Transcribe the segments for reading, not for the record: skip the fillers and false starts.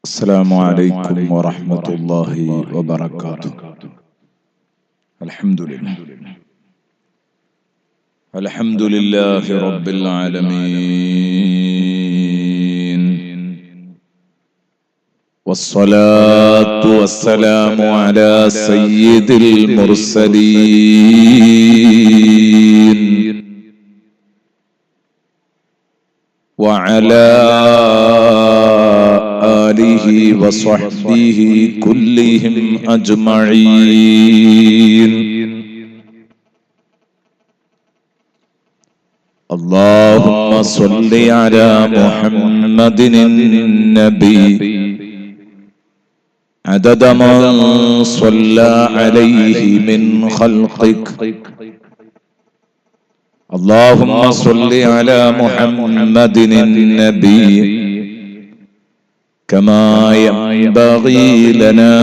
السلام عليكم ورحمة الله وبركاته. الحمد لله الحمد لله رب العالمين، والصلاة والسلام على سيد المرسلين وعلى آله وصحبه كلهم أجمعين. اللهم صل على محمد النبي عدد من صلى عليه من خلقك. اللهم صل على محمد النبي كما ينبغي لنا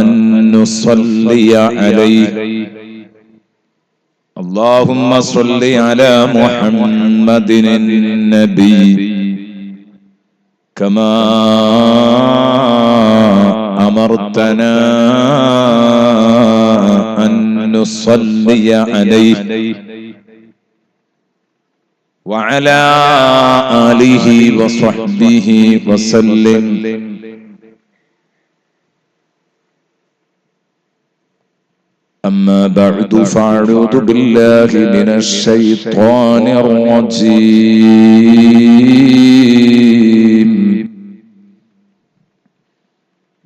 أن نصلي عليه. اللهم صل على محمد النبي كما أمرتنا أن نصلي عليه وعلى آله وصحبه وسلم. أما بعد فأعوذ بالله من الشيطان الرجيم.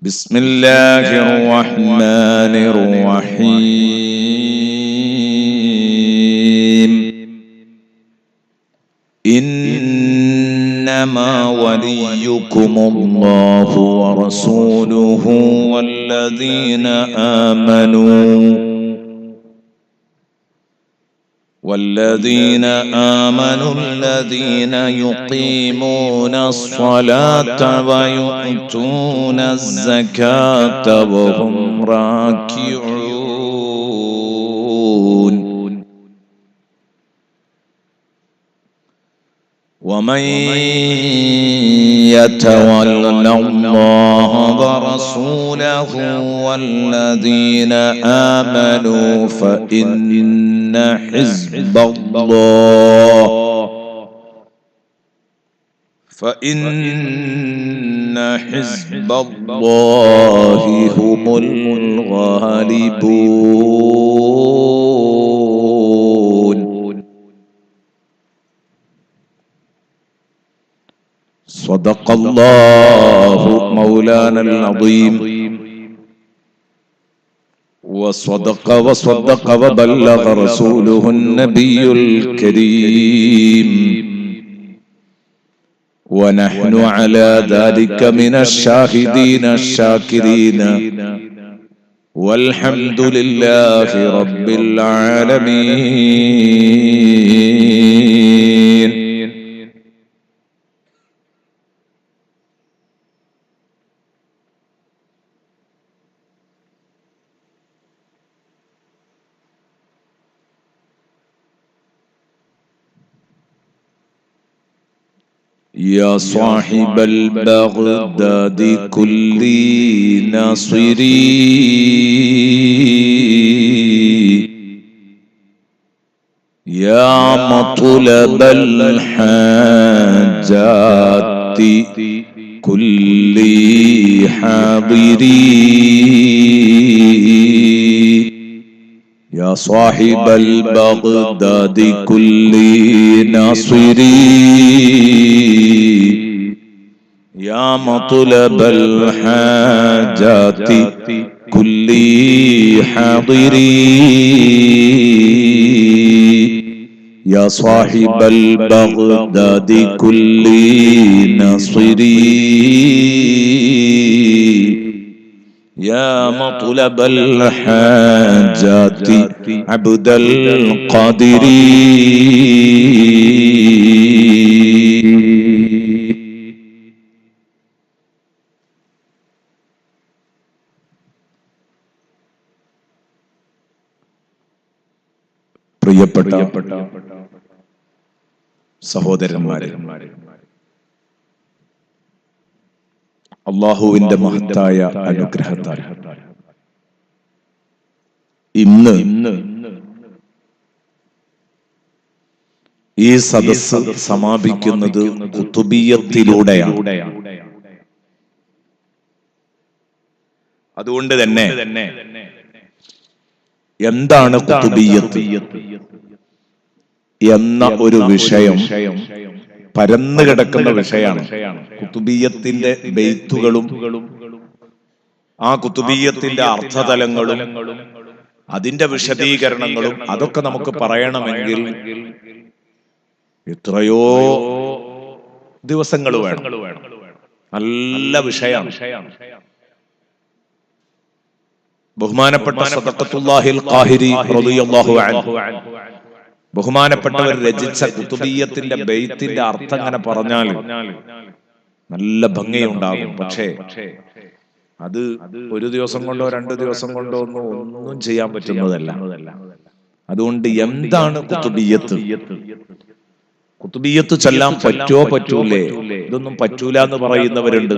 بسم الله الرحمن الرحيم. إنما وليكم الله ورسوله والذين آمنوا الذين يقيمون الصلاة ويؤتون الزكاة وهم راكعون. ومن يتول الله ورسوله والذين آمنوا فإن حزب الله هم الغالبون. صدق الله مولانا العظيم وصدق وبلغ رسوله النبي الكريم، ونحن على ذلك من الشاهدين الشاكرين، والحمد لله رب العالمين. يا صاحب البغداد كل ناصري، يا مطلب الحاجات كل حاضري، يا صاحب البغداد كل ناصري، يا مطلب الحاجات كل حاضري، يا صاحب البغداد كل ناصري، يا مطلب الحاجات عبد القادر. പ്രിയപ്പെട്ട സഹോദരന്മാരെ, അള്ളാഹുവിന്റെ മഹത്തായ അനുഗ്രഹത്താൽ ഇന്ന് ഈ സദസ്സ് സമാപിക്കുന്നത് ഖുതുബിയ്യത്തിലൂടെയാണ്. അതുകൊണ്ട് തന്നെ എന്താണ് ഖുതുബിയ്യത്ത് എന്ന ഒരു വിഷയം പരന്നു കിടക്കുന്ന വിഷയമാണ്. ഖുതുബിയ്യത്തിന്റെ ബെയ്ത്തുകളും ആ ഖുതുബിയ്യത്തിന്റെ അർത്ഥതലങ്ങളും അതിന്റെ വിശദീകരണങ്ങളും അതൊക്കെ നമുക്ക് പറയണമെങ്കിൽ എത്രയോ ദിവസങ്ങൾ വേണം. നല്ല വിഷയമാണ്. ബഹുമാനപ്പെട്ട സദഖത്തുല്ലാഹിൽ ഖാഹിരി റളിയല്ലാഹു അൻഹു ബഹുമാനപ്പെട്ടവർ രചിച്ച ഖുതുബിയ്യത്തിന്റെ ബെയ്ത്തിന്റെ അർത്ഥം അങ്ങനെ പറഞ്ഞാൽ നല്ല ഭംഗിയുണ്ടാകും. പക്ഷേ അത് ഒരു ദിവസം കൊണ്ടോ 2 ദിവസം കൊണ്ടോ ഒന്നും ചെയ്യാൻ പറ്റുന്നതല്ല. അതുകൊണ്ട് എന്താണ് ഖുതുബിയ്യത്ത്? ഖുതുബിയ്യത്ത് ചൊല്ലാൻ പറ്റൂലേ? ഇതൊന്നും പറ്റൂല എന്ന് പറയുന്നവരുണ്ട്.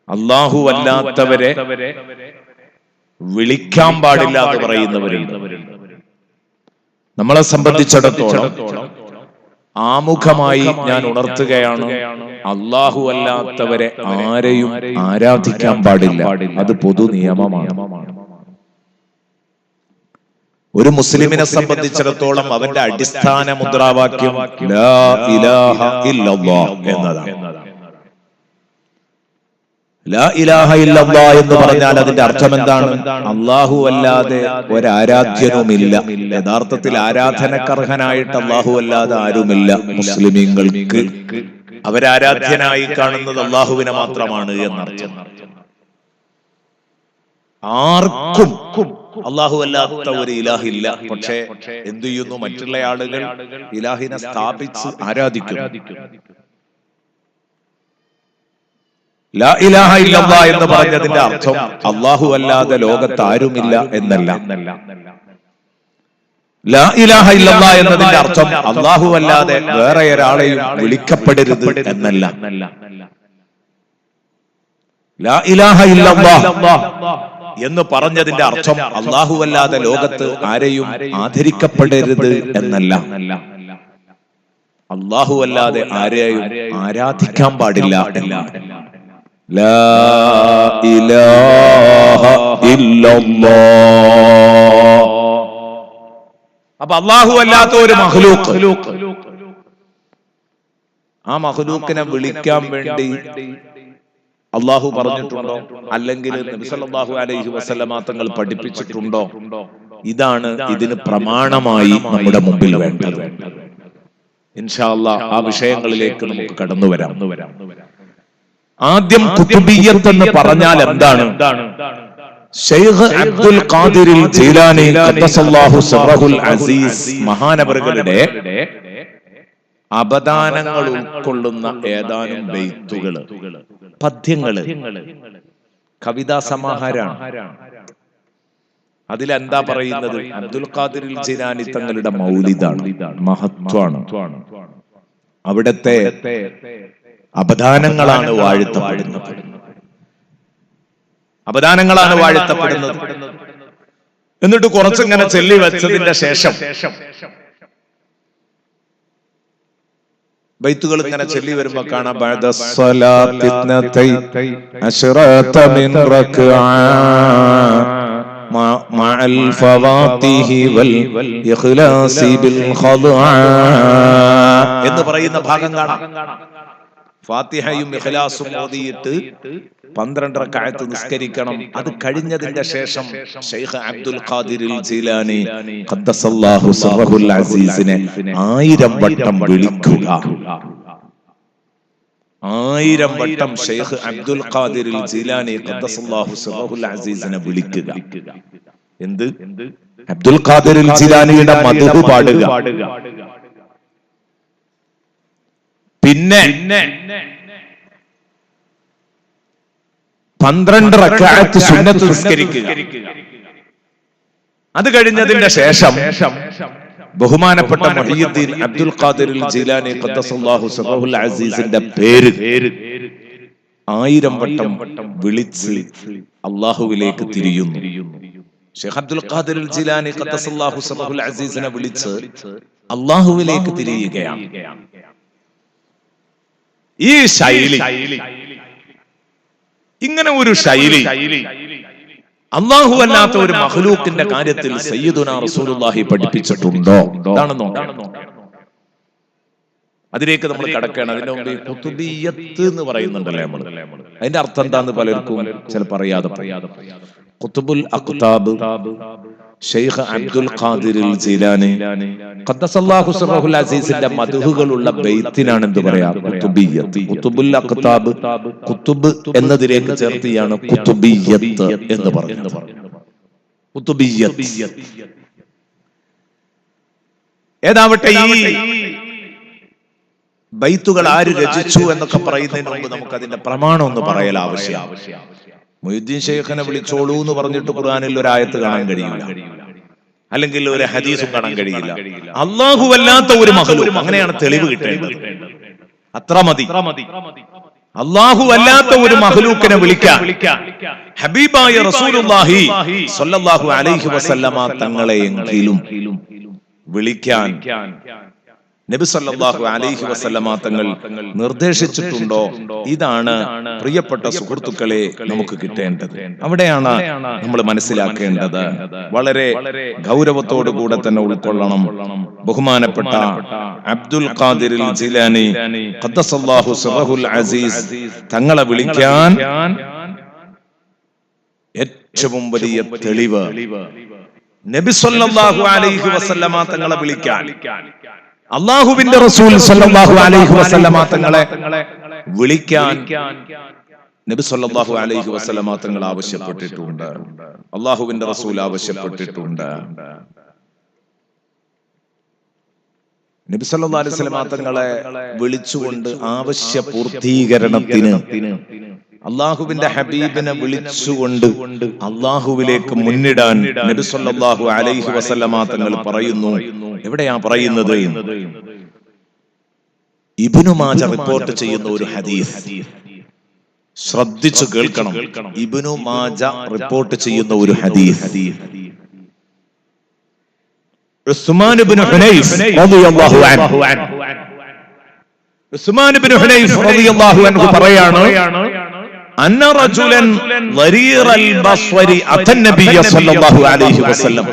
അല്ലാഹു അല്ലാത്തവരെ വിളിക്കാൻ പാടില്ല എന്ന് പറയുന്നവരുണ്ട്. നമ്മളെ സംബന്ധിച്ചിടത്തോളം ആമുഖമായി ഞാൻ ഉണർത്തുകയാണ്, അല്ലാഹു അല്ലാത്തവരെ ആരെയും ആരാധിക്കാൻ പാടില്ല. അത് പൊതു നിയമമാണ്. ഒരു മുസ്ലിമിനെ സംബന്ധിച്ചിടത്തോളം അവന്റെ അടിസ്ഥാന മുദ്രാവാക്യം ലാ ഇലാഹ ഇല്ലല്ലാഹ് എന്നതാണ്. ലാ ഇലാഹ ഇല്ലല്ലാഹ് എന്ന് പറഞ്ഞാൽ അതിന്റെ അർത്ഥം എന്താണ്? അല്ലാഹു അല്ലാതെ ഒരാരാധ്യനുമില്ല. യഥാർത്ഥത്തിൽ ആരാധനക്കർഹനായിട്ട് അല്ലാഹു അല്ലാതെ ആരുമില്ല. മുസ്ലിമീങ്ങൾക്ക് അവരാരാധ്യനായി കാണുന്നത് അല്ലാഹുവിനെ മാത്രമാണ് എന്നർത്ഥം. ആർക്കും അല്ലാഹു അല്ലാത്ത ഒരു ഇലാഹില്ല. പക്ഷേ എന്തു ചെയ്യുന്നു? മറ്റുള്ള ആളുകൾ ഇലാഹിനെ സ്ഥാപിച്ച് ആരാധിക്കുന്നു. ലാ ഇലാഹ ഇല്ലല്ലാഹ് എന്ന് പറഞ്ഞതിന്റെ അർത്ഥം അല്ലാഹു അല്ലാതെ ലോകത്ത് ആരുമില്ല എന്നല്ല. ലാ ഇലാഹ ഇല്ലല്ലാഹ് എന്നതിന്റെ അർത്ഥം അല്ലാഹു അല്ലാതെ വേറെ ഒരാളെയും വിളിക്കപ്പെടരുത് എന്നല്ല. ലാ ഇലാഹ ഇല്ലല്ലാഹ് എന്ന് പറഞ്ഞതിന്റെ അർത്ഥം അല്ലാഹു അല്ലാതെ ലോകത്ത് ആരെയും ആദരിക്കപ്പെടരുത് എന്നല്ല. അല്ലാഹു അല്ലാതെ ആരെയും ആരാധിക്കാൻ പാടില്ല എന്നാണ്. ലാ ഇലാഹ ഇല്ലല്ലാഹ്. അപ്പൊ അല്ലാഹു അല്ലാത്ത ഒരു മഖ്ലൂഖ്, ആ മഖ്ലൂഖിനെ വിളിക്കാൻ വേണ്ടി അല്ലാഹു പറഞ്ഞിട്ടുണ്ടോ? അല്ലെങ്കിൽ നബി സല്ലല്ലാഹു അലൈഹി വസല്ലമ തങ്ങൾ പഠിപ്പിച്ചിട്ടുണ്ടോ? ഇതാണ് ഇതിന് പ്രമാണമായി നമ്മുടെ മുമ്പിൽ വേണ്ടത്. ഇൻഷാ അല്ലാഹ് ആ വിഷയങ്ങളിലേക്ക് നമുക്ക് കടന്നു വരാം. ആദ്യം ഖുതുബിയ്യത്ത് എന്ന് പറഞ്ഞാൽ എന്താണ്? ശൈഖ് അബ്ദുൽ ഖാദിർ ജീലാനി ഖദ്ദസല്ലാഹു സിർറഹുൽ അസീസ് മഹാനവറുകളുടെ അബദാനങ്ങൾ ഉൾക്കൊള്ളുന്ന ഏതാനും ബെയ്ത്തുകൾ, പദ്യങ്ങള്, കവിതാ സമാഹാരാണ്. അതിലെന്താ പറയുന്നത്? അബ്ദുൽ ഖാദിർ ജീലാനി തങ്ങളുടെ മൗലിദാണ്, മഹത്വാണ്. അവിടത്തെ അപദാനങ്ങളാണ് വാഴ്ത്തപ്പെടുന്നത്. അപദാനങ്ങളാണ് വാഴ്ത്തപ്പെടുന്നത്. എന്നിട്ട് കുറച്ചിങ്ങനെ ചൊല്ലി വെച്ചതിന്റെ ശേഷം ബൈത്തുകൾ ഇങ്ങനെ ചൊല്ലി വരുമ്പോ കാണാം, ബഅദ സ്വലാത്തി ഇത്നതൈ അശ്റത മിൻ റക്അ മഅൽ ഫവാതിഹി വൽ ഇഖ്ലാസി ബിൽ ഖദ്അ എന്ന് പറയുന്ന ഭാഗം കാണാം. ഫാത്തിഹയും ഇഖ്ലാസും ഓതിയിട്ട് 12 റക്അത്ത് നിസ്കരിക്കണം. അത് കഴിഞ്ഞതിന്റെ ശേഷം ശൈഖ് അബ്ദുൽ ഖാദിർ ജീലാനി ഖദ്ദസല്ലാഹു സിർറഹുൽ അസീസിനെ 1000 വട്ടം വിളിക്കുക. 1000 വട്ടം ശൈഖ് അബ്ദുൽ ഖാദിർ ജീലാനി ഖദ്ദസല്ലാഹു സിർറഹുൽ അസീസിനെ വിളിക്കുക. എന്ത്? അബ്ദുൽ ഖാദിർ ജീലാനിയുടെ മദ്ഹ് പാടുക. പിന്നെ 12 റക്അത്ത് സുന്നത്ത് നിസ്കരിക്കുക. അത് കഴിഞ്ഞതിന്റെ ശേഷം ബഹുമാനപ്പെട്ട മുഹയ്യിദ്ദീൻ അബ്ദുൽ ഖാദിർ ജീലാനി ഖദ്ദസല്ലാഹു സിർറഹുൽ അസീസിന്റെ പേര് 1000 വട്ടം വിളിച്ച് അള്ളാഹുവിലേക്ക് തിരിയുന്നു. ഷെയ്ഖ് അബ്ദുൽ ഖാദിർ ജിലാനി ഖദ്ദസല്ലാഹു സിർറഹുൽ അസീസിനെ വിളിച്ച് അള്ളാഹുവിലേക്ക് തിരിയുകയാണ്. ഈ ശൈലി, ഇങ്ങനെ ഒരു ശൈലി അല്ലാഹു അല്ലാത്ത ഒരു മഖ്ലൂക്കിന്റെ കാര്യത്തിൽ സയ്യിദുനാ റസൂലുള്ളാഹി പഠിപ്പിച്ചിട്ടുണ്ടോ? ഇതാണെന്നോ? അതിലേക്ക് നമ്മൾ കടക്കുകയാണ്. അതിന്റെ മുമ്പ് ഖുതുബിയ്യത്ത് എന്ന് പറയുന്നുണ്ടല്ലേ നമ്മൾ, അതിന്റെ അർത്ഥം എന്താന്ന് പലർക്കും ചിലപ്പോൾ അറിയാതെ. ഖുതുബുൽ അഖ്താബ് ഷെയ്ഖ് അബ്ദുൽ ഖാദിർ ജിലാനി ഖദ്ദസല്ലാഹു സിർറഹുൽ അസീസിന്റെ മദ്ഹുകളുള്ള ബൈത്തിനാണ് എന്ത് പറയാ? ഖുതുബിയ്യത്ത്. ഖുതുബുൽ അഖ്താബ് ഖുതുബ് എന്നതിലേക്ക് ചേർത്തിയാണ് ഖുതുബിയ്യത്ത് എന്ന് പറയുന്നത്. ഖുതുബിയ്യത്ത് ഏതാവട്ടെ, ഈ ബൈത്തുകൾ ആര് രചിച്ചു എന്നൊക്കെ പറയുന്നതിന് മുമ്പ് നമുക്ക് അതിന്റെ പ്രമാണം ഒന്ന് പറയൽ ആവശ്യമാണ്. മുഹ്യിദ്ദീൻ ശൈഖിനെ വിളിച്ചോളൂ എന്ന് പറഞ്ഞിട്ട് ഖുർആനിൽ ഒരു ആയത്ത് കാണാൻ കഴിയില്ല, അല്ലെങ്കിൽ ഒരു ഹദീസും കാണാൻ കഴിയില്ല. അല്ലാഹു അല്ലാത്ത ഒരു മഖ്ലൂഖ്, അങ്ങനെയാണ് തെളിവ് കിട്ടേണ്ടത്. അത്ര മതി. അല്ലാഹു അല്ലാത്ത ഒരു മഖ്ലൂഖിനെ വിളിക്കാൻ ഹബീബായ റസൂലുള്ളാഹി സ്വല്ലല്ലാഹു അലൈഹി വസല്ലമ തങ്ങളെയെങ്കിലും വിളിക്കാൻ നബി സല്ലല്ലാഹു അലൈഹി വസല്ലമ തങ്ങൾ നിർദ്ദേശിച്ചിട്ടുണ്ടോ? ഇതാണ് പ്രിയപ്പെട്ട സുഹൃത്തുക്കളെ നമുക്ക് കിട്ടേണ്ടത്. അവിടെയാണ് നമ്മൾ മനസ്സിലാക്കേണ്ടത്. വളരെ ഗൗരവത്തോടു കൂടെ തന്നെ ഉൾക്കൊള്ളണം. ബഹുമാനപ്പെട്ട അബ്ദുൽ ഖാദിർ ജിലാനി ഖദ്ദസല്ലാഹു സിർറഹുൽ അസീസ് തങ്ങളെ വിളിക്കാൻ ഏറ്റവും വലിയ തെളിവ് നബി സല്ലല്ലാഹു അലൈഹി വസല്ലമ തങ്ങളെ വിളിക്കാൻ അല്ലാഹുവിന്റെ റസൂൽ സല്ലല്ലാഹു അലൈഹി വസല്ലമ തങ്ങളെ വിളിക്കാൻ നബി സല്ലല്ലാഹു അലൈഹി വസല്ലമ തങ്ങൾ ആവശ്യപ്പെട്ടിട്ടുണ്ട്. അല്ലാഹുവിന്റെ റസൂൽ ആവശ്യപ്പെട്ടിട്ടുണ്ട്. നബി സല്ലല്ലാഹു അലൈഹി വസല്ലമ തങ്ങളെ വിളിച്ചുകൊണ്ട് ആവശ്യ പൂർത്തീകരണത്തിന് അള്ളാഹുവിന്റെ ഹബീബിനെ വിളിച്ചുകൊണ്ട് അള്ളാഹുവിലേക്ക് മുന്നിടാൻ നബി സല്ലല്ലാഹു അലൈഹി വസല്ലമ തങ്ങൾ പറയുന്നു. എവിടെയാ പറയുന്നത്? ഇബ്നു മാജ റിപ്പോർട്ട് ചെയ്യുന്ന ഒരു ഹദീസ് ശ്രദ്ധിച്ചു കേൾക്കണം. ഇബ്നു മാജ റിപ്പോർട്ട് ചെയ്യുന്ന ഒരു ഹദീസ്, ഉസ്മാൻ ഇബ്നു ഹുനൈഫ് റളിയല്ലാഹു അൻഹു, ഉസ്മാൻ ഇബ്നു ഹുനൈഫ് റളിയല്ലാഹു അൻഹു പറയാണ്, അന്ന റജുലൻ ഗരീറൽ ബസ്വരി അത്തൻ നബിയ സല്ലല്ലാഹു അലൈഹി വസല്ലം.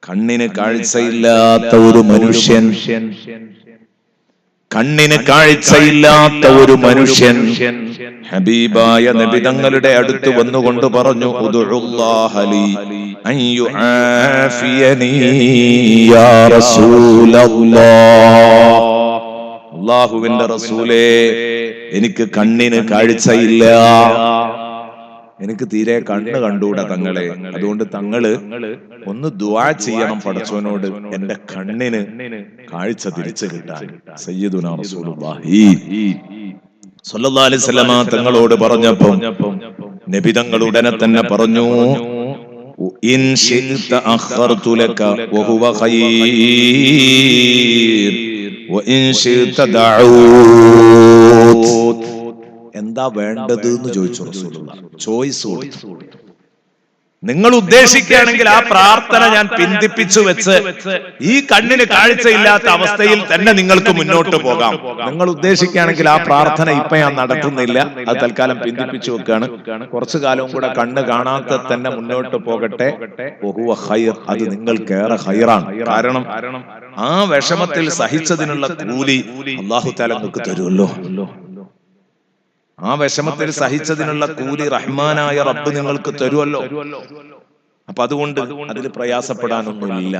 കണ്ണിന് കാഴ്ചയില്ലാത്ത ഒരു മനുഷ്യൻ, കണ്ണിന് കാഴ്ചയില്ലാത്ത ഒരു മനുഷ്യൻ ഹബീബായ നബി തങ്ങളുടെ അടുത്ത് വന്നുകൊണ്ട് പറഞ്ഞു, ഉദ്ഉല്ലാഹ ലി അൻ യുആഫിയനി യാ റസൂലല്ലാഹ്. അല്ലാഹുവിന്റെ റസൂലേ, എനിക്ക് കണ്ണിന് കാഴ്ചയില്ല, എനിക്ക് തീരെ കണ്ണ് കണ്ടൂടാ തങ്ങളെ. അതുകൊണ്ട് തങ്ങള് ഒന്ന് ദുആ ചെയ്യണം പടച്ചവനോട്, എന്റെ കണ്ണിന് കാഴ്ച തിരിച്ചു കിട്ടാൻ. സയ്യിദുനാ റസൂലുള്ളാഹി സ്വല്ലല്ലാഹു അലൈഹി വസല്ലമ തങ്ങളോട് പറഞ്ഞപ്പോ നബി തങ്ങൾ ഉടനെ തന്നെ പറഞ്ഞു, ഇൻ ശിഅത അഖർതു ലക വഹുവ ഖൈർ വഇൻ ശിഅത ദഊത്. എന്താ വേണ്ടത് എന്ന് ചോദിച്ചു റസൂലുള്ളാഹി. ചോയ്സ് കൊടുത്തു. നിങ്ങൾ ഉദ്ദേശിക്കുകയാണെങ്കിൽ ആ പ്രാർത്ഥന ഞാൻ പിന്തിപ്പിച്ചു വെച്ച് ഈ കണ്ണിന് കാഴ്ചയില്ലാത്ത അവസ്ഥയിൽ തന്നെ നിങ്ങൾക്ക് മുന്നോട്ട് പോകാം. നിങ്ങൾ ഉദ്ദേശിക്കുകയാണെങ്കിൽ ആ പ്രാർത്ഥന ഇപ്പൊ ഞാൻ നടത്തുന്നില്ല, അത് തൽക്കാലം പിന്തിപ്പിച്ചു വെക്കാണ്. കുറച്ചു കാലവും കൂടെ കണ്ണ് കാണാത്ത തന്നെ മുന്നോട്ട് പോകട്ടെ. വഹുവ ഖൈർ, അത് നിങ്ങൾക്കേറെ ഖൈറാണ്. കാരണം ആ വിഷമത്തിൽ സഹിച്ചതിനുള്ള കൂലി അല്ലാഹു തആല നിങ്ങൾക്ക് തരുമല്ലോ. ആ വിഷമത്തിൽ സഹിച്ചതിനുള്ള കൂലി റഹ്മാനായ റബ്ബ് നിങ്ങൾക്ക് തരുമല്ലോ. അപ്പൊ അതുകൊണ്ട് അതിൽ പ്രയാസപ്പെടാനൊന്നുമില്ല,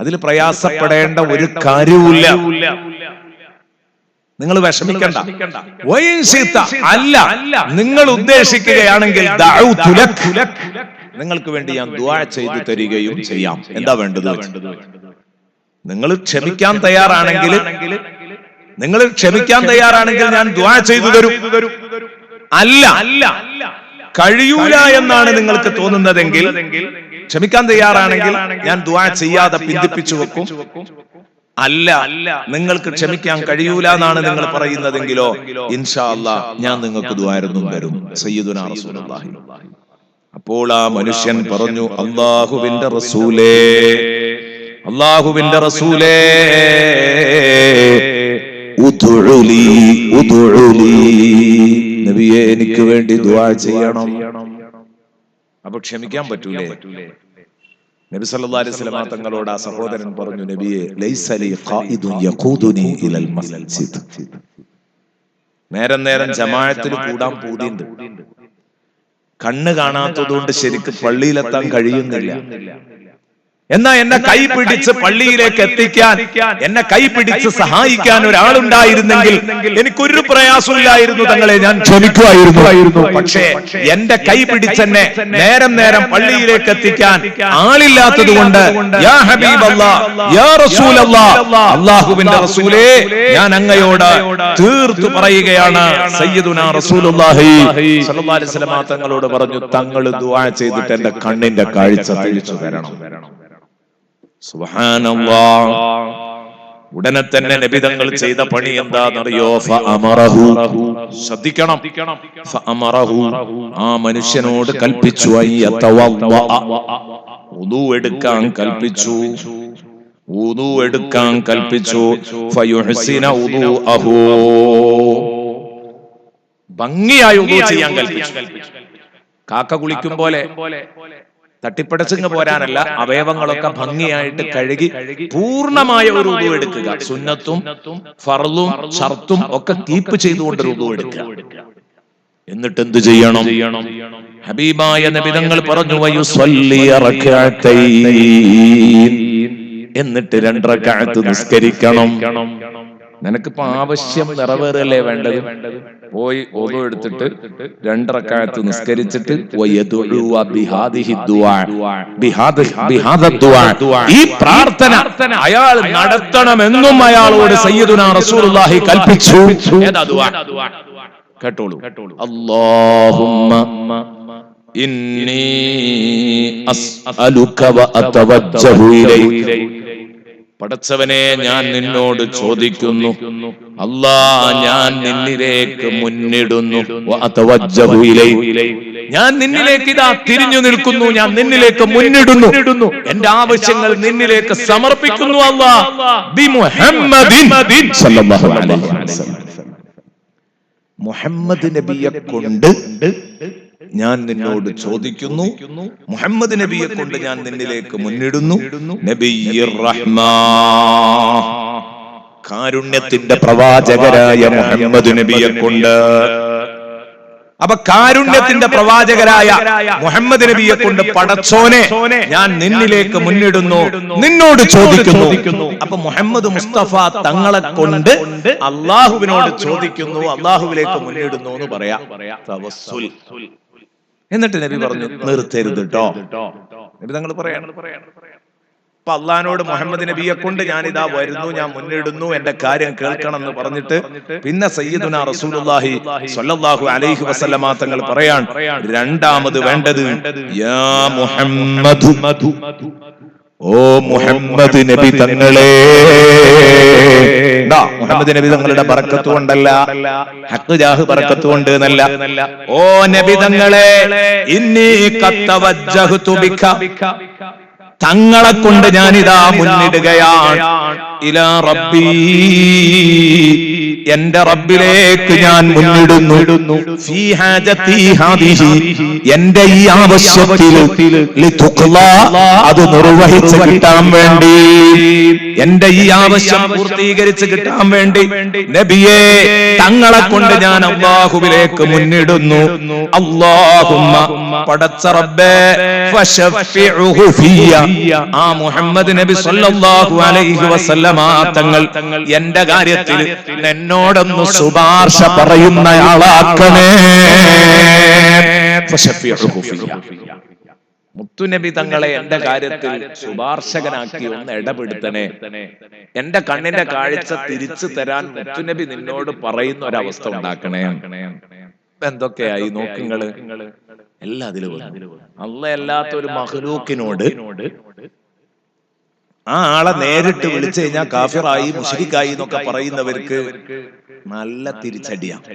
അതിൽ പ്രയാസപ്പെടേണ്ട ഒരു കാര്യവുമില്ല. നിങ്ങൾ വിഷമിക്കണ്ട. അല്ല, നിങ്ങൾ ഉദ്ദേശിക്കുകയാണെങ്കിൽ നിങ്ങൾക്ക് വേണ്ടി ഞാൻ ദുആ ചെയ്തു തരികയും ചെയ്യാം. എന്താ വേണ്ടത്? നിങ്ങൾ ക്ഷമിക്കാൻ തയ്യാറാണെങ്കിൽ ഞാൻ ദുആ ചെയ്തു തരും. അല്ല, കഴിയൂല എന്നാണ് നിങ്ങൾക്ക് തോന്നുന്നതെങ്കിൽ, ക്ഷമിക്കാൻ തയ്യാറാണെങ്കിൽ ഞാൻ ദുആ ചെയ്യാതെ പിന്തിപ്പിച്ചു വെക്കും. അല്ല, നിങ്ങൾക്ക് ക്ഷമിക്കാൻ കഴിയൂല എന്നാണ് നിങ്ങൾ പറയുന്നതെങ്കിലോ ഇൻഷാ അല്ലാഹ് ഞാൻ നിങ്ങൾക്ക് ദ്വാരൊന്നും തരും. സയ്യിദുനാ റസൂലുള്ളാഹി. അപ്പോൾ ആ മനുഷ്യൻ പറഞ്ഞു, അല്ലാഹുവിന്റെ റസൂലേ, അല്ലാഹുവിന്റെ റസൂലേ, ഉദ്ഉലി ഉദ്ഉലി, നബിയേ എനിക്ക് വേണ്ടി ദുആ ചെയ്യണം. അപ്പൊ ക്ഷമിക്കാൻ പറ്റൂലേ? നബി സല്ലല്ലാഹു അലൈഹി വസല്ലം തങ്ങളോട് ആ സഹോദരൻ പറഞ്ഞു, നബിയേ ലൈസ ലി ഖായിദുൻ യഖൂദുനി ഇലൽ മസ്ജിദ്, നേരം നേരം ജമാഅത്തിൽ കൂടാൻ പൂതിയുണ്ട്, കണ്ണ് കാണാത്തതുകൊണ്ട് ശരിക്ക് പള്ളിയിലെത്താൻ കഴിയുന്നില്ല. എന്നാ എന്നെ കൈ പിടിച്ച് പള്ളിയിലേക്ക് എത്തിക്കാൻ, എന്നെ കൈ പിടിച്ച് സഹായിക്കാൻ ഒരാളുണ്ടായിരുന്നെങ്കിൽ എനിക്കൊരു പ്രയാസമില്ലായിരുന്നു തങ്ങളെ, ഞാൻ ക്ഷമിക്കുമായിരുന്നു. പക്ഷേ എന്റെ കൈ പിടിച്ചെന്നെ നേരം നേരം പള്ളിയിലേക്ക് എത്തിക്കാൻ ആളില്ലാത്തത് കൊണ്ട് യാ ഹബീബല്ലാഹ്, യാ റസൂലല്ലാഹ്, അല്ലാഹുവിന്റെ റസൂലേ, ഞാൻ അങ്ങയോട് തീർത്തു പറയുകയാണ്. സയ്യിദുനാ റസൂലുള്ളാഹി സ്വല്ലല്ലാഹു അലൈഹി വസല്ലം തങ്ങളോട് പറഞ്ഞു, തങ്ങൾ ദുആ ചെയ്തിട്ട് എന്റെ കണ്ണിന്റെ കാഴ്ച തിരിച്ചു തരണം. സുബ്ഹാനല്ലാഹ്. ഉടനെ തന്നെ നബി തങ്ങൾ ചെയ്ത പണി എന്താണെന്നറിയോ? ഫഅമറഹു, ശ്രദ്ധിക്കണം, ഫഅമറഹു, ആ മനുഷ്യനോട് കൽപ്പിച്ചു, വുദു എടുക്കാൻ കൽപ്പിച്ചു, വുദു എടുക്കാൻ കൽപ്പിച്ചു. ഫയുഹ്സിന വുദുഅഹു, ഭംഗിയായി വുദു ചെയ്യാൻ കൽപ്പിച്ചു. കാക്ക കുളിക്കും പോലെ തട്ടിപ്പടച്ചിങ്ങ് പോരാനല്ല, അവയവങ്ങളൊക്കെ ഭംഗിയായിട്ട് കഴുകി പൂർണ്ണമായ ഒരു വുദു എടുക്കുക. സുന്നത്തും ഫർളും ഷർത്തും ഒക്കെ കീപ്പ് ചെയ്തുകൊണ്ട് വുദു എടുക്കുക. എന്നിട്ട് എന്ത് ചെയ്യണം? ഹബീബായ നബി തങ്ങൾ പറഞ്ഞു, വയുസല്ലി റകഅതൈൻ, എന്നിട്ട് 2 റകഅത്ത് നിസ്കരിക്കണം. നിനക്കിപ്പോ ആവശ്യം നിറവേറല്ലേ വേണ്ടത്? പോയി ഓതു എടുത്തിട്ട് 2 റകഅത്ത് നിസ്കരിച്ചിട്ട് ഈ പ്രാർത്ഥന അയാൾ നടത്തണമെന്നും അയാളോട് സയ്യിദുനാ റസൂലുള്ളാഹി കൽപ്പിച്ചു. ഏതാ ദുആ? കേട്ടോളൂ. അല്ലാഹുമ്മ ഇന്നി അസ്അലുക വ അതവജ്ജഹു ഇലൈക, പടച്ചവനെ ഞാൻ നിന്നോട് ചോദിക്കുന്നു, അല്ലാ ഞാൻ നിന്നിലേക്ക് മുന്നിടുന്നു, വഅതവജ്ജഹു ഇലൈക, ഞാൻ നിന്നിലേക്ക് ഇതാ തിരിഞ്ഞു നിൽക്കുന്നു, ഞാൻ നിന്നിലേക്ക് മുന്നിടുന്നു, എന്റെ ആവശ്യങ്ങൾ നിന്നിലേക്ക് സമർപ്പിക്കുന്നു. അല്ലാ ബി മുഹമ്മദിൻ സല്ലല്ലാഹു അലൈഹി വസല്ലം, മുഹമ്മദ് നബിയെ കൊണ്ട് ഞാൻ നിന്നോട് ചോദിക്കുന്നു, മുഹമ്മദ് നബിയെ കൊണ്ട് ഞാൻ നിന്നിലേക്ക് മുന്നിടുന്നു. നബിയ്യിർ റഹ്മാ, കാരുണ്യത്തിന്റെ പ്രവാചകരായ മുഹമ്മദ് നബിയെ കൊണ്ട്. അപ്പൊ കാരുണ്യത്തിന്റെ പ്രവാചകരായ മുഹമ്മദ് നബിയെ കൊണ്ട് പടച്ചോനെ ഞാൻ നിന്നിലേക്ക് മുന്നിടുന്നു, നിന്നോട് ചോദിക്കുന്നു. അപ്പൊ മുഹമ്മദ് മുസ്തഫ തങ്ങളെ കൊണ്ട് അള്ളാഹുവിനോട് ചോദിക്കുന്നു, അള്ളാഹുവിലേക്ക് മുന്നിടുന്നു എന്ന് പറയാം. തവസ്സുൽ. എന്നിട്ട് നബി പറഞ്ഞു, നിർത്തരുത് കേട്ടോ. നബി തങ്ങൾ പറയാണ്, അപ്പൊ അള്ളാഹിനോട് മുഹമ്മദ് നബിയെ കൊണ്ട് ഞാൻ ഇതാ വരുന്നു, ഞാൻ മുന്നിടുന്നു, എന്റെ കാര്യം കേൾക്കണം എന്ന് പറഞ്ഞിട്ട് പിന്നെ സയ്യിദുനാ റസൂലുള്ളാഹി സ്വല്ലല്ലാഹു അലൈഹി വസല്ലമ തങ്ങൾ പറയാൻ, രണ്ടാമത് വേണ്ടത് യാ മുഹമ്മദ്, ഓ മുഹമ്മദ് നബി തങ്ങളെ. മുഹമ്മദ് നബി തങ്ങളുടെ ബറക്കത്ത് കൊണ്ടല്ല, ഹഖ് ജാഹ് ബറക്കത്ത് കൊണ്ട് എന്നല്ല. ഓ നബി തങ്ങളെ, ഇന്നി ഖദ് തവജ്ജഹ്തു ബിക, തങ്ങളെ കൊണ്ട് ഞാനിതാ മുന്നിടുകയാണ്. ഇലാ റബ്ബി, എന്റെ റബ്ബിലേക്ക് ഞാൻ മുന്നിടുന്നു. ഫീ ഹാജതി ഹാദിഹി, എന്റെ ഈ ആവശ്യത്തിൽ ലിതുഖ്ലാ, അത് നിർവഹിച്ച് കിട്ടാൻ വേണ്ടി, എന്റെ ഈ ആവശ്യം പൂർത്തീകരിച്ച് കിട്ടാൻ വേണ്ടി നബിയെ തങ്ങളെ കൊണ്ട് ഞാൻ അല്ലാഹുവിലേക്ക് മുന്നിടുന്നു. അല്ലാഹുമ്മ, പടച്ച റബ്ബേ, ഫശഫിഉഹു ഫിയ, ആ മുഹമ്മദ് നബി സല്ലല്ലാഹു അലൈഹി വസല്ലമ തങ്ങൾ എന്റെ കാര്യത്തിൽ എന്നോടൊന്ന് ശുപാർശ പറയുന്നയാളാക്കണേ. ഫശഫിഉഹു ഫിയ, മുത്തുനബി തങ്ങളെ എന്റെ കാര്യത്തിൽ ശുപാർശകനാക്കി ഒന്ന് ഇടപെടുത്തണേ. എന്റെ കണ്ണിന്റെ കാഴ്ച തിരിച്ചു തരാൻ മുത്തുനബി നിന്നോട് പറയുന്ന ഒരവസ്ഥ ഉണ്ടാക്കണേ. എന്തൊക്കെയായി നോക്കുങ്ങള്, എല്ലാത്തിലും അല്ലാഹ് അല്ലാത്ത ഒരു മഖ്ലൂക്കിനോട് ആ ആളെ നേരിട്ട് വിളിച്ചു കഴിഞ്ഞാൽ കാഫിറായി മുശ്രിക്കായി എന്നൊക്കെ പറയുന്നവർക്ക് നല്ല തിരിച്ചടിയാണ്.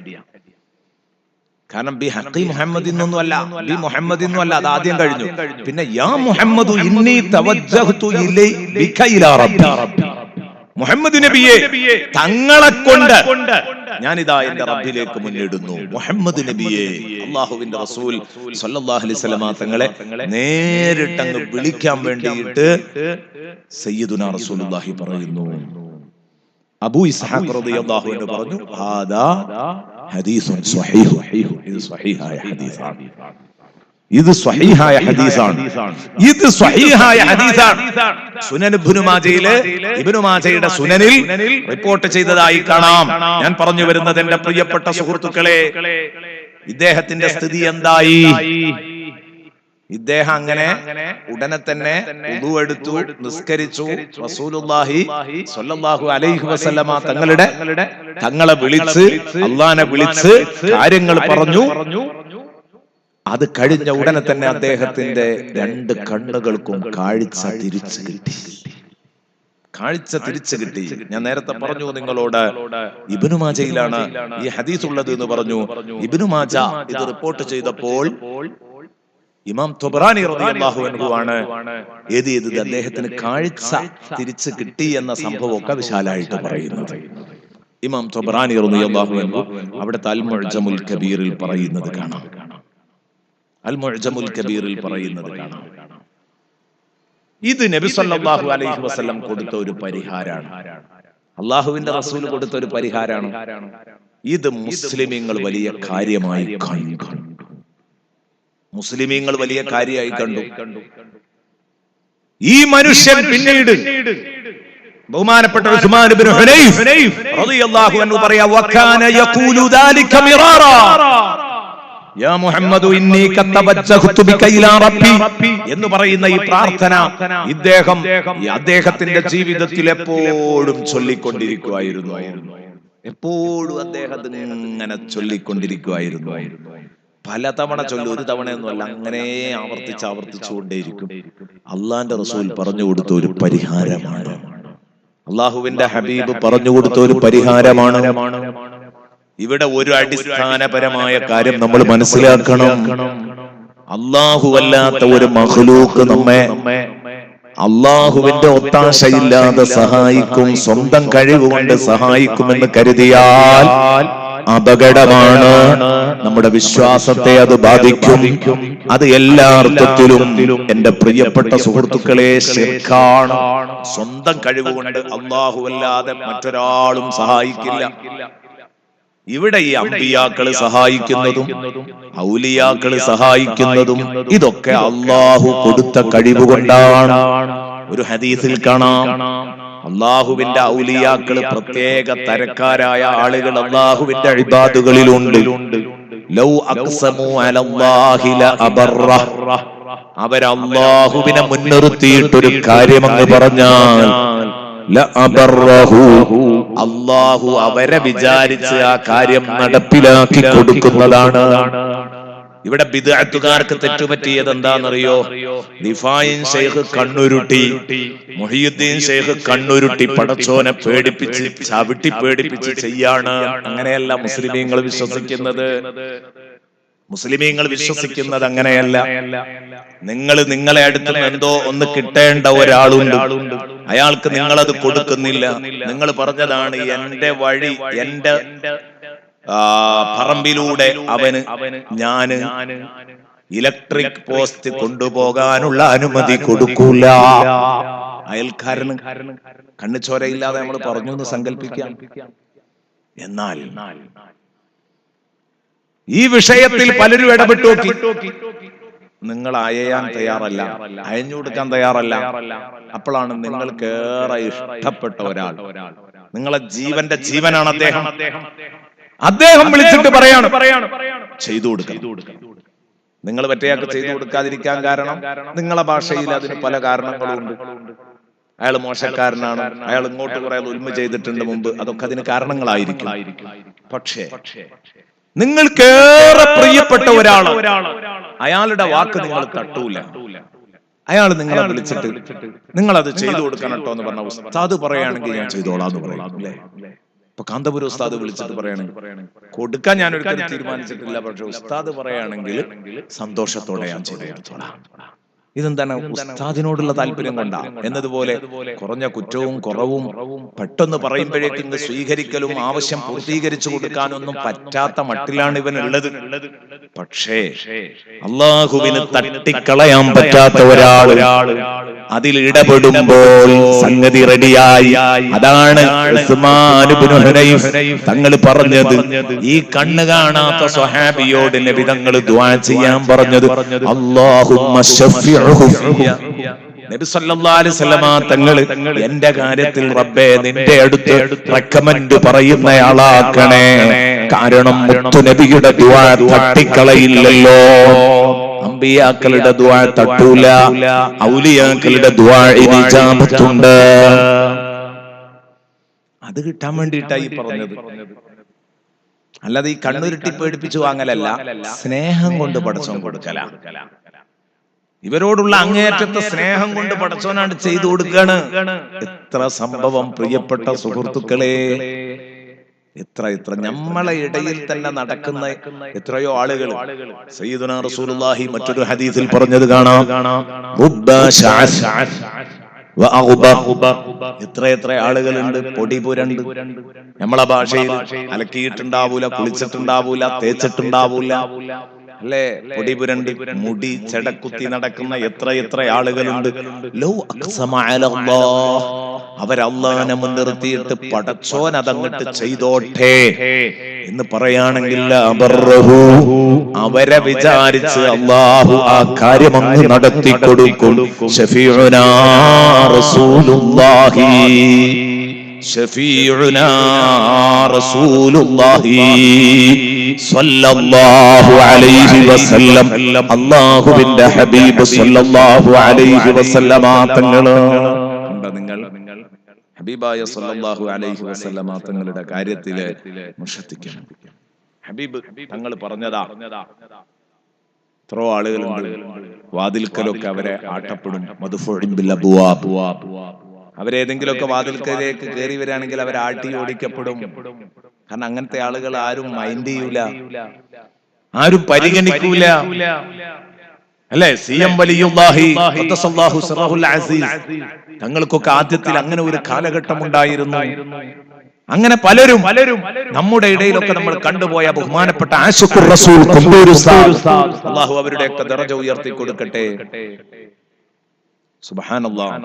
കാരണം ബി ഹഖി മുഹമ്മദ് എന്നൊന്നുമല്ല, ബി മുഹമ്മദ് എന്നല്ല, അത് ആദ്യം കഴിഞ്ഞു. പിന്നെ യാ മുഹമ്മദു ഇന്നി തവജ്ജഹ്തു ബിക ഇലാ റബ്ബി, മുഹമ്മദ് നബിയെ തങ്ങളെ കൊണ്ട് ഞാനിതാ എന്റെ റബ്ബിലേക്ക് മുന്നിടുന്നു. മുഹമ്മദ് നബിയെ, അള്ളാഹുവിന്റെ റസൂൽ സല്ലല്ലാഹു അലൈഹി വസല്ലമ തങ്ങളെ നേരിട്ട് അങ്ങ് വിളിക്കാൻ വേണ്ടിയിട്ട് സയ്യിദുനാ റസൂലുള്ളാഹി പറയുന്നു. അബൂ ഇസ്ഹാഖ് റളിയല്ലാഹു അൻഹു പറഞ്ഞു, ഹാദാ ഹദീസുൻ സ്വഹീഹ്, ഇത് സ്വഹീഹായ ഹദീസാണ്, ഇത് സ്വഹീഹായ ഹദീസാണ്, ഇത് സ്വഹീഹായ ഹദീസാണ്. സുനൻ ഇബ്നു മാജയിലെ, ഇബ്നു മാജയുടെ സുനനിൽ റിപ്പോർട്ട് ചെയ്തതായി കാണാം. ഞാൻ പറഞ്ഞു വരുന്നത് എന്റെ പ്രിയപ്പെട്ട സുഹൃത്തുക്കളെ, ഇദ്ദേഹത്തിന്റെ സ്ഥിതി എന്തായി? ഇദ്ദേഹം അങ്ങനെ ഉടനെ തന്നെ വുളു എടുത്തു, നിസ്കരിച്ചു. റസൂലുള്ളാഹി സ്വല്ലല്ലാഹു അലൈഹി വസല്ലമ തങ്ങളെ വിളിച്ച്, അള്ളാനെ വിളിച്ച് കാര്യങ്ങൾ പറഞ്ഞു. അത് കഴിഞ്ഞ ഉടനെ തന്നെ അദ്ദേഹത്തിന്റെ 2 കണ്ണുകൾക്കും കാഴ്ച തിരിച്ചു കിട്ടി. കാഴ്ച തിരിച്ചു കിട്ടി. ഞാൻ നേരത്തെ പറഞ്ഞു നിങ്ങളോട്, ഇബ്നു മാജയിലാണ് ഈ ഹദീസ് ഉള്ളത് എന്ന് പറഞ്ഞു. ഇബ്നു മാജ ഇത് റിപ്പോർട്ട് ചെയ്തപ്പോൾ ഇമാം തൊബറാനി റളിയല്ലാഹു അൻഹു ആണ് ഇത് അദ്ദേഹത്തിന് കാഴ്ച തിരിച്ചു കിട്ടി എന്ന സംഭവമൊക്കെ വിശാലായിട്ട് പറയുന്നത്. ഇമാം തൊബറാനി റളിയല്ലാഹു അൻഹു അവിടുത്തെ അൽ മുഅ്ജമുൽ കബീറിൽ പറയുന്നത് കാണാം. അൽ മുഅ്ജമുൽ കബീറിൽ പറയുന്നത് കാണാം. ഇത് നബി സല്ലല്ലാഹു അലൈഹി വസല്ലം കൊടുത്ത ഒരു പരിഹാരമാണ്, അള്ളാഹുവിന്റെ റസൂൽ കൊടുത്ത ഒരു പരിഹാരമാണ്. ഇത് മുസ്ലിമീങ്ങൾ വലിയ കാര്യമായി കണ്ടു. മുസ്ലിമീങ്ങൾ വലിയ കാര്യമായി കണ്ടു. ഈ മനുഷ്യൻ പിന്നീട് ബഹുമാനപ്പെട്ട ഉസ്മാൻ ഇബ്നു ഹുനൈഫ് റളിയല്ലാഹു അൻഹു പറയാ, വകാന യഖൂലു ദാലിക മിറാറാ, യാ മുഹമ്മദു ഇന്നി കതവജ്ജഹ്തു ബിക ഇലാ റബ്ബി എന്ന് പറയുന്ന ഈ പ്രാർത്ഥന അദ്ദേഹത്തിന്റെ ജീവിതത്തിൽ എപ്പോഴും ചൊല്ലിക്കൊണ്ടിരിക്കുമായിരുന്നു. എപ്പോഴും അദ്ദേഹം ഇങ്ങനെ ചൊല്ലിക്കൊണ്ടിരിക്കുമായിരുന്നു. പലതവണ ചൊല്ലും, ഒരു തവണയൊന്നുമല്ല, അങ്ങനെ ആവർത്തിച്ചുകൊണ്ടേയിരിക്കും. അള്ളാന്റെ റസൂൽ പറഞ്ഞു കൊടുത്ത ഒരു പരിഹാരമാണ്, അള്ളാഹുവിന്റെ ഹബീബ് പറഞ്ഞു കൊടുത്ത ഒരു പരിഹാരമാണ്. ഇവിടെ ഒരു അടിസ്ഥാനപരമായ കാര്യം നമ്മൾ മനസ്സിലാക്കണം. അല്ലാഹുവല്ലാത്ത ഒരു മഖ്ലൂഖ് നമ്മെ അള്ളാഹുവിന്റെ ഒത്താശയില്ലാതെ സഹായിക്കും, സ്വന്തം കഴിവുകൊണ്ട് സഹായിക്കുമെന്ന് കരുതിയാൽ അപകടമാണ്. നമ്മുടെ വിശ്വാസത്തെ അത് ബാധിക്കും. അത് എല്ലാ അർത്ഥത്തിലും എന്റെ പ്രിയപ്പെട്ട സുഹൃത്തുക്കളെ ശിർക്കാണ്. സ്വന്തം കഴിവുകൊണ്ട് അല്ലാഹുവല്ലാതെ മറ്റൊരാളും സഹായിക്കില്ല. ഇവിടെ ഈ അമ്പിയാക്കള് സഹായിക്കുന്നതും ഔലിയാക്കള് സഹായിക്കുന്നതും ഇതൊക്കെ അള്ളാഹു കൊടുത്ത കഴിവുകൊണ്ടാണ്. ഒരു ഹദീസിൽ കാണാം, അള്ളാഹുവിന്റെ ഔലിയാക്കള് പ്രത്യേക തരക്കാരായ ആളുകൾ അള്ളാഹുവിന്റെ ഇബാദുകളിലുണ്ട്. ലൗ അഖ്സമു അലല്ലാഹി ലഅബറ, അവർ അള്ളാഹുവിനെ മുൻനിർത്തിയിട്ടൊരു കാര്യമെന്ന് പറഞ്ഞാൽ അള്ളാഹു അവരെ വിചാരിച്ച് ആ കാര്യം നടപ്പിലാക്കി കൊടുക്കുന്നതാണ്. ഇവിടെ ബിദ്അത്തുകാർക്ക് തെറ്റുപറ്റിയത് എന്താണെന്നറിയോ? ദിഫായിൻ ശൈഖ് കണ്ണുരുട്ടി, മുഹിയുദ്ദീൻ ശൈഖ് കണ്ണുരുട്ടി പടച്ചോനെ പേടിപ്പിച്ച്, ചവിട്ടി പേടിപ്പിച്ച് ചെയ്യാണ്. അങ്ങനെയല്ല മുസ്ലിമീങ്ങൾ വിശ്വസിക്കുന്നത്. മുസ്ലിമീങ്ങൾ വിശ്വസിക്കുന്നത് അങ്ങനെയല്ല. നിങ്ങളെ അടുത്ത് എന്തോ ഒന്ന് കിട്ടേണ്ട ഒരാളുണ്ട്, അയാൾക്ക് നിങ്ങളത് കൊടുക്കുന്നില്ല. നിങ്ങൾ പറഞ്ഞതാണ് എന്റെ വഴി, എന്റെ പറമ്പിലൂടെ ഞാന് ഇലക്ട്രിക് പോസ്റ്റ് കൊണ്ടുപോകാനുള്ള അനുമതി കൊടുക്കൂല. അയൽക്കാരന് കണ്ണുചോരയില്ലാതെ നമ്മൾ പറഞ്ഞു എന്ന് സങ്കല്പിക്കാം. എന്നാൽ ഈ വിഷയത്തിൽ പലരും ഇടപെട്ടു നോക്കി. നിങ്ങൾ അയയാൻ തയ്യാറല്ല, അയഞ്ഞു കൊടുക്കാൻ തയ്യാറല്ല. അപ്പോഴാണ് നിങ്ങൾക്ക് ഏറെ ഇഷ്ടപ്പെട്ട ഒരാൾ, നിങ്ങളെ ജീവന്റെ ജീവനാണ് അദ്ദേഹം വിളിച്ചിട്ട് പറയാണ് ചെയ്തു കൊടുക്കണം. നിങ്ങൾ മറ്റേയാൾക്ക് ചെയ്തു കൊടുക്കാതിരിക്കാൻ കാരണം നിങ്ങളെ ഭാഷയിൽ അതിന് പല കാരണങ്ങളുണ്ട്. അയാൾ മോശക്കാരനാണ്, അയാൾ ഇങ്ങോട്ട് കുറെ ഉൽമ ചെയ്തിട്ടുണ്ട് മുമ്പ്, അതൊക്കെ അതിന് കാരണങ്ങളായിരിക്കും. പക്ഷേ നിങ്ങൾക്ക് ഏറെ പ്രിയപ്പെട്ട ഒരാൾ, അയാളുടെ വാക്ക് നിങ്ങൾ തട്ടൂല, അയാൾ നിങ്ങളെ വിളിച്ചിട്ട് നിങ്ങളത് ചെയ്തു കൊടുക്കണം കേട്ടോ എന്ന് പറഞ്ഞ ഉസ്താദ് പറയുകയാണെങ്കിൽ ഞാൻ ചെയ്തോളാന്ന് പറയും അല്ലേ? ഇപ്പൊ കാന്തപുരം ഉസ്താദ് വിളിച്ചിട്ട് പറയുകയാണെങ്കിൽ കൊടുക്കാൻ ഞാൻ ഒരിക്കലും തീരുമാനിച്ചിട്ടില്ല, പക്ഷെ ഉസ്താദ് പറയുകയാണെങ്കിൽ സന്തോഷത്തോടെ ഞാൻ ചെയ്തു കൊടുത്തോളാം. ഇതെന്താണ്? ഉസ്താദിനോടുള്ള താല്പര്യം കൊണ്ടാ. എന്നതുപോലെ കുറഞ്ഞ കുറ്റവും കുറവും പെട്ടെന്ന് പറയുമ്പോഴേക്കും ഇങ്ങ് സ്വീകരിക്കലും ആവശ്യം പൂർത്തീകരിച്ചു കൊടുക്കാനൊന്നും പറ്റാത്ത മട്ടിലാണ് ഇവനുള്ളത്. പക്ഷേ അള്ളാഹുവിന് തട്ടിക്കളയാൻ പറ്റാത്ത ഒരാൾ അതിൽ ഇടപെടുമ്പോൾ സംഗതി റെഡിയായി. അതാണ് ഉസ്മാൻ ഇബ്നു ഹുനൈഫ് തങ്ങൾ പറഞ്ഞത്. ഈ കണ്ണ് കാണാത്ത സ്വഹാബിയോട് നബി തങ്ങൾ ദുആ ചെയ്യാൻ പറഞ്ഞത്, അല്ലാഹുമ്മ ശഫിഉഹു ഫിയ. നബി സല്ലല്ലാഹു അലൈഹി വസല്ലമ തങ്ങൾ എന്റെ കാര്യത്തിൽ റബ്ബേ നിന്റെ അടുത്ത് റെക്കമെൻഡ് പറയുന്നയാളാക്കണേ. കാരണം മുത്തു നബിയുടെ ദുആ തട്ടിക്കളയില്ലല്ലോ. അമ്പിയാക്കളുടെ ദുആ തട്ടൂല, ഔലിയാക്കളുടെ ദുആഇന് ഇജാബത്തുണ്ട്. അത് കിട്ടാൻ വേണ്ടിയിട്ടായി പറഞ്ഞത്. അല്ലാതെ ഈ കണ്ണുരുട്ടി പേടിപ്പിച്ചു വാങ്ങലല്ല, സ്നേഹം കൊണ്ട് പടച്ചോൻ കൊടുക്കല. ഇവരോടുള്ള അങ്ങേയറ്റത്തെ സ്നേഹം കൊണ്ട് പടച്ചോനാണ് ചെയ്തു കൊടുക്കാണ്. എത്ര സംഭവം പ്രിയപ്പെട്ട സുഹൃത്തുക്കളെ, എത്ര നമ്മളെ ഇടയിൽ തന്നെ നടക്കുന്ന എത്രയോ ആളുകൾ. സയ്യിദുനാ റസൂലുള്ളാഹി മറ്റൊരു ഹദീസിൽ പറഞ്ഞത് കാണാം, എത്ര ആളുകളുണ്ട് പൊടി പുരണ്ട്, നമ്മളെ ഭാഷയിൽ അലക്കിയിട്ടുണ്ടാവൂല, കുളിച്ചിട്ടുണ്ടാവൂല, തേച്ചിട്ടുണ്ടാവൂല, അല്ലേ? പൊടി പുരണ്ട് മുടി ചെടക്കുത്തി നടക്കുന്ന എത്ര ആളുകളുണ്ട്. ലൗ അഖ്സമ അലല്ലാഹ്, അവരല്ലാഹനെ മുൻനിർത്തിയിട്ട് പടച്ചോൻ അതങ്ങട്ട് ചെയ്തോട്ടെ എന്ന് പറയാണെങ്കിൽ അവരെ വിചാരിച്ച് അല്ലാഹു ആ കാര്യം അങ്ങ് നടത്തി കൊടുക്കും. ശഫീഉനാ റസൂലുള്ളാഹി, ശഫീഉനാ റസൂലുള്ളാഹി സ്വല്ലല്ലാഹു അലൈഹി വസല്ലം. അല്ലാഹുവിന്റെ ഹബീബ് സ്വല്ലല്ലാഹു അലൈഹി വസല്ലമ തങ്ങൾ. നിങ്ങൾ ഹബീബായ സ്വല്ലല്ലാഹു അലൈഹി വസല്ലമ തങ്ങളുടെ കാര്യത്തില് ശ്രദ്ധിക്കണം. ഹബീബ് തങ്ങൾ പറഞ്ഞതാ, എത്രയോ ആളുകളുണ്ട് വാതിൽക്കലൊക്കെ അവരെ ആട്ടപ്പെടും. മദ്ഫൂഇൻ ബിൽ അബ്വാബ്, അവരേതെങ്കിലുമൊക്കെ വാതിൽക്കലേക്ക് കയറി വരികയാണെങ്കിൽ അവർ ആട്ടി ഓടിക്കപ്പെടും. കാരണം അങ്ങനത്തെ ആളുകൾ ആരും മൈൻഡ് ചെയ്യൂല, ആരും പരിഗണിക്കൂല, അല്ലെ? സിഎം വലിയുല്ലാഹി ഖദ്ദസല്ലാഹു സിറഹുൽ അസീസ് തങ്ങൾക്കൊക്കെ ആദ്യത്തിൽ അങ്ങനെ ഒരു കാലഘട്ടം ഉണ്ടായിരുന്നു. അങ്ങനെ പലരും നമ്മുടെ ഇടയിലൊക്കെ നമ്മൾ കണ്ടുപോയ ബഹുമാനപ്പെട്ട ആശിഖുർ റസൂൽ കുണ്ടൂർ ഉസ്താദ്, അല്ലാഹു അവരുടെയൊക്കെ ദറജ ഉയർത്തി കൊടുക്കട്ടെ. സുബ്ഹാനല്ലാഹ്.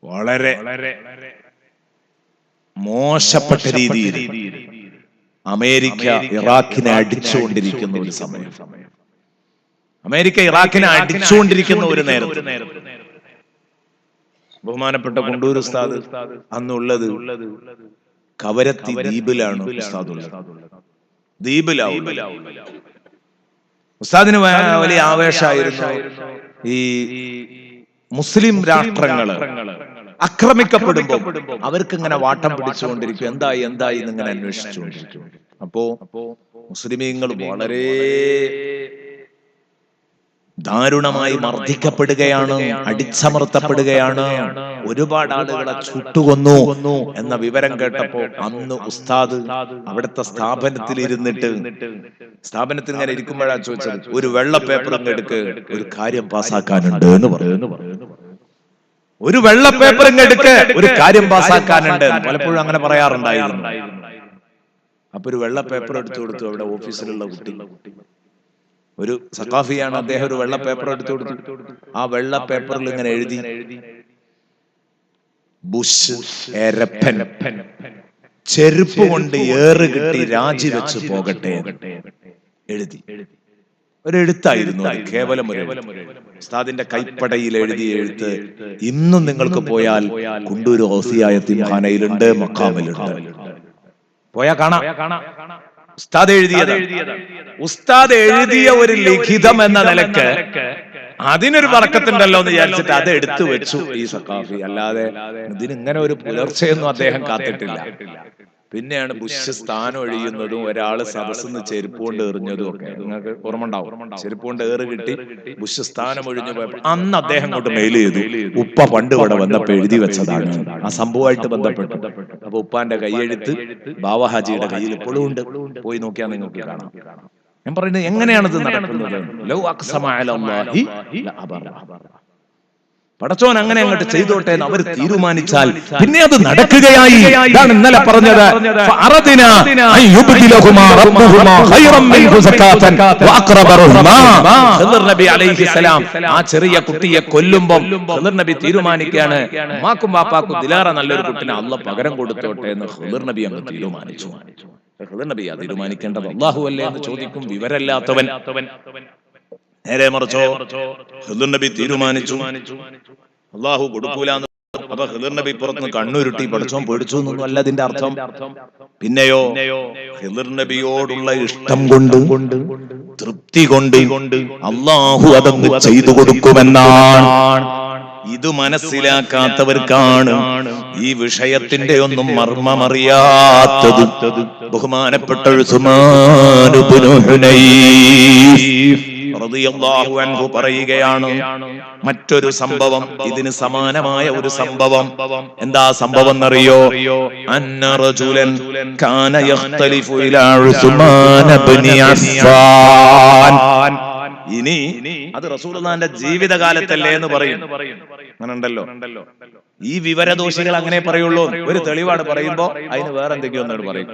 വളരെ മോശപ്പെട്ട രീതിയിൽ അമേരിക്ക ഇറാഖിനെ അടിച്ചുകൊണ്ടിരിക്കുന്ന ഒരു സമയം, അമേരിക്ക ഇറാഖിനെ അടിച്ചുകൊണ്ടിരിക്കുന്ന ഒരു നേരം, ബഹുമാനപ്പെട്ട കുണ്ടൂർ ഉസ്താദ് അന്നുള്ളത് കവരത്തി ദ്വീപിലാണ്. ഉസ്താദ് ദ്വീപിലാവും. ഉസ്താദിന് വലിയ ആവേശമായിരുന്നു ഈ മുസ്ലിം രാഷ്ട്രങ്ങള് ആക്രമിക്കപ്പെടുമ്പോ അവർക്ക് ഇങ്ങനെ വാട്ടം പിടിച്ചുകൊണ്ടിരിക്കും, എന്തായി എന്നിങ്ങനെ അന്വേഷിച്ചുകൊണ്ടിരിക്കും. അപ്പോ മുസ്ലിമീങ്ങൾ വളരെ ദാരുണമായി മർദ്ദിക്കപ്പെടുകയാണ്, അടിച്ചമർത്തപ്പെടുകയാണ്, ഒരുപാട് ആളുകളെ ചുട്ടുകൊന്നു എന്ന വിവരം കേട്ടപ്പോ അന്ന് ഉസ്താദ് അവിടുത്തെ സ്ഥാപനത്തിൽ ഇരുന്നിട്ട്, സ്ഥാപനത്തിൽ ഇങ്ങനെ ഇരിക്കുമ്പോഴാണ് ചോദിച്ചത്, ഒരു വെള്ള പേപ്പർ എടുക്ക്, ഒരു കാര്യം പാസ്സാക്കാനുണ്ട് എന്ന് പറയുന്നു. ഒരു വെള്ള പേപ്പർ എടുക്ക്, ഒരു കാര്യം പാസ്സാക്കാനുണ്ട്. പലപ്പോഴും അങ്ങനെ പറയാറുണ്ടായിരുന്നു. അപ്പൊ ഒരു വെള്ള പേപ്പർ എടുത്തു കൊടുത്തു. അവിടെ ഓഫീസിലുള്ള കുട്ടി, ഒരു സഖാഫിയാണ് അദ്ദേഹം, ഒരു വെള്ള പേപ്പർ എടുത്തു കൊടുത്തു. ആ വെള്ള പേപ്പറിൽ ഇങ്ങനെ എഴുതി, ബുഷ് എരപ്പൻ ചെരുപ്പ് കൊണ്ട് ഏറ് കിട്ടി രാജിവെച്ച് പോകട്ടെ എഴുതി. ഒരു എഴുത്തായിരുന്നു, കേവലം ഒരു ഉസ്താദിന്റെ കൈപ്പടയിൽ എഴുതിയ എഴുത്ത് ഇന്നും നിങ്ങൾക്ക് പോയാൽ കുണ്ടൂർ ഗൗസിയ യതീംഖാനയിലുണ്ട്, മഖാമിലുണ്ട്, പോയാ കാണാം. ഉസ്താദ് എഴുതിയത്, ഉസ്താദ് എഴുതിയ ഒരു ലിഖിതം എന്ന നിലക്ക് അതിനൊരു ബർക്കത്തുണ്ടല്ലോ എന്ന് വിചാരിച്ചിട്ട് അത് എടുത്തു വെച്ചു ഈ സഖാഫി. അല്ലാതെ ഇതിനിങ്ങനെ ഒരു പുലർച്ചയൊന്നും അദ്ദേഹം കാത്തിട്ടില്ല. പിന്നെയാണ് ബുഷ് സ്ഥാനം ഒഴിയുന്നതും ഒരാള് സദസ്സിന്ന് ചെരുപ്പ് കൊണ്ട് എറിഞ്ഞതും ഒക്കെ. നിങ്ങൾക്ക് ഓർമ്മ ഉണ്ടാവും. ചെരുപ്പ് കൊണ്ട് ഏറ് കിട്ടി ബുഷ് സ്ഥാനം ഒഴിഞ്ഞു പോയപ്പോൾ അന്ന് അദ്ദേഹം കൊണ്ട് മെയിൽ ചെയ്തു, ഉപ്പ പണ്ട് ഇവിടെ വന്നപ്പോ എഴുതി വെച്ചതാണ് ആ സംഭവമായിട്ട് ബന്ധപ്പെട്ട്. അപ്പൊ ഉപ്പാന്റെ കൈയെഴുത്ത് ബാവഹാജിയുടെ കയ്യിൽ ഇപ്പോഴും ഉണ്ട്. പോയി നോക്കിയാൽ നിങ്ങൾക്ക് കാണാം. ഞാൻ പറയുന്നത് എങ്ങനെയാണിത് നടക്കുന്നത്? ലൗ അഖ്സമ അലല്ലാഹി ലഅബറ. പടച്ചോൻ അങ്ങനെ അങ്ങോട്ട് ചെയ്തോട്ടെ എന്ന് അവർ തീരുമാനിച്ചാൽ പിന്നെ അത് നടക്കുകയായി. ഇതാണ് ഇന്നലെ പറഞ്ഞത്. ആ ചെറിയ കുട്ടിയെ കൊല്ലുമ്പോൾ ഖിദർ നബി തീരുമാനിക്കുകയാണ്, ഉമ്മാക്കും ബാപ്പാക്കും ദിലാറ നല്ലൊരു കുട്ടിനെ അള്ളാഹ് പകരം കൊടുത്തോട്ടെ എന്ന് ഖിദർ നബി അങ്ങ് തീരുമാനിച്ചു. ഖിദർ നബി തീരുമാനിക്കേണ്ടത് അല്ലാഹു അല്ലേ എന്ന് ചോദിക്കും വിവരമില്ലാത്തവൻ. നേരെ മറിച്ചോ ഖിദർ നബി തീരുമാനിച്ചു, അല്ലാഹു കൊടുക്കൂല. അപ്പൊ ഖിദർ നബി പുറത്തുനിന്ന് കണ്ണുരുട്ടി പടച്ചോൻ പേടിച്ചു എന്നൊന്നും അല്ല അതിന്റെ അർത്ഥം. പിന്നെയോ ഖിദർ നബിയോടുള്ള ഇഷ്ടം കൊണ്ട്, തൃപ്തി കൊണ്ട് അല്ലാഹു അതങ്ങ് ചെയ്തു കൊടുക്കുമെന്നാണ്. ഇത് മനസ്സിലാക്കാത്തവർക്കാണ് ഈ വിഷയത്തിന്റെ ഒന്നും മർമ്മമറിയാത്തത്. ബഹുമാനപ്പെട്ട ഉസ്മാൻ ഇബ്നു ഹുനൈഫ് റളിയല്ലാഹു അൻഹു പറയുകയാണ് മറ്റൊരു സംഭവം, ഇതിന് സമാനമായ ഒരു സംഭവം. എന്താ സംഭവം എന്നറിയോ? അന്ന റജുലൻ കാന യഖ്തലിഫു ഇലാ ഉസ്മാൻ ഇബ്നു അഫ്ഫാൻ. ഇനി അത് റസൂലുള്ളാഹിന്റെ ജീവിതകാലത്തല്ലേ എന്ന് പറയും. അങ്ങനെ ഉണ്ടല്ലോ. ഈ വിവരദോഷികൾ അങ്ങനെ പറയുള്ളൂ. ഒരു തെളിവാണ് പറയുമ്പോ അതിന് വേറെ എന്തെങ്കിലും ഒന്നാണ് പറയും.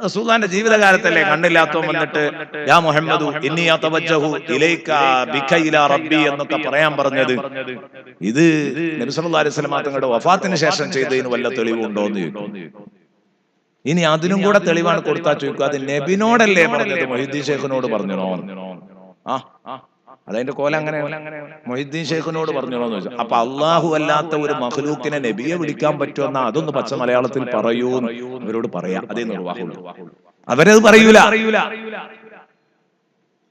റസൂലുള്ളാഹിന്റെ ജീവിതകാലത്തല്ലേ കണ്ണില്ലാത്തവൻ വന്നിട്ട് യാ മുഹമ്മദു ഇന്നി അതവജ്ജഹു ഇലൈക ബിക ഇലാ റബ്ബി എന്നൊക്കെ പറയാൻ പറഞ്ഞത്. ഇത് നബി സല്ലല്ലാഹു അലൈഹി വസല്ലം തങ്ങളുടെ വഫാത്തിന് ശേഷം ചെയ്തതിന് വല്ല തെളിവുണ്ടോ എന്ന് ചോദിക്കും. ഇനി അതിനും കൂടെ തെളിവാണ് കൊടുത്താൽ ചോദിക്കും, അത് നബിനോടല്ലേ പറഞ്ഞത്, മൊഹീദ്ദീൻ ശൈഖിനോട് പറഞ്ഞോ? അതതിന്റെ കോല അങ്ങനെ മൊഹീദ്ദീൻ ശൈഖിനോട് പറഞ്ഞോന്ന് ചോദിച്ചു. അപ്പൊ അള്ളാഹു അല്ലാത്ത ഒരു മഖ്ലൂക്കിനെ നബിയെ വിളിക്കാൻ പറ്റുമെന്നാ അതൊന്ന് പച്ച മലയാളത്തിൽ പറയൂ അവരോട് പറയാം. അതേ നിർവാഹമുള്ളൂ. അവരത് പറയൂല.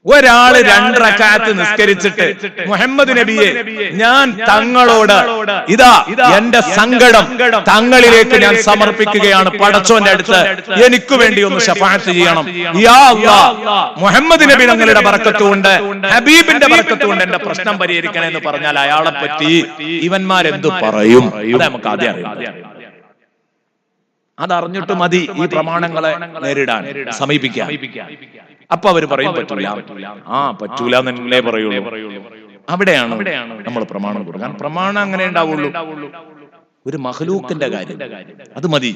ഒരാള് 2 റക്അത്ത് നിസ്കരിച്ചിട്ട് മുഹമ്മദ് നബിയെ ഞാൻ തങ്ങളോട് ഇതാ എന്റെ സങ്കടം തങ്ങളിലേക്ക് ഞാൻ സമർപ്പിക്കുകയാണ്, പടച്ചോന്റെ അടുത്ത് എനിക്ക് വേണ്ടി ഒന്ന് ശഫാഅത്ത് ചെയ്യണം യാ അല്ലാഹ്, മുഹമ്മദ് നബി തങ്ങളുടെ ബറക്കത്ത് കൊണ്ട് ഹബീബിന്റെ ബറക്കത്ത് കൊണ്ട് എന്റെ പ്രശ്നം പരിഹരിക്കണേ എന്ന് പറഞ്ഞാൽ അയാളെ പറ്റി ഇവന്മാരെന്തു പറയും? അത് നമുക്ക് ആദ്യം അറിയാം. അതറിഞ്ഞിട്ട് മതി ഈ പ്രമാണങ്ങളെ നേരിടാൻ, സമീപിക്കാൻ. അപ്പൊ അവര് പറയും പറ്റൂല. പറ്റൂല എന്നല്ലേ പറയുള്ളൂ. അവിടെയാണ് നമ്മൾ പ്രമാണം കൊടുക്കാൻ. പ്രമാണം അങ്ങനെ ഉണ്ടാവുള്ളൂ. ഒരു മഖ്ലൂക്കിന്റെ കാര്യം അത് മതി.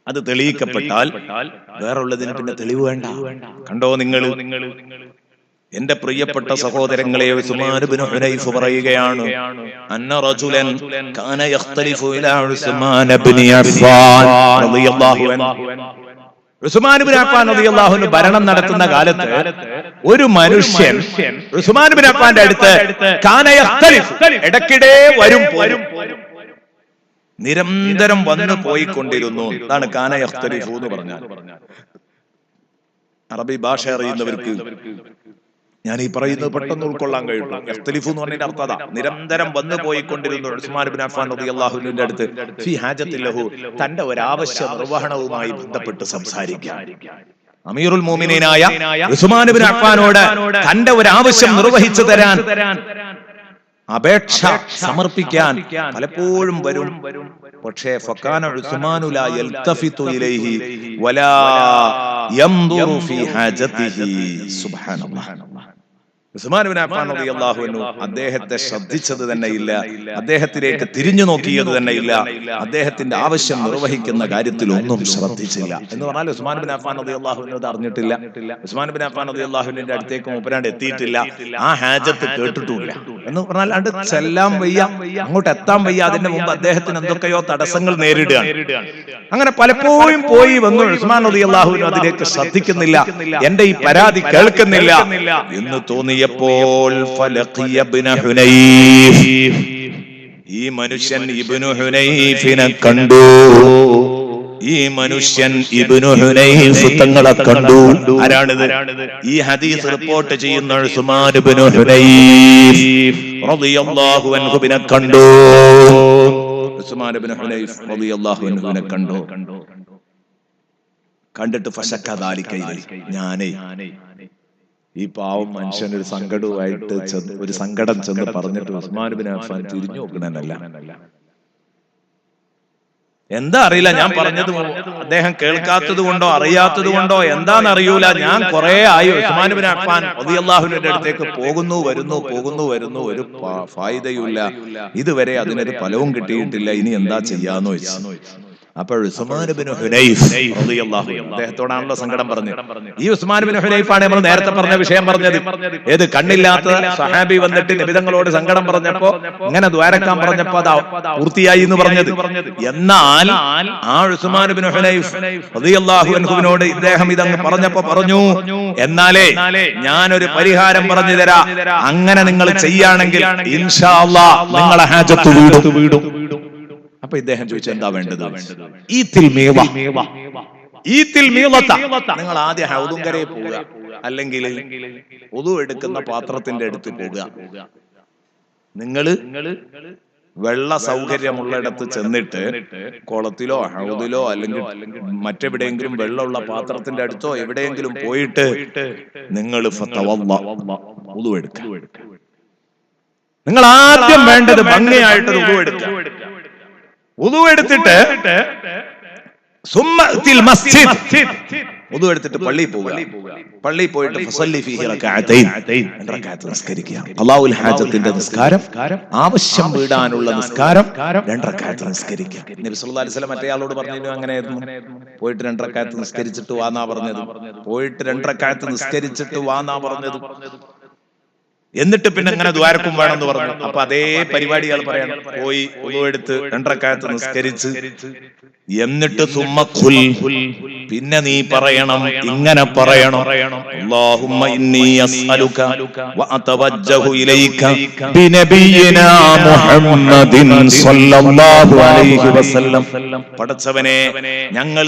അത് തെളിയിക്കപ്പെട്ടാൽ വേറുള്ളതിന് പിന്നെ തെളിവ് വേണ്ട. കണ്ടോ നിങ്ങൾ? എന്റെ പ്രിയപ്പെട്ട സഹോദരങ്ങളെ, ഉസ്മാൻ ഇബ്നു ഹുനൈഫ് പറയുകയാണ് അന്ന റജുലൻ കാന യഖ്തലിഫു ഇലാ ഉസ്മാൻ ഇബ്നു അഫ്ഫാൻ റളിയല്ലാഹു അൻഹു. ഉസ്മാൻ ഇബ്നു അഫ്ഫാൻ റളിയല്ലാഹു അൻഹു ഭരണം നടത്തുന്ന കാലത്ത് ഒരു മനുഷ്യൻ ഉസ്മാൻ ഇബ്നു അഫ്ഫാന്റെ അടുത്ത് കാന യഖ്തലിഫു, ഇടയ്ക്കിടെ വരും പോരും, നിരന്തരം വന്നു പോയിക്കൊണ്ടിരുന്നു. അതാണ് കാന യഖ്തലിഫു എന്ന് പറഞ്ഞാൽ. അറബി ഭാഷ അറിയുന്നവർക്ക് ഞാൻ ഈ പറയുന്നത് പെട്ടെന്ന് ഉൾക്കൊള്ളാൻ കഴിയുള്ളൂ. യഖ്തലിഫു എന്ന് പറഞ്ഞതിന്റെ അർത്ഥം അതാ, നിരന്തരം വന്നു പോയിക്കൊണ്ടിരുന്നു ഉസ്മാൻ ഇബ്നു അഫ്ഫാൻ റളിയല്ലാഹു അൻഹുവിന്റെ അടുത്ത് ഫി ഹാജത്തിൽ ലഹു, തന്റെ ഒരു ആവശ്യ നിർവഹണവുമായി ബന്ധപ്പെട്ട് സംസാരിക്കാൻ. അമീറുൽ മുഅ്മിനീനായ ഉസ്മാൻ ഇബ്നു അഫ്ഫാനോട് തന്റെ ഒരു ആവശ്യം നിർവഹിച്ചു തരാൻ അപേക്ഷ സമർപ്പിക്കാൻ പലപ്പോഴും വരും. പക്ഷേ ഫകാന ഉസ്മാനു ലാ യൽതഫിതു ഇലൈഹി വലാ യംദുറു ഫീ ഹാജതിഹി. സുബ്ഹാനല്ലാഹ്. ഉസ്മാൻ ഇബ്നു അഫ്ഫാൻ റളിയല്ലാഹു അൻഹു അദ്ദേഹത്തെ ശ്രദ്ധിച്ചത് തന്നെയില്ല, അദ്ദേഹത്തിലേക്ക് തിരിഞ്ഞു നോക്കിയത് തന്നെയില്ല, അദ്ദേഹത്തിന്റെ ആവശ്യം നിർവഹിക്കുന്ന കാര്യത്തിൽ ഒന്നും ശ്രദ്ധിച്ചില്ല. എന്ന് പറഞ്ഞാൽ ഉസ്മാൻ ഇബ്നു അഫ്ഫാൻ റളിയല്ലാഹു അൻഹു അറിഞ്ഞിട്ടില്ല. ഉസ്മാൻ ഇബ്നു അഫ്ഫാൻ റളിയല്ലാഹു അൻഹുവിന്റെ അടുത്തേക്ക് മൂപ്പരാണ്ട് എത്തിയിട്ടില്ല, ആ ഹാജത്ത് കേട്ടിട്ടുമില്ല. എന്ന് പറഞ്ഞാൽ അത് ചെല്ലാൻ വയ്യ, അങ്ങോട്ട് എത്താൻ വയ്യ. അതിന്റെ മുമ്പ് അദ്ദേഹത്തിന് എന്തൊക്കെയോ തടസ്സങ്ങൾ നേരിടുകയാണ്. അങ്ങനെ പലപ്പോഴും പോയി വന്നു ഉസ്മാൻ റളിയല്ലാഹു അൻഹു അതിലേക്ക് ശ്രദ്ധിക്കുന്നില്ല, എന്റെ ഈ പരാതി കേൾക്കുന്നില്ല എന്ന് തോന്നിയപ്പോൾ ഫലഖിയ ഇബ്നു ഹുനൈഫ്, ഈ മനുഷ്യൻ ഇബ്നു ഹുനൈഫിനെ കണ്ടു. ഈ മനുഷ്യൻ ഇബ്നു ഹുനൈഫ് തങ്ങളെ കണ്ടു. ആരാണിത്? ഈ ഹദീസ് റിപ്പോർട്ട് ചെയ്യുന്ന ഉസ്മാൻ ഇബ്നു ഹുനൈഫ് റളിയല്ലാഹു അൻഹുവിനെ കണ്ടു. ഉസ്മാൻ ഇബ്നു ഹുനൈഫ് റളിയല്ലാഹു അൻഹുവിനെ കണ്ടു. കണ്ടിട്ട് ഫശക്കദാലിക്കയിലെ ഞാനേ ഈ പാവം മനുഷ്യൻ ഒരു സങ്കടവുമായിട്ട് ഒരു സങ്കടം ചെന്ന് പറഞ്ഞിട്ട് ഉസ്മാൻ ബിൻ അഫ്ഫാൻ തിരിഞ്ഞു നോക്കണല്ല. എന്താ അറിയില്ല, ഞാൻ പറഞ്ഞത് അദ്ദേഹം കേൾക്കാത്തത് കൊണ്ടോ അറിയാത്തത് കൊണ്ടോ എന്താണെന്നറിയൂല. ഞാൻ കുറെ ആയി ഉസ്മാൻ ബിൻ അഫ്ഫാൻ റളിയല്ലാഹുവിന്റെ അടുത്തേക്ക് പോകുന്നു, ഒരു ഫായിദയുമില്ല, ഇതുവരെ അതിനൊരു ഫലവും കിട്ടിയിട്ടില്ല, ഇനി എന്താ ചെയ്യാന്ന് വെച്ചു. അപ്പോൾ ഉസ്മാൻ ബിൻ ഹുനൈഫ് റളിയല്ലാഹു അൻഹു അദ്ദേഹത്തോടാണല്ലോ സങ്കടം പറഞ്ഞത്. ഈ ഉസ്മാൻ ബിൻ ഹുനൈഫാണ് നമ്മൾ നേരത്തെ പറഞ്ഞ വിഷയം പറഞ്ഞത്. ഏത് കണ്ണില്ലാത്ത സഹാബി വന്നിട്ട് നബിതങ്ങളോട് സങ്കടം പറഞ്ഞപ്പോ ഇങ്ങനെ ദ്വാരക്കാൻ പറഞ്ഞപ്പോ അത് പൂർത്തിയായി എന്ന് പറഞ്ഞത്. എന്നാൽ ആ ഉസ്മാൻ ബിൻ ഹുനൈഫ് റളിയല്ലാഹു അൻഹുവിനോട് ഇദ്ദേഹം ഇതങ്ങ് പറഞ്ഞപ്പോ പറഞ്ഞു, എന്നാലേ ഞാനൊരു പരിഹാരം പറഞ്ഞു തരാം, അങ്ങനെ നിങ്ങൾ ചെയ്യാണെങ്കിൽ ഇൻഷാ അല്ലാഹ് നിങ്ങളെ ഹാജത്ത് വീടും. അപ്പൊ ഇദ്ദേഹം ചോദിച്ചു, എന്താ വേണ്ടത്? നിങ്ങൾ ആദ്യം ഹൗദുങ്കരയിൽ പോവുക, അല്ലെങ്കിൽ ഉദു എടുക്കുന്ന പാത്രത്തിന്റെ അടുത്ത് പോവുക. നിങ്ങള് വെള്ള സൗകര്യമുള്ളിടത്ത് ചെന്നിട്ട് കുളത്തിലോ ഹൗദിലോ അല്ലെങ്കിൽ മറ്റെവിടെയെങ്കിലും വെള്ളമുള്ള പാത്രത്തിന്റെ അടുത്തോ എവിടെയെങ്കിലും പോയിട്ട് നിങ്ങൾ ഉദു എടുക്കുക. നിങ്ങൾ ആദ്യം വേണ്ടത് ഭംഗിയായിട്ടൊരു ഉദു എടുക്കുക. ഉദു എടുത്തിട്ട് ഉദു എടുത്തിട്ട് പള്ളിയിൽ പോവുക. പള്ളിയിൽ പോയിട്ട് ഫസല്ലി ഫീഹി റകഅതൈൻ, 2 റകഅത്ത് നിസ്കരിക്കുക. ഖളാഉൽ ഹാജത്തിന്റെ നിസ്കാരം, ആവശ്യം വീടാനുള്ള നിസ്കാരം, 2 റകഅത്ത് നിസ്കരിക്കുക. നബി സല്ലല്ലാഹു അലൈഹി വസല്ലം മറ്റേയാളോട് പറഞ്ഞു അങ്ങനെയായിരുന്നു, പോയിട്ട് 2 റകഅത്ത് നിസ്കരിച്ചിട്ട് വാന്നാ പറഞ്ഞത്. പോയിട്ട് 2 റകഅത്ത് നിസ്കരിച്ചിട്ട് വാന്നാ പറഞ്ഞത്. എന്നിട്ട് പിന്നെ ഇങ്ങനെ ദ്വാരക്കും വേണമെന്ന് പറഞ്ഞു. അപ്പൊ അതേ പരിപാടികൾ പറയാൻ പോയി ഉളു എടുത്ത് 2 റകഅത്ത് നിസ്കരിച്ച് എന്നിട്ട് പിന്നെ നീ പറയണം, ഇങ്ങനെ പറയണം, അല്ലാഹുമ്മ ഇന്നി അസ്അലുക വ അതവജ്ജഹു ഇലൈക ബിനബിയിനാ മുഹമ്മദിൻ സ്വല്ലല്ലാഹു അലൈഹി വസല്ലം. പടച്ചവനെ, ഞങ്ങൾ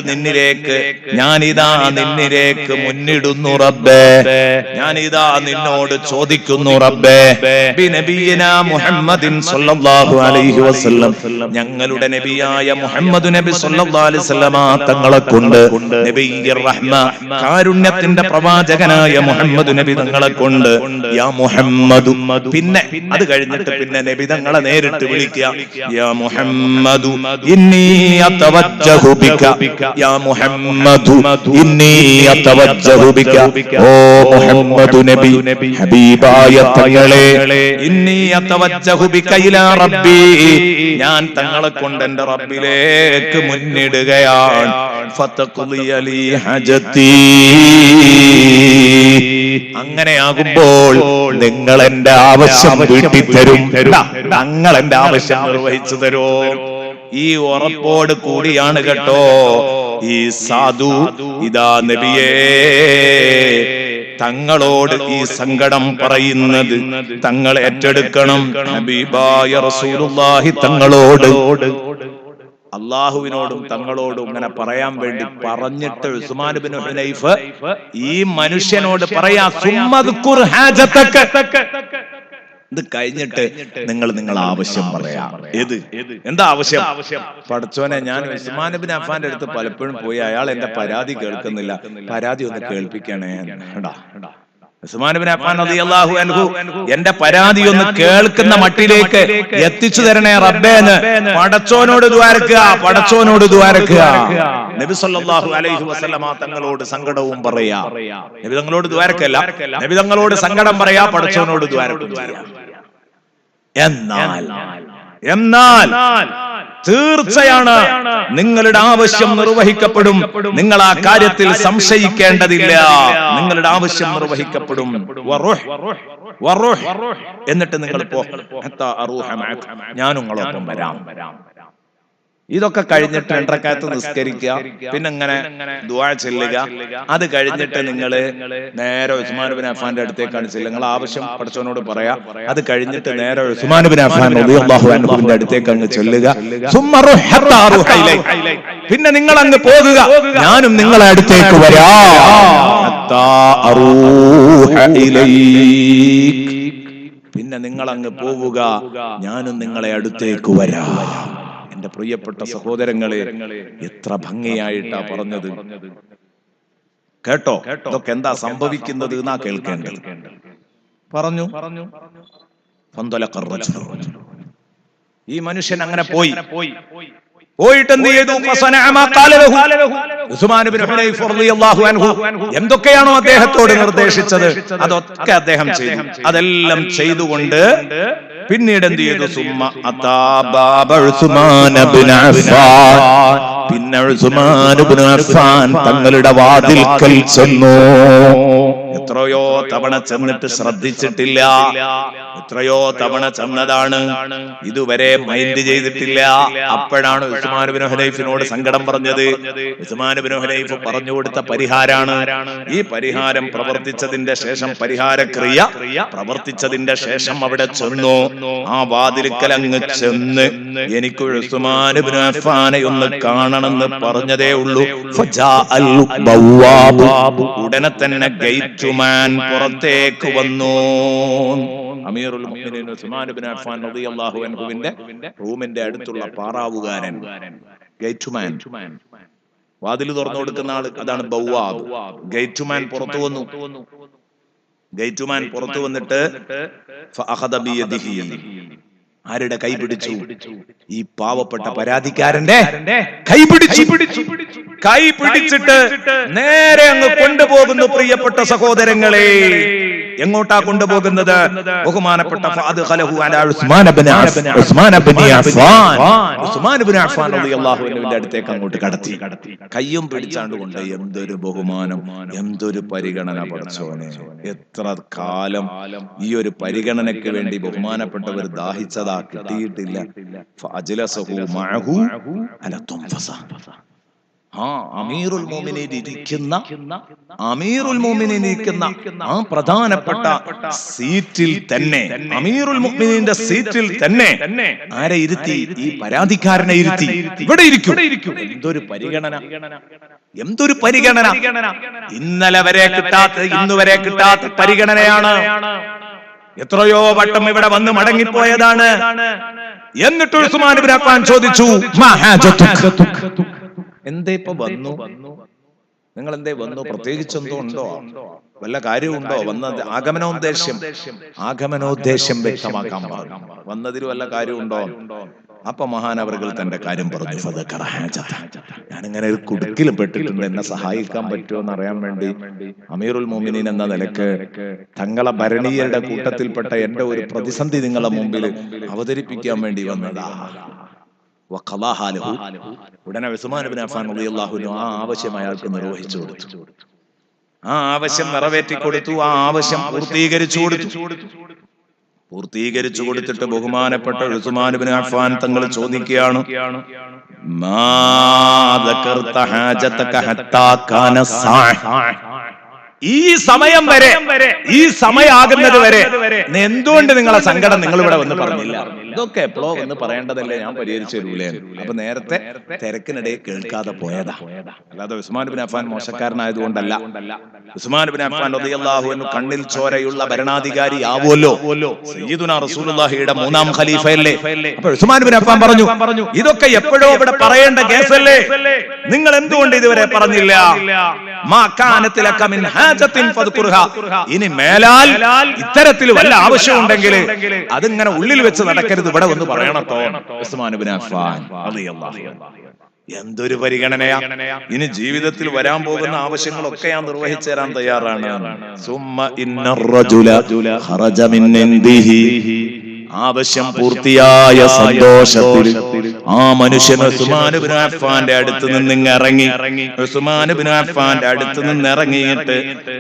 ഞാനിതാ നിന്നിലേക്ക് മുന്നിടുന്നു റബ്ബേ, ഞാനിതാ നിന്നോട് ചോദിക്കുന്നു റബ്ബേ, ബിനബിയിനാ മുഹമ്മദിൻ സ്വല്ലല്ലാഹു അലൈഹി വസല്ലം, ഞങ്ങളുടെ നബിയായ മുഹമ്മദ് നബി സ്വല്ലല്ലാഹു അലൈഹി വസല്ലമ തങ്ങളെ കൊണ്ട്, നബിയ്യിർ റഹ്മ കാരുണ്യത്തിന്റെ പ്രവാചകനായ മുഹമ്മദ് നബി തങ്ങളെ കൊണ്ട്, യാ മുഹമ്മദു, പിന്നെ അത് കഴിഞ്ഞിട്ട് പിന്നെ നബി തങ്ങളെ നേരിട്ട് വിളിക്കുക, യാ മുഹമ്മദു ഇന്നി അതവജ്ജഹു ബിക, യാ മുഹമ്മദു ഇന്നി അതവജ്ജഹു ബിക, ഓ മുഹമ്മദ് നബി ഹബീബായ തങ്ങളെ, ഇന്നി അതവജ്ജഹു ബിക ഇലാ റബ്ബി, ഞാൻ തങ്ങളെ കൊണ്ട് എൻ്റെ റബ്ബിലേക്ക് മുന്നിടുകയാണ്. ഫതഖ്ളി ലി ഹജതി, അങ്ങനെയാകുമ്പോൾ നിങ്ങൾ എന്റെ ആവശ്യം വീട്ടി തരും, നിങ്ങൾ എന്റെ ആവശ്യം നിർവഹിച്ചു തരോ. ഈ ഉറപ്പോട് കൂടിയാണ് കേട്ടോ ഈ സാധു ഇതാ നബിയേ തങ്ങളോട് ഈ സങ്കടം പറയുന്നത്. തങ്ങൾ ഏറ്റെടുക്കണം. ഹബീബായ റസൂലുള്ളാഹി തങ്ങളോട്, അള്ളാഹുവിനോടും തങ്ങളോടും ഇങ്ങനെ പറയാൻ വേണ്ടി പറഞ്ഞിട്ട് ഉസ്മാൻ ബിൻ ഹുനൈഫ് ഈ മനുഷ്യനോട് പറയാ, സുമ്മദ്കുർ ഹാജതക, ഇത് കഴിഞ്ഞിട്ട് നിങ്ങൾ ആവശ്യം പറയാ. എന്താ ആവശ്യം? പടച്ചോനെ, ഞാൻ ഉസ്മാൻ ബിൻ അഫ്ഫാന്റെ അടുത്ത് പലപ്പോഴും പോയി, അയാൾ എന്റെ പരാതി കേൾക്കുന്നില്ല, പരാതി ഒന്ന് കേൾപ്പിക്കണേ. ഉസ്മാൻ ബിൻ അഫ്ഫാൻ റളിയല്ലാഹു അൻഹു എന്റെ പരാതി ഒന്ന് കേൾക്കുന്ന മട്ടിലേക്ക് എത്തിച്ചു തരണേ റബ്ബേന്ന് പടച്ചോനോട് ദ്വാരക്കുക. നബി സല്ലല്ലാഹു അലൈഹി വസല്ലമ തങ്ങളോട് സങ്കടവും പറയാ. നബി തങ്ങളോട് ദ്വാരക്കല്ല, നബി തങ്ങളോട് സങ്കടം പറയാ, പടച്ചോനോട് ദ്വാരക്കും ചെയ്യാം. എന്നാൽ തീർച്ചയാണ് നിങ്ങളുടെ ആവശ്യം നിർവഹിക്കപ്പെടും. നിങ്ങൾ ആ കാര്യത്തിൽ സംശയിക്കേണ്ടതില്ല. നിങ്ങളുടെ ആവശ്യം നിർവഹിക്കപ്പെടും. എന്നിട്ട് നിങ്ങൾ ഞാനും നിങ്ങളൊപ്പം വരാം. ഇതൊക്കെ കഴിഞ്ഞിട്ട് 2 റകഅത്ത് നിസ്കരിക്കുക, പിന്നെ ഇങ്ങനെ ദുആ ചെല്ലുക. അത് കഴിഞ്ഞിട്ട് നിങ്ങൾ നേരെ ഉസ്മാൻ ബിൻ അഫ്ഫാന്റെ അടുത്തേക്കാണ് ചെല്ലുക. നിങ്ങൾ ആവശ്യം പടച്ചവനോട് പറയാ. അത് കഴിഞ്ഞിട്ട് നേരെ ഉസ്മാൻ ബിൻ അഫ്ഫാൻ റളിയല്ലാഹു അൻഹുവിന്റെ അടുത്തേക്ക് അങ്ങ് ചെല്ലുക. പിന്നെ നിങ്ങൾ അങ്ങ് പോകുക, ഞാനും നിങ്ങളെ അടുത്തേക്ക് വരാം. പിന്നെ നിങ്ങൾ അങ്ങ് പോവുക, ഞാനും നിങ്ങളെ അടുത്തേക്ക് വരാം. എന്റെ പ്രിയപ്പെട്ട സഹോദരങ്ങളെ, എത്ര ഭംഗിയായിട്ടാ പറഞ്ഞത്. കേട്ടോ, ഇതൊക്കെ എന്താ സംഭവിക്കുന്നത് എന്നാ കേൾക്കേണ്ടത്. പറഞ്ഞു, ഈ മനുഷ്യൻ അങ്ങനെ പോയിട്ട് എന്ത് ചെയ്തു? ഉസ്മാൻ ഇബ്നു ഹുനൈഫ് റളിയല്ലാഹു അൻഹു എന്തൊക്കെയാണോ അദ്ദേഹത്തോട് നിർദ്ദേശിച്ചത് അതൊക്കെ അദ്ദേഹം ചെയ്തു. അതെല്ലാം ചെയ്തുകൊണ്ട് പിന്നീട് എന്ത് ചെയ്തു? പിന്നെ ഉസ്മാൻ ഇബ്നു അഫ്ഫാൻ തങ്ങളുടെ വാതിൽക്കൽ ചെന്നു. എത്രയോ തവണ ചെന്നിട്ട് ശ്രദ്ധിച്ചിട്ടില്ല, എത്രയോ തവണ ചെന്നതാണ്, ഇതുവരെ മൈൻഡ് ചെയ്തിട്ടില്ല. അപ്പോഴാണ് ഉസ്മാൻ ഇബ്നു ഹുനൈഫിനോട് സങ്കടം പറഞ്ഞത്. ഉസ്മാൻ ഇബ്നു ഹുനൈഫ് പറഞ്ഞു കൊടുത്ത പരിഹാരാണ്. ഈ പരിഹാരം പ്രവർത്തിച്ചതിന്റെ ശേഷം, പരിഹാരക്രിയ പ്രവർത്തിച്ചതിന്റെ ശേഷം അവിടെ ചെന്നു. ആ വാതിൽക്കൽ അങ്ങ് ചെന്ന് എനിക്ക് ഉസ്മാൻ ഇബ്നു അഫ്ഫാനെ ഒന്ന് കാണണമെന്ന് പറഞ്ഞതേ ഉള്ളൂ. ഉടനെ തന്നെ ഗേറ്റ്മാൻ പുറത്തേക്ക് വന്നു. അമീറുൽ മുഅ്മിനീൻ ഉസ്മാൻ ഇബ്നു അഫ്ഫാൻ റളിയല്ലാഹു അൻഹുവിന്റെ റൂമിന്റെ അടുത്തുള്ള പാറാവുകാരൻ, ഗേറ്റ്മാൻ, വാതിൽ തുറന്നു കൊടുക്കുന്ന ആള്, അതാണ് ബവ്വാബ്. ഗേറ്റ്മാൻ പുറത്തു വന്നു. ഗേറ്റ്മാൻ പുറത്തു വന്നിട്ട് ഫഅഖദ ബിയദിഹി, ആരുടെ കൈ പിടിച്ചു? ഈ പാവപ്പെട്ട പരാതിക്കാരന്റെ കൈ പിടിച്ചു. കൈ പിടിച്ചിട്ട് നേരെ അങ്ങ് കൊണ്ടുപോകുന്നു. പ്രിയപ്പെട്ട സഹോദരങ്ങളെ, എങ്ങോട്ടാ കൊണ്ടുപോകുന്നത്? ബഹുമാനപ്പെട്ട ഉസ്മാൻ ഇബ്നു അഫ്ഫാൻ റളിയല്ലാഹു അൻഹുവിന്റെ അടുത്തേക്ക് അങ്ങോട്ട് കടത്തി. കയ്യും പിടിച്ചാണ്ട് കൊണ്ട്. എന്തൊരു ബഹുമാനം, എന്തൊരു പരിഗണന പടച്ചോനെ! എത്ര കാലം ഈ ഒരു പരിഗണനയ്ക്ക് വേണ്ടി ബഹുമാനപ്പെട്ടവർ ദാഹിച്ചതാ, കിട്ടിയിട്ടില്ല. ഫഅജ്ലസഹു മഅഹു അല തുംഫസ. അമീറുൽ മുഅ്മിനീൻ ഇരിക്കുന്ന ആ പ്രധാനപ്പെട്ട സീറ്റിൽ തന്നെ, അമീറുൽ മുഅ്മിനീന്റെ സീറ്റിൽ തന്നെ ആരെ ഇരുത്തി? ഈ പരാതിക്കാരനെ ഇരുത്തി. ഇവിടെ ഇരിക്കും. എന്തൊരു പരിഗണന, എന്തൊരു പരിഗണന! ഇന്നലെ വരെ കിട്ടാത്ത, ഇന്നുവരെ കിട്ടാത്ത പരിഗണനയാണ്. എത്രയോ വട്ടം ഇവിടെ വന്ന് മടങ്ങിപ്പോയതാണ്. എന്നിട്ട് ഉസ്മാൻ ഇബ്നു അഫ്ഫാൻ ചോദിച്ചു, എന്തേ ഇപ്പൊ വന്നു? നിങ്ങൾ എന്തേ വന്നു? പ്രത്യേകിച്ചെന്തോ ഉണ്ടോ? വല്ല കാര്യമുണ്ടോ? വന്നത് ആഗമനോദ്ദേശ്യം വ്യക്തമാക്കാൻ പറഞ്ഞു. വന്നതിൽ വല്ല കാര്യമുണ്ടോ? അപ്പൊ മഹാനവറുകൾ തന്റെ കാര്യം പറഞ്ഞു. ഞാനിങ്ങനെ ഒരു കുടുക്കിലും പെട്ടിട്ടുണ്ട്, എന്നെ സഹായിക്കാൻ പറ്റുമോ എന്ന് അറിയാൻ വേണ്ടി അമീറുൽ മുഅ്മിനീൻ എന്ന നിലക്ക് തങ്ങളെ ഭരണീയരുടെ കൂട്ടത്തിൽപ്പെട്ട എന്റെ ഒരു പ്രതിസന്ധി നിങ്ങളെ മുമ്പിൽ അവതരിപ്പിക്കാൻ വേണ്ടി വന്നതാ. ഉടനെ ഉസ്മാൻ ഇബ്നു അഫ്ഫാൻ റളിയല്ലാഹു അൻഹു ആ ആവശ്യം അയാൾക്ക് നിർവഹിച്ചു കൊടുത്തു. ആ ആവശ്യം നിറവേറ്റി കൊടുത്തു. ആ ആവശ്യം പൂർത്തീകരിച്ചു കൊടുത്തിട്ട് ബഹുമാനപ്പെട്ട ഉസ്മാൻ ഇബ്നു അഫ്ഫാൻ തങ്ങൾ ചോദിക്കുകയാണ്, മാ ദകർത ഹാജതക ഹത്താ കാന സാഅ. ഈ സമയം വരെ, ഈ സമയാകുന്നത് വരെ എന്തുകൊണ്ട് നിങ്ങളെ സങ്കടം നിങ്ങൾ ഇവിടെ വന്ന് പറഞ്ഞില്ല? ഇതൊക്കെ എപ്പോഴോ വന്ന് പറയേണ്ടതല്ലേ, ഞാൻ പരിഹരിച്ചു തരൂലേ? അപ്പൊ നേരത്തെ തിരക്കിനിടയിൽ കേൾക്കാതെ പോയതാ, അല്ലാതെ ഉസ്മാൻ ഇബ്നു അഫ്ഫാൻ മോശക്കാരനായതുകൊണ്ടല്ല. ഉസ്മാൻ ഇബ്നു അഫ്ഫാൻ റളിയല്ലാഹു അൻഹു കണ്ണിൽ ചോരയുള്ള ഭരണാധികാരി ആവുമല്ലോ, സയ്യിദുനാ റസൂലുള്ളാഹിയുടെ മൂന്നാം ഖലീഫയല്ലേ. അപ്പൊ ഉസ്മാൻ ഇബ്നു അഫ്ഫാൻ പറഞ്ഞു, ഇതൊക്കെ എപ്പോഴോ ഇവിടെ പറയേണ്ട കേസല്ലേ, നിങ്ങൾ എന്തുകൊണ്ട് ഇതുവരെ പറഞ്ഞില്ല? ഇനി മേലാൽ ഇത്തരത്തിൽ വല്ല ആവശ്യമുണ്ടെങ്കിൽ അതിങ്ങനെ ഉള്ളിൽ വെച്ച് നടക്കരുത്, ഇവിടെ ഒന്ന് പറയണട്ടോ. ഉസ്മാൻ ഇബ്നു അഫ്ഫാൻ റളിയല്ലാഹു അൻഹു എന്തൊരു പരിഗണനയാ! ഇനി ജീവിതത്തിൽ വരാൻ പോകുന്ന ആവശ്യങ്ങളൊക്കെ ഞാൻ നിർവഹിച്ചു തരാൻ തയ്യാറാണ്. സുമ്മ ഇന്നർ റജുല ഖറജ മിൻ ഇൻദിഹി. ആവശ്യം പൂർത്തിയായ സന്തോഷത്തിൽ ആ മനുഷ്യൻ ഉസ്മാൻ ഇബ്നു അഫ്ഫാന്റെ അടുത്ത് നിന്ന് ഇറങ്ങി. ഉസ്മാൻ ഇബ്നു അഫ്ഫാന്റെ അടുത്ത് നിന്ന് ഇറങ്ങിയിട്ട്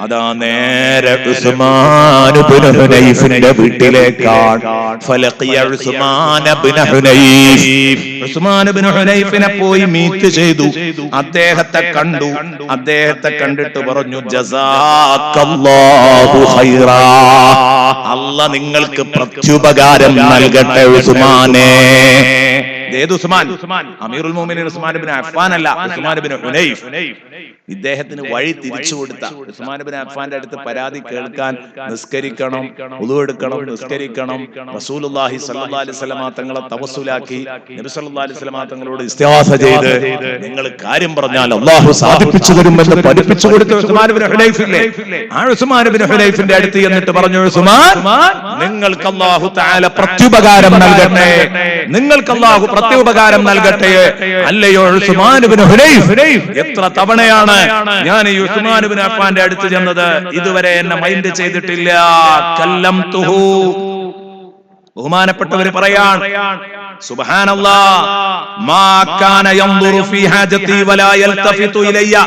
അതാ നേരെ ഉസ്മാൻ ഇബ്നു ഹുനൈഫിന്റെ വീട്ടിലേക്കാണ്. ഫലഖിയ ഉസ്മാൻ ഇബ്നു ഹുനൈഫ്. ഉസ്മാൻ ഇബ്നു ഹുനൈഫിനെ പോയി മീറ്റ് ചെയ്തു. അദ്ദേഹത്തെ കണ്ടു. അദ്ദേഹത്തെ കണ്ടിട്ട് പറഞ്ഞു, ജസാക്കല്ലാഹു ഖൈറാ, അല്ലാഹ് നിങ്ങൾക്ക് പ്രത്യുപകാരം നൽകട്ടെ ഉസ്മാനെ. ഏത് ഉസ്മാൻ? അമീറുൽ മുഅ്മിനീൻ ഉസ്മാൻ ഇബ്നു അഫ്ഫാൻ അല്ല, ഉസ്മാൻ ഇബ്നു ഹുനൈഫ്. ഇദ്ദേഹത്തിന് വഴി തിരിച്ചു കൊടുത്ത ഉസ്മാൻ ഇബ്നു അഫ്ഫാന്റെ അടുത്ത് പരാതി കേൾക്കാൻ നിസ്കരിക്കണം, വുളു എടുക്കണം, നിസ്കരിക്കണം, റസൂലുള്ളാഹി സ്വല്ലല്ലാഹി അലൈഹി വസല്ലം തങ്ങളെ തവസ്സുലാക്കി നബി സല്ലല്ലാഹു അലൈഹി വസല്ലം തങ്ങളോട് ഇസ്തിഗാസ ചെയ്ത് നിങ്ങൾ കാര്യം പറഞ്ഞാൽ അല്ലാഹു സാധിപ്പിച്ചു തരുമെന്ന് പഠിപ്പിച്ചു കൊടുത്ത ഉസ്മാൻ ഇബ്നു ഹുനൈഫ് ഇല്ലേ? ആ ഉസ്മാൻ ഇബ്നു ഹുനൈഫിന്റെ അടുത്ത് എന്നിട്ട് പറഞ്ഞു, ഉസ്മാൻ, നിങ്ങൾക്ക് അല്ലാഹു തആല പ്രത്യുപകാരം നൽകട്ടെ, നിങ്ങൾക്ക് അല്ലാഹു പ്രത്യുപകാരം നൽകട്ടെ. അല്ലയോ ഉസ്മാൻ ഇബ്നു ഹുനൈഫ്, എത്ര തവണയാണ് ഞാൻ ഈ ഉസ്മാൻ ഇബ്നു അഫ്ഫാന്റെ അടുത്ത് ചെന്നത്, ഇതുവരെ എന്നെ മൈൻഡ് ചെയ്തിട്ടില്ല. കല്ലംതുഹു. ബഹുമാനപ്പെട്ടവര് പറയാൻ, സുബ്ഹാനല്ലാഹ്, മാ കാന യൻദുറു ഫീ ഹാജതി വലാ യൽതഫിതു ഇലയ്യ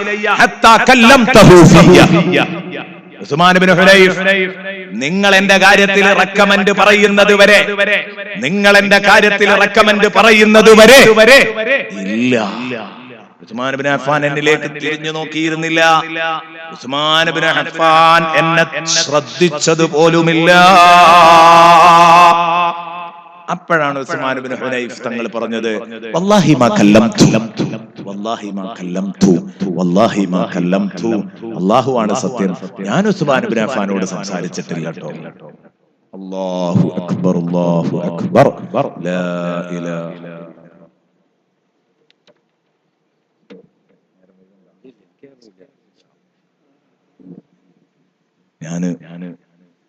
ഹത്താ കല്ലംതുഹു ഫിയ്യ. ഉസ്മാൻ ഇബ്നു ഹുനൈഫ്, നിങ്ങൾ എന്റെ കാര്യത്തിൽ റെക്കമെൻഡ് പറയുന്നത് വരെ, നിങ്ങൾ എന്റെ കാര്യത്തിൽ റെക്കമെൻഡ് പറയുന്നത് വരെ ഇല്ല. ഉസ്മാൻ ഇബ്നു അഫ്ഫാൻ എന്നിലേക്ക് തിരിഞ്ഞു നോക്കിയിരുന്നില്ല. ഉസ്മാൻ ഇബ്നു അഫ്ഫാൻ എന്നെ ശ്രദ്ധിച്ചത് പോലുമില്ല. അപ്പോഴാണ് ഉസ്മാൻ ഇബ്നു ഹുനൈഫ് തങ്ങൾ പറഞ്ഞത്, വല്ലാഹി മാ കല്ലംതു, വല്ലാഹി മാ കല്ലംതു, വല്ലാഹി മാ കല്ലംതു. അല്ലാഹുവാണ് സത്യം, ഞാൻ ഉസ്മാൻ ഇബ്നു അഫ്ഫാനോട് സംസാരിച്ചിട്ടില്ല കേട്ടോ. അല്ലാഹു അക്ബർ, അല്ലാഹു അക്ബർ, ലാ ഇലാഹ. ഞാന്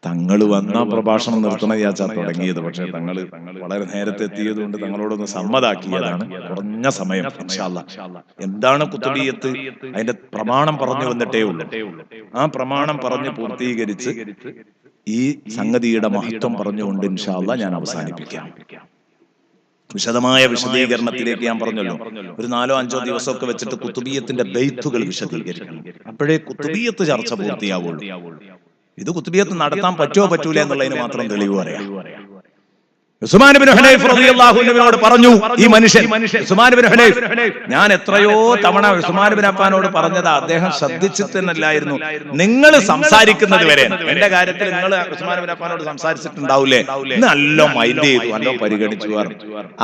തങ്ങള് വന്ന പ്രഭാഷണം നിർത്തണം വിചാരിച്ചാ തുടങ്ങിയത്. പക്ഷെ തങ്ങള് വളരെ നേരത്തെ എത്തിയത് കൊണ്ട് തങ്ങളോടൊന്ന് സമ്മതാക്കിയതാണ്. കുറഞ്ഞ സമയം ഇൻഷാ അല്ലാഹ്. എന്താണ് കുത്തുബിയ്യത്ത്, അതിന്റെ പ്രമാണം പറഞ്ഞു വന്നിട്ടേ ഉള്ളൂ. ആ പ്രമാണം പറഞ്ഞ് പൂർത്തീകരിച്ച് ഈ സംഗതിയുടെ മഹത്വം പറഞ്ഞുകൊണ്ട് ഇൻഷാ അല്ലാഹ് ഞാൻ അവസാനിപ്പിക്കാം. വിശദമായ വിശദീകരണത്തിലേക്ക് ഞാൻ പറഞ്ഞല്ലോ, ഒരു 4-5 ദിവസമൊക്കെ വെച്ചിട്ട് കുത്തുബിയ്യത്തിന്റെ ബൈത്തുകൾ വിശദീകരിക്കണം. അപ്പോഴേ കുത്തുബിയ്യത്ത് ചർച്ച പൂർത്തിയാവുള്ളൂ. ഇത് കുത്തുബിയ്യത്ത് നടത്താൻ പറ്റുമോ പറ്റൂല എന്നുള്ളതിന് മാത്രം തെളിവ് പറയാം. ഉസ്മാൻ ഇബ്നു ഹുനൈഫ് റളിയല്ലാഹു അൻഹുവിനോട് പറഞ്ഞു ഈ മനുഷ്യൻ, ഉസ്മാൻ ഇബ്നു ഹുനൈഫ്, ഞാൻ എത്രയോ തവണ ഉസ്മാൻ ഇബ്നു അഫ്ഫാനോട് പറഞ്ഞതാ, അദ്ദേഹം ശ്രദ്ധിച്ചിട്ടുണ്ടായിരുന്നു. നിങ്ങൾ സംസാരിക്കുന്നത് വരെ എന്റെ കാര്യത്തിൽ നിങ്ങൾ ഉസ്മാൻ ഇബ്നു അഫ്ഫാനോട് സംസാരിച്ചിട്ടുണ്ടാവൂലേ, നല്ല മൈൻഡ് ചെയ്തു, നല്ല പരിഗണിച്ചു പറഞ്ഞു.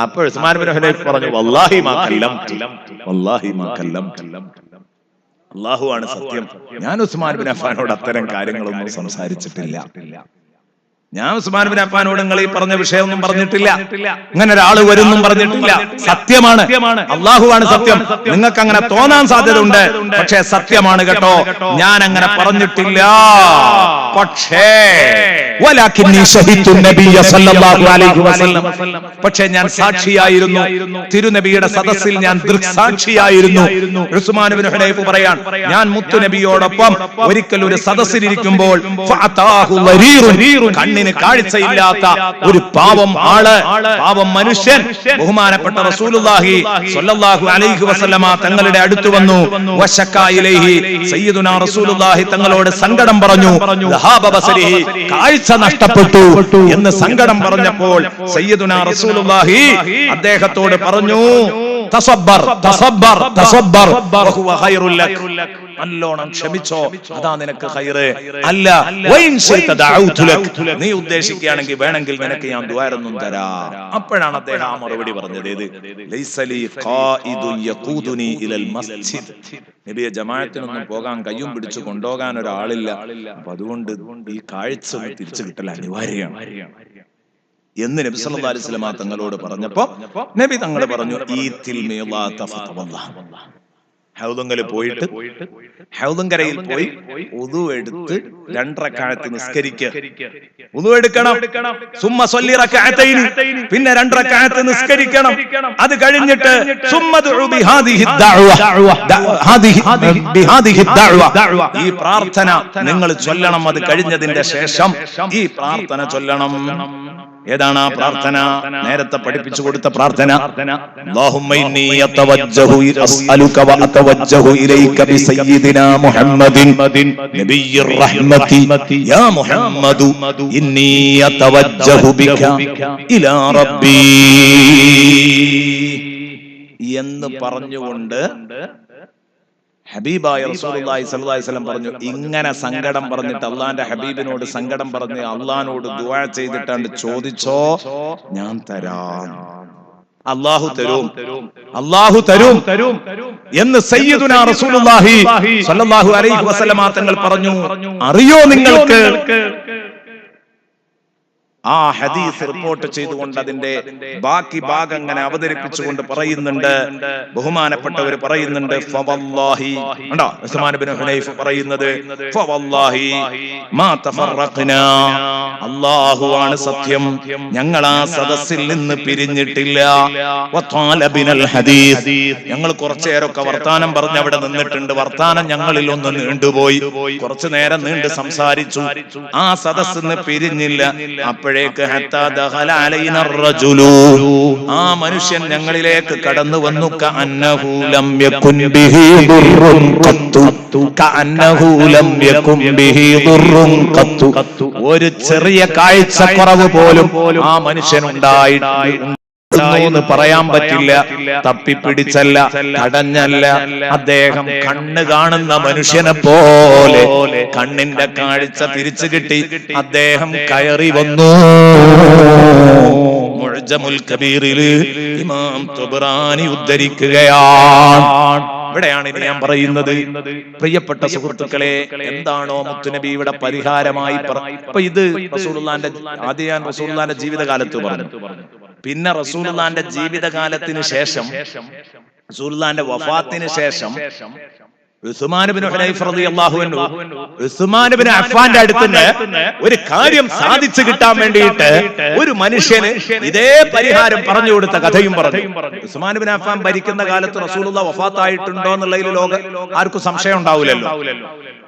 അപ്പോൾ ഉസ്മാൻ ഇബ്നു ഹുനൈഫ് പറഞ്ഞു, വല്ലാഹി മാ കല്ലംതു, വല്ലാഹി മാ കല്ലംതു, അല്ലാഹുവാണ് സത്യം, ഞാൻ ഉസ്മാൻ ഇബ്നു അഫ്ഫാനോട് അത്തരം കാര്യങ്ങളൊന്നും സംസാരിച്ചിട്ടില്ല. ഞാൻ ഉസ്മാൻ ഇബ്നു അഫ്ഫാനോട് നിങ്ങൾ ഈ പറഞ്ഞ വിഷയമൊന്നും പറഞ്ഞിട്ടില്ല, ഇങ്ങനെ ഒരാൾ വരുന്നും പറഞ്ഞിട്ടില്ല. സത്യമാണ്, അല്ലാഹുവാണ് സത്യം. നിങ്ങൾക്ക് അങ്ങനെ തോന്നാൻ സാധ്യതയുണ്ട്, പക്ഷേ സത്യമാണ് കേട്ടോ, ഞാൻ അങ്ങനെ പറഞ്ഞിട്ടില്ല. പക്ഷേ പക്ഷേ ഞാൻ സാക്ഷിയായിരുന്നു, തിരുനബിയുടെ സദസ്സിൽ ഞാൻ ദൃക്സാക്ഷിയായിരുന്നു. ഉസ്മാൻ ഇബ്നു ഹുനൈഫ് പറയാൻ, ഞാൻ മുത്തുനബിയോടൊപ്പം ഒരിക്കൽ ഒരു സദസ്സിലിരിക്കുമ്പോൾ കണ്ണിന് കാഴ്ചയില്ലാത്ത ഒരു പാവം ആള്, പാവം മനുഷ്യൻ, ബഹുമാനപ്പെട്ട റസൂലുള്ളാഹി സ്വല്ലല്ലാഹു അലൈഹി വസല്ലമ തങ്ങളുടെ അടുത്ത് വന്നു. വശക്കാ ഇലൈഹി, സയ്യിദുനാ റസൂലുള്ളാഹി തങ്ങളോട് സങ്കടം പറഞ്ഞു. ദഹാബ ബസരിഹി, കാഴ്ച നഷ്ടപ്പെട്ടു എന്ന് സങ്കടം പറഞ്ഞപ്പോൾ സയ്യിദുനാ റസൂലുള്ളാഹി അദ്ദേഹത്തോട് പറഞ്ഞു, തസബ്ബർ തസബ്ബർ തസബ്ബർ വഹുവ ഖൈറുൽ ലക്, നല്ലോണം ക്ഷമിച്ചോ, അതാ നിനക്ക് ഖൈറ്. അല്ല വൈൻ ശൈത ദഅഉതു ലക്, നീ ഉദ്ദേശിക്കുകയാണെങ്കിൽ വേണമെങ്കിൽ നിനക്ക് ഞാൻ ദുആരൊന്നും തരാം. അപ്പോഴാണ് അദ്ദേഹം ആ മറുപടി പറഞ്ഞത്, ലൈസ ലീ ഖായിദുൻ യഖൂദുനി ഇലൽ മസ്ജിദ്, നബിയെ ജമാഅത്തിനൊന്നും പോകാൻ കയ്യും പിടിച്ചു കൊണ്ടുപോകാൻ ഒരാളില്ല, അപ്പൊ അതുകൊണ്ട് ഈ കാഴ്ച ഒന്ന് തിരിച്ചു കിട്ടൽ അനിവാര്യമാണ് എന്ന് നബി സല്ലല്ലാഹു അലൈഹി വസല്ലം തങ്ങളോട് പറഞ്ഞപ്പോ നബി തങ്ങൾ പറഞ്ഞു, ഈത്തിൽ മിളാത ഫതവല്ലാഹ്, ഹൗദുങ്കല് പോയിട്ട് ഹൗദുങ്കരയിൽ പോയി ഉദു എടുത്ത് 2 റക്അത്ത് നിസ്കരിക്കുക. ഉദു എടുക്കണം, സുമ്മ സ്വല്ലി റക്അത്തൈനി, പിന്നെ 2 റക്അത്ത് നിസ്കരിക്കണം. അത് കഴിഞ്ഞിട്ട് സുമ്മ ദുഉ ബിഹാദിഹി ദഅവ, ഈ പ്രാർത്ഥന നിങ്ങൾ ചൊല്ലണം. അത് കഴിഞ്ഞതിന്റെ ശേഷം ഈ പ്രാർത്ഥന ചൊല്ലണം. ഏതാണ് ആ പ്രാർത്ഥന? നേരത്തെ പഠിപ്പിച്ചു കൊടുത്ത പ്രാർത്ഥന. അല്ലാഹുമ്മ ഇന്നി അതവജ്ജഹു അസ്അലുക വ അതവജ്ജഹു ഇലൈക ബി സയ്യിദിനാ മുഹമ്മദിൻ നബിയ്യിർ റഹ്മതി യാ മുഹമ്മദു ഇന്നി അതവജ്ജഹു ബിക ഇലാ റബ്ബി എന്ന് പറഞ്ഞുകൊണ്ട് ഹബീബായ റസൂലുള്ളാഹി സ്വല്ലല്ലാഹി അലൈഹി വസല്ലം പറഞ്ഞു, ഇങ്ങനെ സങ്കടം പറഞ്ഞിട്ട് അള്ളാന്റെ ഹബീബിനോട് സങ്കടം പറഞ്ഞ് അള്ളാനോട് ദുആ ചെയ്തിട്ടാണ്ട് ചോദിച്ചോ, ഞാൻ തരാം. അല്ലാഹു തരും, അല്ലാഹു തരും എന്ന് സയ്യിദുനാ റസൂലുള്ളാഹി സ്വല്ലല്ലാഹു അലൈഹി വസല്ലമ തങ്ങൾ പറഞ്ഞു. അറിയോ നിങ്ങൾക്ക്? ആ ഹദീസ് റിപ്പോർട്ട് ചെയ്തുകൊണ്ട് അതിന്റെ ബാക്കി ഭാഗം അങ്ങനെ അവതരിപ്പിച്ചുകൊണ്ട് പറയുന്നുണ്ട്, ബഹുമാനപ്പെട്ടവർ പറയുന്നുണ്ട്, ഫവല്ലാഹി, കണ്ടോ ഉസ്മാൻ ഇബ്നു ഹുനൈഫ് പറയുന്നത്, ഫവല്ലാഹി മാ തഫറഖ്നാ, അല്ലാഹുവാണ് സത്യം, ഞങ്ങൾ ആ സദസ്സിൽ നിന്ന് പിരിഞ്ഞിട്ടില്ല. വതാലബിനൽ ഹദീസ്, ഞങ്ങൾ കുറച്ചേരൊക്കെ വർത്താനം പറഞ്ഞ് അവിടെ നിന്നിട്ടുണ്ട്. വർത്താനം ഞങ്ങളിൽ ഒന്ന് നീണ്ടുപോയി, കുറച്ചു നേരം നീണ്ട് സംസാരിച്ചു. ആ സദസ്സിൽ പിരിഞ്ഞില്ല. ആ മനുഷ്യൻ ഞങ്ങളിലേക്ക് കടന്നു വന്നു. ഒരു ചെറിയ കാഴ്ചക്കുറവ് പോലും ആ മനുഷ്യനുണ്ടായിട്ടില്ല എന്ന് പറയാൻ പറ്റില്ല. തപ്പിപ്പിടിച്ചല്ല, തടഞ്ഞല്ല. അദ്ദേഹം കണ്ണ് കാണുന്ന മനുഷ്യനെ പോലെ കണ്ണിന്റെ കാഴ്ച തിരിച്ചു കിട്ടി. അദ്ദേഹം കയറി വന്നു. മുഅ്ജമുൽ കബീറിൽ ഇമാം തുബ്റാനി ഉദ്ധരിക്കുകയാണ്. ഇവിടെയാണ് ഇനി ഞാൻ പറയുന്നത്. പ്രിയപ്പെട്ട സുഹൃത്തുക്കളെ, എന്താണോ മുത്തുനബിയുടെ പരിഹാരമായി ഇപ്പൊ ഇത് റസൂലുള്ളാഹിന്റെ ആദ്യം ഞാൻ റസൂലുള്ളാഹിന്റെ ജീവിതകാലത്ത് പറഞ്ഞു. പിന്നെ റസൂലുള്ളാഹിന്റെ ജീവിതകാലത്തിന് ശേഷം, റസൂലുള്ളാഹിന്റെ വഫാത്തിന് ശേഷം ഉസ്മാൻ ഇബ്നു ഹുനൈഫ് റളിയല്ലാഹു അൻഹു ഉസ്മാൻ ഇബ്നു അഫ്ഫാന്റെ അടുത്തുനിന്ന് ഒരു കാര്യം സാധിച്ചു കിട്ടാൻ വേണ്ടിയിട്ട് ഒരു മനുഷ്യന് ഇതേ പരിഹാരം പറഞ്ഞു കൊടുത്ത കഥയും പറഞ്ഞു. ഉസ്മാൻ ഇബ്നു അഫ്ഫാൻ ഭരിക്കുന്ന കാലത്ത് റസൂലുള്ളാഹി വഫാത്തായിട്ടുണ്ടോ എന്നുള്ളതിൽ ആർക്കും സംശയം ഉണ്ടാവില്ലല്ലോ.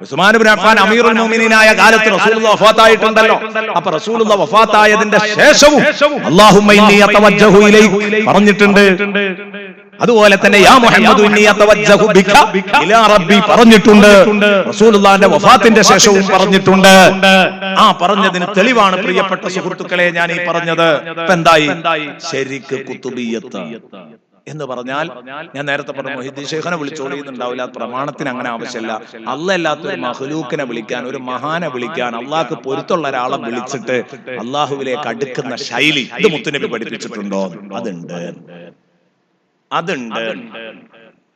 ഉസ്മാൻ ഇബ്നു അഫ്ഫാൻ അമീറുൽ മുഅ്മിനീനായ കാലത്ത് റസൂലുള്ളാഹി വഫാത്തായിട്ടുണ്ടല്ലോ. അപ്പൊ റസൂലുള്ളാഹി വഫാത്തായതിന്റെ ശേഷവും അല്ലാഹുമ്മ ഇന്നി അതവജ്ജഹു ഇലൈക് പറഞ്ഞിട്ടുണ്ട്. അതുപോലെ തന്നെ യാ മുഹമ്മദു ഇന്നി അതവജ്ജഹു ബിക ഇലാ റബ്ബി പറഞ്ഞിട്ടുണ്ട്. റസൂലുള്ളാഹിന്റെ വഫാത്തിന്റെ ശേഷവും പറഞ്ഞിട്ടുണ്ട്. ആ പറഞ്ഞതിന് തെളിവാണ് പ്രിയപ്പെട്ട സുഹൃത്തുക്കളെ ഞാൻ ഈ പറഞ്ഞത്. ഇപ്പൊ എന്തായി? ശരിക്ക് കുതുബിയ്യത്ത് എന്ന് പറഞ്ഞാൽ, ഞാൻ നേരത്തെ പറഞ്ഞു മുഹീദ്ദീൻ ശൈഖിനെ വിളിച്ചോളിയുന്നുണ്ടാവില്ല. പ്രമാണത്തിന് അങ്ങനെ ആവശ്യമില്ല. അല്ലാത്ത ഒരു മഖ്ലൂക്കിനെ വിളിക്കാൻ, ഒരു മഹാനെ വിളിക്കാൻ, അള്ളാഹ്ക്ക് പൊരുത്തുള്ള ഒരാളെ വിളിച്ചിട്ട് അള്ളാഹുവിലേക്ക് അടുക്കുന്ന ശൈലി ഇത് മുത്തുനബി പഠിപ്പിച്ചിട്ടുണ്ടോ? അതുണ്ട്, അതുണ്ട്.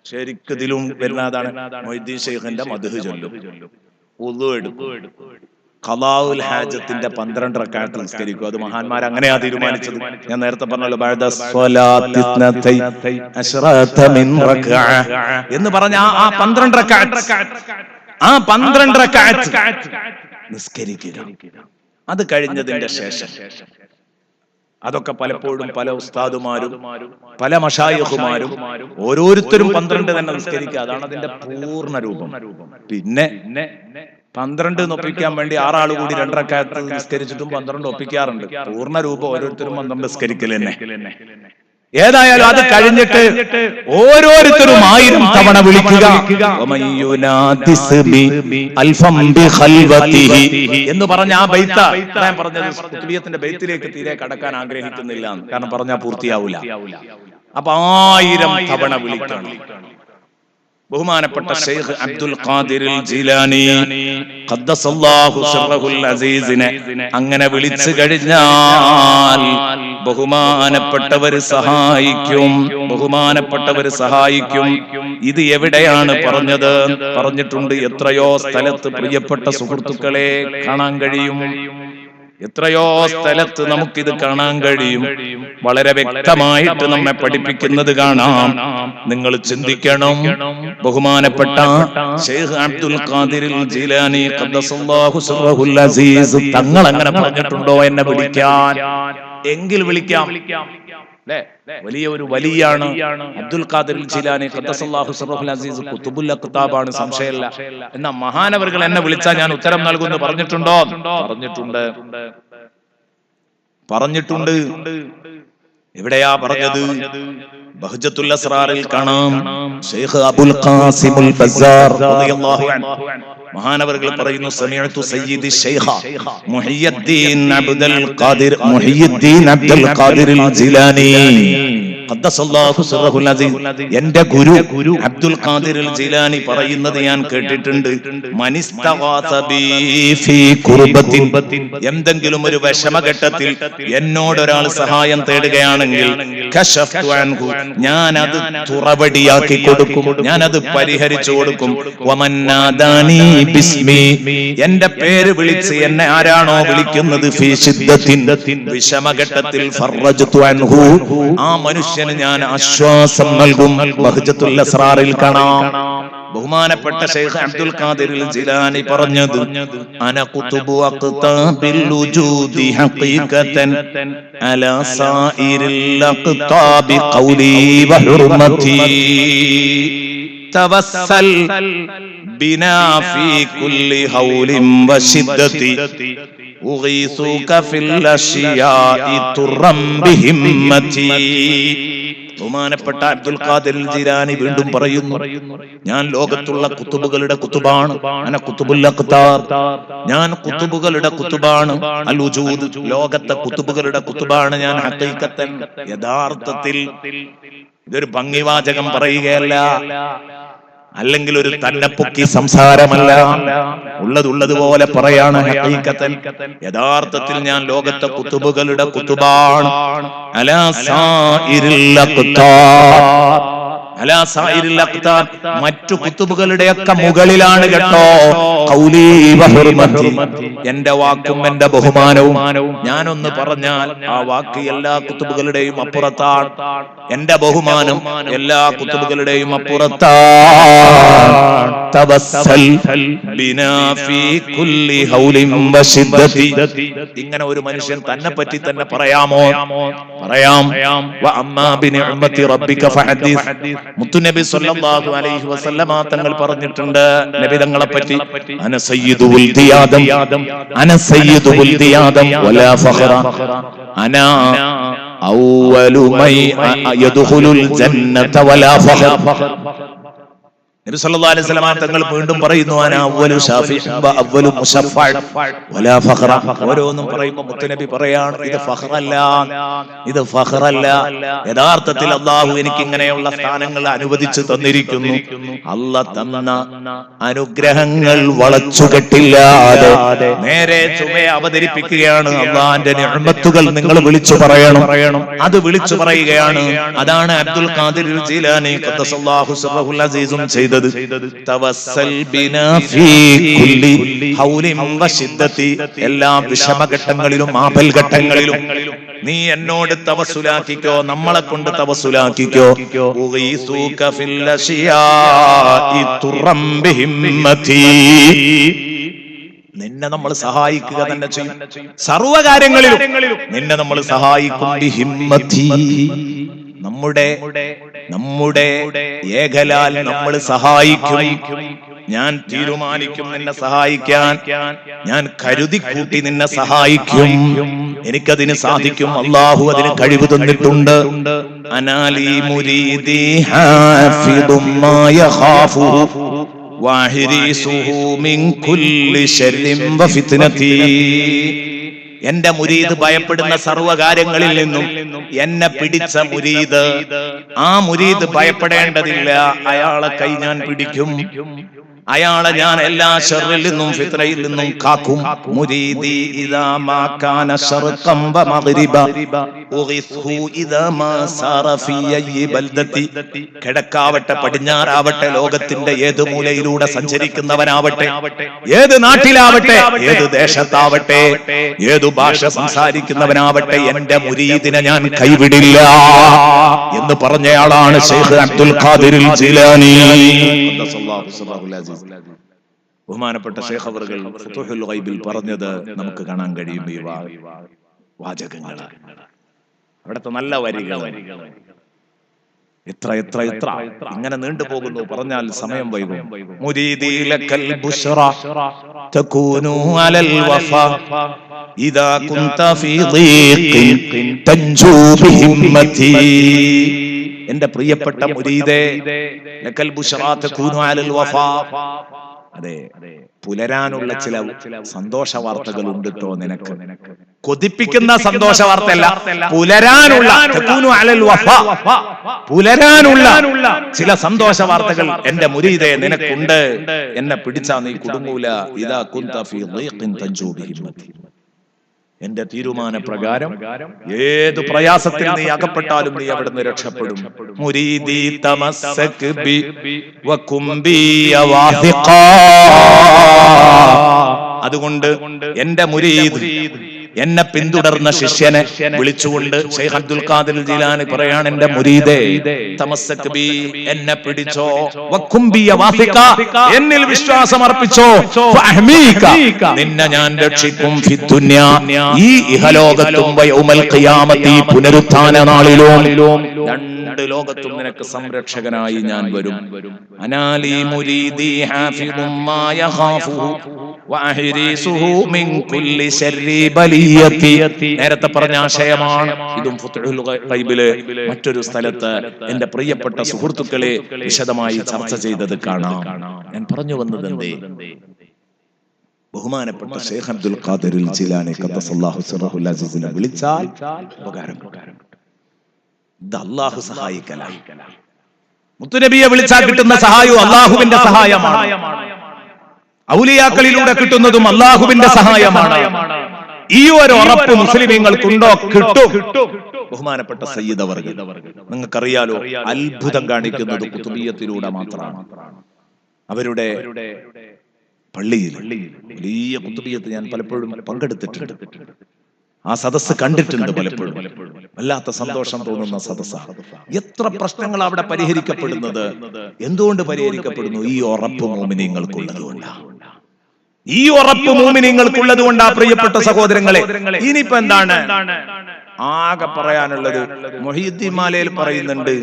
ശരിക്കും ഇതിലും വരുന്നതാണ് മുഹീദ്ദീൻ ശൈഖിന്റെ മദ്ഹ് ചൊല്ലും, വുളു എടുക്കും, ഖളാഉൽ ഹാജത്തിന്റെ 12 റക്അത്ത് നിസ്കരിക്കും. അത് മഹാന്മാർ അങ്ങനെയാ തീരുമാനിച്ചത്. ഞാൻ നേരത്തെ പറഞ്ഞല്ലോ, ബഅദ സ്വലാത്തി ഇസ്നതൈ അശ്റത മിൻ റക്അ എന്ന് പറഞ്ഞ ആ 12 റക്അത്ത്, ആ 12 റക്അത്ത് നിസ്കരിക്കുക. അത് കഴിഞ്ഞതിന്റെ ശേഷം അതൊക്കെ പലപ്പോഴും പല ഉസ്താദുമാരും പല മശായിഖുമാരും ഓരോരുത്തരും 12 തന്നെ നിസ്കരിക്കുക. അതാണ് അതിന്റെ പൂർണ്ണ രൂപം. പിന്നെ 12 ഒപ്പിക്കാൻ വേണ്ടി 6 ആൾ കൂടി 2 റക്അത്ത് നിസ്കരിച്ചിട്ടും 12 ഒപ്പിക്കാറുണ്ട്. പൂർണ്ണ രൂപം ഓരോരുത്തരും 12 നിസ്കരിക്കൽ തന്നെ. ഏതായാലും അത് കഴിഞ്ഞിട്ട് ഓരോരുത്തരും 1000 തവണ വിളിക്കുക എന്ന് പറഞ്ഞ ആ ബൈത്ത ഞാൻ പറഞ്ഞത്. കുതുബിയത്തിന്റെ ബൈത്തിലേക്ക് തീരെ കടക്കാൻ ആഗ്രഹിക്കുന്നില്ല, കാരണം പറഞ്ഞാൽ പൂർത്തിയാവൂല. അപ്പൊ 1000 തവണ വിളിക്കണം. ബഹുമാനപ്പെട്ട ശൈഖ് അബ്ദുൽ ഖാദിറുൽ ജീലാനി ഖദ്ദസല്ലാഹു സിർറഹുൽ അസീസിനെ അങ്ങനെ വിളിച്ചു കഴിഞ്ഞാൽ ബഹുമാനപ്പെട്ടവര് സഹായിക്കും, ബഹുമാനപ്പെട്ടവര് സഹായിക്കും. ഇത് എവിടെയാണ് പറഞ്ഞത്? പറഞ്ഞിട്ടുണ്ട് എത്രയോ സ്ഥലത്ത് പ്രിയപ്പെട്ട സുഹൃത്തുക്കളെ കാണാൻ കഴിയും. എത്രയോ സ്ഥലത്ത് നമുക്കിത് കാണാൻ കഴിയും. വളരെ വ്യക്തമായിട്ട് നമ്മെ പഠിപ്പിക്കുന്നത് കാണാം. നിങ്ങൾ ചിന്തിക്കണം. ബഹുമാനപ്പെട്ട ശൈഖ് അബ്ദുൽ ഖാദിറുൽ ജീലാനി ഖദ്ദസല്ലാഹു സിർറഹുൽ അസീസ് തങ്ങൾ അങ്ങനെ പറഞ്ഞിട്ടുണ്ടോ എന്നെ വിളിക്കാൻ? എങ്കിൽ വിളിക്കാം. വലിയ ഒരു വലിയാണ് അബ്ദുൽ ഖാദിറുൽ ജീലാനി ഖദ്ദസല്ലാഹു സിർറഹുൽ അസീസ്, ഖുതുബുൽ അഖ്താബാണ്, സംശയമില്ല. എന്നാ മഹാനവറുകൾ എന്നെ വിളിച്ചാൽ ഞാൻ ഉത്തരം നൽകുന്നു പറഞ്ഞിട്ടുണ്ടോ? പറഞ്ഞിട്ടുണ്ട്, പറഞ്ഞിട്ടുണ്ട്. എവിടെയാ പറഞ്ഞത്? ബഹ്ജത്തുൽ അസ്റാറിൽ കാണാം. ശൈഖ് അബുൽ ഖാസിമുൽ ബസ്സാർ റളിയല്ലാഹു അൻഹു മഹാനവറുകൾ പറയുന്നു, സമീഅതു സയ്യിദി ശൈഖ മുഹിയുദ്ദീൻ അബ്ദുൽ ഖാദിർ മുഹിയുദ്ദീൻ അബ്ദുൽ ഖാദിറുൽ ജീലാനി ഖദ്ദസല്ലാഹു സിർറഹുൽ അസീസ്, എന്റെ ഗുരു അബ്ദുൽ ഖാദിർ ജീലാനി പറയുന്നത് ഞാൻ കേട്ടിട്ടുണ്ട്. മനിസ്തഗാസ ബി ഫീ കുർബത്തിൻ, എന്തെങ്കിലും ഒരു വിഷമഘട്ടത്തിൽ എന്നോട് ഒരാൾ സഹായം തേടുകയാണെങ്കിൽ കശഫ്തു അൻഹു, ഞാൻ അത് തുറവടിയാക്കി കൊടുക്കും, ഞാൻ അത് പരിഹരിച്ചു കൊടുക്കും. വമൻ നാദാനി ബിസ്മി, എന്റെ പേര് വിളിച്ച് എന്നെ ആരാണോ വിളിക്കുന്നത് ഫീ ശിദ്ദത്തിൻ, വിഷമഘട്ടത്തിൽ ഫറജ്തു അൻഹു, ആ മനുഷ്യന് ഞാൻ ആശ്വാസം നൽകും. ബഹ്ജത്തുൽ അസ്റാറിൽ കാണാം ബഹുമാനപ്പെട്ട ശൈഖ് അബ്ദുൽ ഖാദിർ ജിലാനി പറഞ്ഞത്, അന ഖുതുബു അഖ്താബിൽ വജൂദി ഹഖീഖതൻ അലാ സായിരിൽ അഖ്താബി ഖൗലി വഹുർമതി തവസ്സൽ ബിനാ ഫീ കുല്ലി ഹൗലിൻ വശിദ്ദതി ഉഗീസുക ഫിൽ അശ്യാഇ തുറം ബിഹിമ്മതി. ബഹുമാനപ്പെട്ട അബ്ദുൽ ഖാദിർ ജീലാനി വീണ്ടും പറയുന്നു, ഞാൻ ലോകത്തുള്ള കുത്തുബുകളുടെ കുത്തുബാണ്. അന ഖുതുബുൽ അഖ്താർ, ഞാൻ കുത്തുബുകളുടെ കുത്തുബാണ്. അൽ വജൂദ്, ലോകത്തെ കുത്തുബുകളുടെ കുത്തുബാണ് ഞാൻ. ഹഖീഖത്തൻ, യഥാർത്ഥത്തിൽ ഇതൊരു ഭംഗിവാചകം പറയുകയല്ല, അല്ലെങ്കിൽ ഒരു തന്നെപ്പൊക്കി സംസാരമല്ല, ഉള്ളതുപോലെ പറയാണ്. ഹഖീഖത്തൻ, യഥാർത്ഥത്തിൽ ഞാൻ ലോകത്തെ കുത്തുബുകളുടെ കുത്തുബാണ്. അലാ സായിരിൽ അഖ്താർ, അലാ സായിരിൽ അഖ്താർ, മറ്റു കുത്തുബുകളുടെയൊക്കെ മുകളിലാണ് കേട്ടോ. ഖൗലി വഹുർമതി, എന്റെ വാക്കും എന്റെ ബഹുമാനവും. ഞാനൊന്ന് പറഞ്ഞാൽ ആ വാക്ക് എല്ലാ കുത്തുബുകളുടെയും അപ്പുറത്താണ്, എന്റെ ബഹുമാനം എല്ലാ കുത്തുബുകളുടെയും അപ്പുറത്താണ്. തവസ്സൽ ബിനാ ഫീ കുല്ലി ഹൗലിൻ വശിദ്ദതി, ഇങ്ങനെ ഒരു മനുഷ്യൻ തന്നെ പറ്റി തന്നെ പറയാമോ? പറയാം. വ അമ്മാ ബിനിഅമതി റബ്ബിക ഫഹദീസ്, മുത്തുനബി സല്ലല്ലാഹു അലൈഹി വസല്ലമ തങ്ങൾ പറഞ്ഞിട്ടുണ്ട് നബി തങ്ങളെ പറ്റി, അന സയ്യിദു വൽദി ആദം, അന സയ്യിദു വൽദി ആദം വലാ ഫഖറ, അന അവ്വലു മൻ യദ്ഖുലുൽ ജന്നത വലാ ഫഖർ. നബി സല്ലല്ലാഹു അലൈഹി വസല്ലം തങ്ങൾ വീണ്ടും പറയുന്നു, അന അവ്വലു ശാഫിഉ വ അവ്വലു മുശഫഅ വലാ ഫഖറ. ഓരോന്നും പറയുമ്പോൾ മുത്തുനബി പറയാണ്, ഇത് ഫഖറല്ല, ഇത് ഫഖറല്ല. യഥാർത്ഥത്തിൽ അല്ലാഹു എനിക്ക് ഇങ്ങനെയുള്ള സ്ഥാനങ്ങൾ അനുവദിച്ചു തന്നിരിക്കുന്നു. അല്ലാഹ് തന്ന അനുഗ്രഹങ്ങൾ വളച്ചുകെട്ടില്ലാതെ നേരെ ചുവേ അവതരിപ്പിക്കുകയാണ്. അല്ലാഹുവിന്റെ നിഅമത്തുകൾ നിങ്ങൾ വിളിച്ചു പറയണം, അത് വിളിച്ചു പറയുകയാണ്. അതാണ് അബ്ദുൽ ഖാദിർ ജീലാനി ഖദ്ദസല്ലാഹു സിർറഹുൽ അസീസും ചെയ്തത്. തവസ്സൽ ബിനാ ഫീ കുല്ലി ഹൗലിൻ വശിദ്ദതി, എല്ലാ വിഷമഘട്ടങ്ങളിലും ആപൽഘട്ടങ്ങളിലും നീ എന്നോട് തവസ്സുലാക്കിക്കോ, നമ്മളെ കൊണ്ട് തവസ്സുലാക്കിക്കോ. ഉഗീസുക ഫിൽ അശ്യാഇ തുറം ബിഹിമ്മതി, നിന്നെ നമ്മൾ സഹായിക്കുക തന്നെ ചെയ്യും. സർവകാര്യങ്ങളിലും നിന്നെ നമ്മൾ സഹായിക്കും. ബിഹിമ്മതി, നമ്മുടെ ഏകലാൽ നമ്മൾ സഹായിക്കും. ഞാൻ തീരുമാനിക്കും നിന്നെ സഹായിക്കാൻ, ഞാൻ കരുതി കൂട്ടി നിന്നെ സഹായിക്കും. എനിക്കതിന് സാധിക്കും. അല്ലാഹു അതിന് കഴിവ് തന്നിട്ടുണ്ട്. അനാലി മുരീദി ഹാഫിദും മാ യഖാഫു വഹിരിസുഹു മിൻ കുല്ലി ശർരിൻ വഫിത്നതി, എന്റെ മുരീദ് ഭയപ്പെടുന്ന സർവകാര്യങ്ങളിൽ നിന്നും എന്നെ പിടിച്ച മുരീദ്, ആ മുരീദ് ഭയപ്പെടേണ്ടതില്ല. അയാളെ കൈ ഞാൻ പിടിക്കും, അയാളെ ഞാൻ എല്ലാ ശർറിൽ നിന്നും ഫിത്നയിൽ നിന്നും കാക്കും. മുരീദി ഇദാ മാ കാന ശർഖൻ വ മഗ്രിബ ഉഗിസ്ഹു ഇദാ മാ സാറ ഫീ അയ്യി ബൽദതി, കിഴക്കാവട്ടെ പടിഞ്ഞാറാവട്ടെ, ലോകത്തിന്റെ ഏത് മൂലയിലൂടെ സഞ്ചരിക്കുന്നവനാവട്ടെ, ഏത് നാട്ടിലാവട്ടെ, ഏത് ദേശത്താവട്ടെ, ഏതു ഭാഷ സംസാരിക്കുന്നവനാവട്ടെ, എന്റെ മുരീദിനെ ഞാൻ കൈവിടില്ല എന്ന് പറഞ്ഞയാളാണ് ശൈഖ് അബ്ദുൽ ഖാദിർ ജീലാനി. ബഹുമാനപ്പെട്ട ശൈഖ് അവറുകൾ ഫുതുഹുൽ ഗൈബിൽ പറഞ്ഞത് നമുക്ക് കാണാൻ കഴിയും. ഈ വാചകങ്ങൾ, അവിടുത്തെ നല്ല വരികൾ എത്ര എത്ര എത്ര ഇങ്ങനെ നീണ്ടുപോകുന്നു. പറഞ്ഞാൽ സമയം വൈകും. മുരീദി ലക്കൽ ബുശ്റ തകൂനു അലൽ വഫാ ഇദാ കുൻത ഫീ ദീഖിൻ തൻജു ബിഹിമ്മതി, എന്റെ പ്രിയപ്പെട്ട മുരീദേ, ലക്കൽ ബുശ്റ തകൂനു അലൽ വഫാ, അതെ പുലരാനുള്ള ചില സന്തോഷ വാർത്തകൾ ഉണ്ട് കേട്ടോ നിനക്ക്. കൊതിപ്പിക്കുന്ന സന്തോഷ വാർത്തയല്ല, പുലരാനുള്ള ചില സന്തോഷ വാർത്തകൾ എന്റെ മുരീദേ നിനക്കുണ്ട്. എന്നെ പിടിച്ചാ നീ കുടുങ്ങൂല. ഇദാ കുന്ത ഫീ ളീഖിൻ തൻജൂ ബിഹിമ്മതി. എന്റെ തീരുമാന പ്രകാരം ഏത് പ്രയാസത്തിൽ നീ അകപ്പെട്ടാലും നീ അവിടുന്ന് രക്ഷപ്പെടും. മുരീദി തമസ്സക് ബി വകുംബി വാഹിഖാ. അതുകൊണ്ട് എന്റെ മുരീദ്, എന്നെ പിന്തുടർന്ന ശിഷ്യനെ വിളിച്ചുകൊണ്ട് ശൈഖ് അബ്ദുൽ ഖാദിർ ജീലാനി പറയാണ്, എന്റെ മുരീദേ തമസ്സക് ബി, എന്നെ പിടിച്ചോ, വകുംബി വാഹിഖാ, എന്നിൽ വിശ്വാസം അർപ്പിച്ചോ, ഫഅഹ്മീക, നിന്നെ ഞാൻ രക്ഷിക്കും, ഫിദ്ദുനിയ, ഈ ഇഹലോകത്തും വയൗമൽ ഖിയാമത്തി, പുനരുത്ഥാന നാളിലും രണ്ട് ലോകത്തും നിനക്ക് സംരക്ഷകനായി ഞാൻ വരും. അനാലി മുരീദി ഹാഫിദും മാ യഖാഫുഹു വഅഹ്രീസുഹു മിൻ കുല്ലി ശർരി ബലിയത്തി. നേരത്തെ പറഞ്ഞ ആശയമാണ്. ഇതും ഫുത്ഹുൽ ഗൈബിലെ മറ്റൊരു സ്ഥലത്ത് എന്റെ പ്രിയപ്പെട്ട സുഹൃത്തുക്കളെ വിശദമായി ചർച്ച ചെയ്തത് കാണാം. ഞാൻ പറഞ്ഞു വന്നത് എന്തേ, ബഹുമാനപ്പെട്ട ശൈഖ് അബ്ദുൽ ഖാദിർ ജീലാനി ഖദ്ദസല്ലാഹു സിർറഹുൽ അസീസിനെ വിളിച്ചാൽ ഉപകാരം. ഇത് അല്ലാഹു സഹായിക്കലാണ്. മുത്തുനബിയെ വിളിച്ചാൽ കിട്ടുന്ന സഹായവും അല്ലാഹുവിന്റെ സഹായമാണ്. ഔലിയാക്കളിലൂടെ കിട്ടുന്നതും അല്ലാഹുവിന്റെ സഹായമാണ്. ഈ ഒരു ഉറപ്പ് മുസ്ലിമീങ്ങൾക്കുണ്ടോ? കിട്ടും. ബഹുമാനപ്പെട്ട സയ്യിദ് അവർകൾ, നിങ്ങൾക്കറിയാലോ, അത്ഭുതം കാണിക്കുന്നത് ഖുതുബിയ്യത്തിലൂടെ മാത്രമാണ്. അവരുടെ പള്ളിയിൽ വലിയ ഖുതുബിയ്യത്ത് ഞാൻ പലപ്പോഴും പങ്കെടുത്തിട്ടുണ്ട്. ആ സദസ്സ് കണ്ടിട്ടുണ്ട് പലപ്പോഴും. വല്ലാത്ത സന്തോഷം തോന്നുന്ന സദസ്സാണ്. എത്ര പ്രശ്നങ്ങൾ അവിടെ പരിഹരിക്കപ്പെടുന്നത്. എന്തുകൊണ്ട് പരിഹരിക്കപ്പെടുന്നു? ഈ ഉറപ്പ് മുഅ്മിനീങ്ങൾക്കുള്ളതുകൊണ്ടാണ്. ഈ ഉറപ്പ് മുഅ്മിനീങ്ങൾക്കുള്ളതുകൊണ്ടാ പ്രിയപ്പെട്ട സഹോദരങ്ങളെ. ഇനിയിപ്പോ എന്താണ് ആകെ പറയാനുള്ളത്? മുഹീദ്ദീൻ മാലയിൽ പറയുന്നുണ്ട്,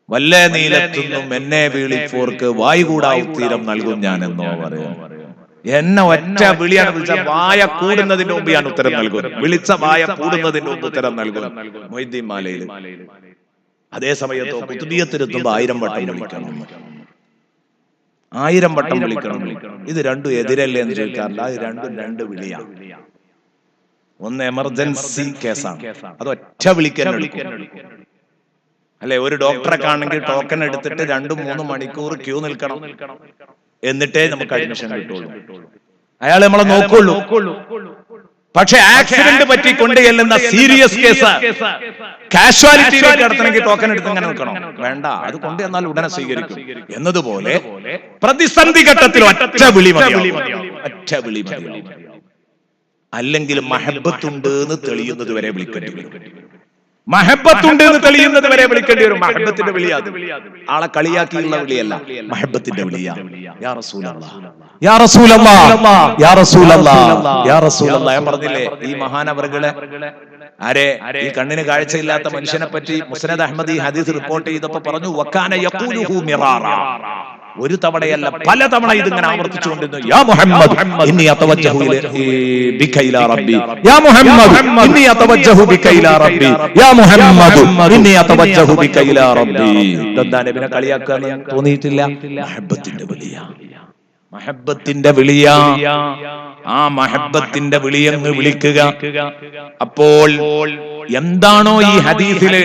വല്ല നീലത്തുനിന്നും എന്നെ വിളിപ്പോർക്ക് വായുകൂടാ ഉത്തീരം നൽകും ഞാൻ എന്നോ പറയാം. എന്നെ ഒറ്റ വിളിയാണ് വിളിച്ച വായ കൂടുന്നതിന് മുമ്പ് ഞാൻ ഉത്തരം നൽകും. വിളിച്ച വായ കൂടുന്നതിന് മുമ്പ് ഉത്തരം നൽകും മുഹീദ്ദീൻ മാലയിൽ. അതേ സമയത്തോ ഖുതുബിയ്യത്തിലെത്തുമ്പോ 1000 വട്ടം വിളിക്കണം, 1000 വട്ടം വിളിക്കണം. ഇത് രണ്ടും എതിരല്ലേ എന്ന് ചോദിക്കാറില്ല. അത് രണ്ടും രണ്ട് വിളിയാണ്. ഒന്ന് എമർജൻസി കേസാണ്, അത് ഒറ്റ വിളിക്കാൻ അല്ലെ. ഒരു ഡോക്ടറെ കാണണമെങ്കിൽ ടോക്കൺ എടുത്തിട്ട് 2-3 മണിക്കൂർ ക്യൂ നിൽക്കണം, എന്നിട്ടേ നമുക്ക് അഡ്മിഷൻ കിട്ടുള്ളൂ. അയാൾ നമ്മളെ നോക്കുള്ളൂ. പക്ഷെ ആക്സിഡന്റ് പറ്റി കൊണ്ട് ചെല്ലുന്ന സീരിയസ് കേസ്, കാഷ്വാലിറ്റിയിലേക്ക് നടത്തണമെങ്കിൽ ടോക്കൺ എടുത്ത് ഇങ്ങനെ നിൽക്കണം. വേണ്ട, അത് കൊണ്ട് എന്നാൽ ഉടനെ സ്വീകരിക്കും. എന്നതുപോലെ പ്രതിസന്ധി ഘട്ടത്തിൽ ഒറ്റ വിളി മതിയാവും. അല്ലെങ്കിൽ മഹബത്തുണ്ട് എന്ന് തെളിയുന്നത് വരെ വിളിക്കേണ്ടി വരും. മഹബത്തുണ്ട് എന്ന് തെളിയുന്നത് വരെ വിളിക്കേണ്ടി വരും. മഹബത്തിന്റെ വിളിയാണ്, ആളെ കളിയാക്കിയുള്ള വിളിയല്ല, മഹബത്തിന്റെ വിളിയാണ്. യാ റസൂലല്ലാഹ്, യാ റസൂലല്ലാഹ്, യാ റസൂലല്ലാഹ്, യാ റസൂലല്ലാഹ്. ഞാൻ പറഞ്ഞില്ലേ, ഈ മഹാനവറുകളെ ആരെ, ഈ കണ്ണിന് കാഴ്ചയില്ലാത്ത മനുഷ്യനെ പറ്റി മുസ്നദ് അഹ്മദ് ഈ ഹദീസ് റിപ്പോർട്ട് ചെയ്തപ്പോ പറഞ്ഞു, വകാന യഖൂലുഹു മിറാറ. ഒരു തവണയല്ല, പല തവണ ഇതിങ്ങനെ ആവർത്തിച്ചുകൊണ്ടിരുന്നു. യാ മുഹമ്മദ് ഇന്നി അതവജ്ജഹു ബിക ഇലാ റബ്ബി, യാ മുഹമ്മദ് ഇന്നി അതവജ്ജഹു ബിക ഇലാ റബ്ബി, യാ മുഹമ്മദ് ഇന്നി അതവജ്ജഹു ബിക ഇലാ റബ്ബി. ഇതെന്താ നബിനെ കളിയാക്കാൻ തോന്നിയിട്ടില്ല? മഹബത്തിന്റെ വിളിയാ, മഹബത്തിന്റെ വിളിയാ. ആ മഹബത്തിന്റെ വിളിയെന്ന് വിളിക്കുക. അപ്പോൾ എന്താണോ ഈ ഹദീസില്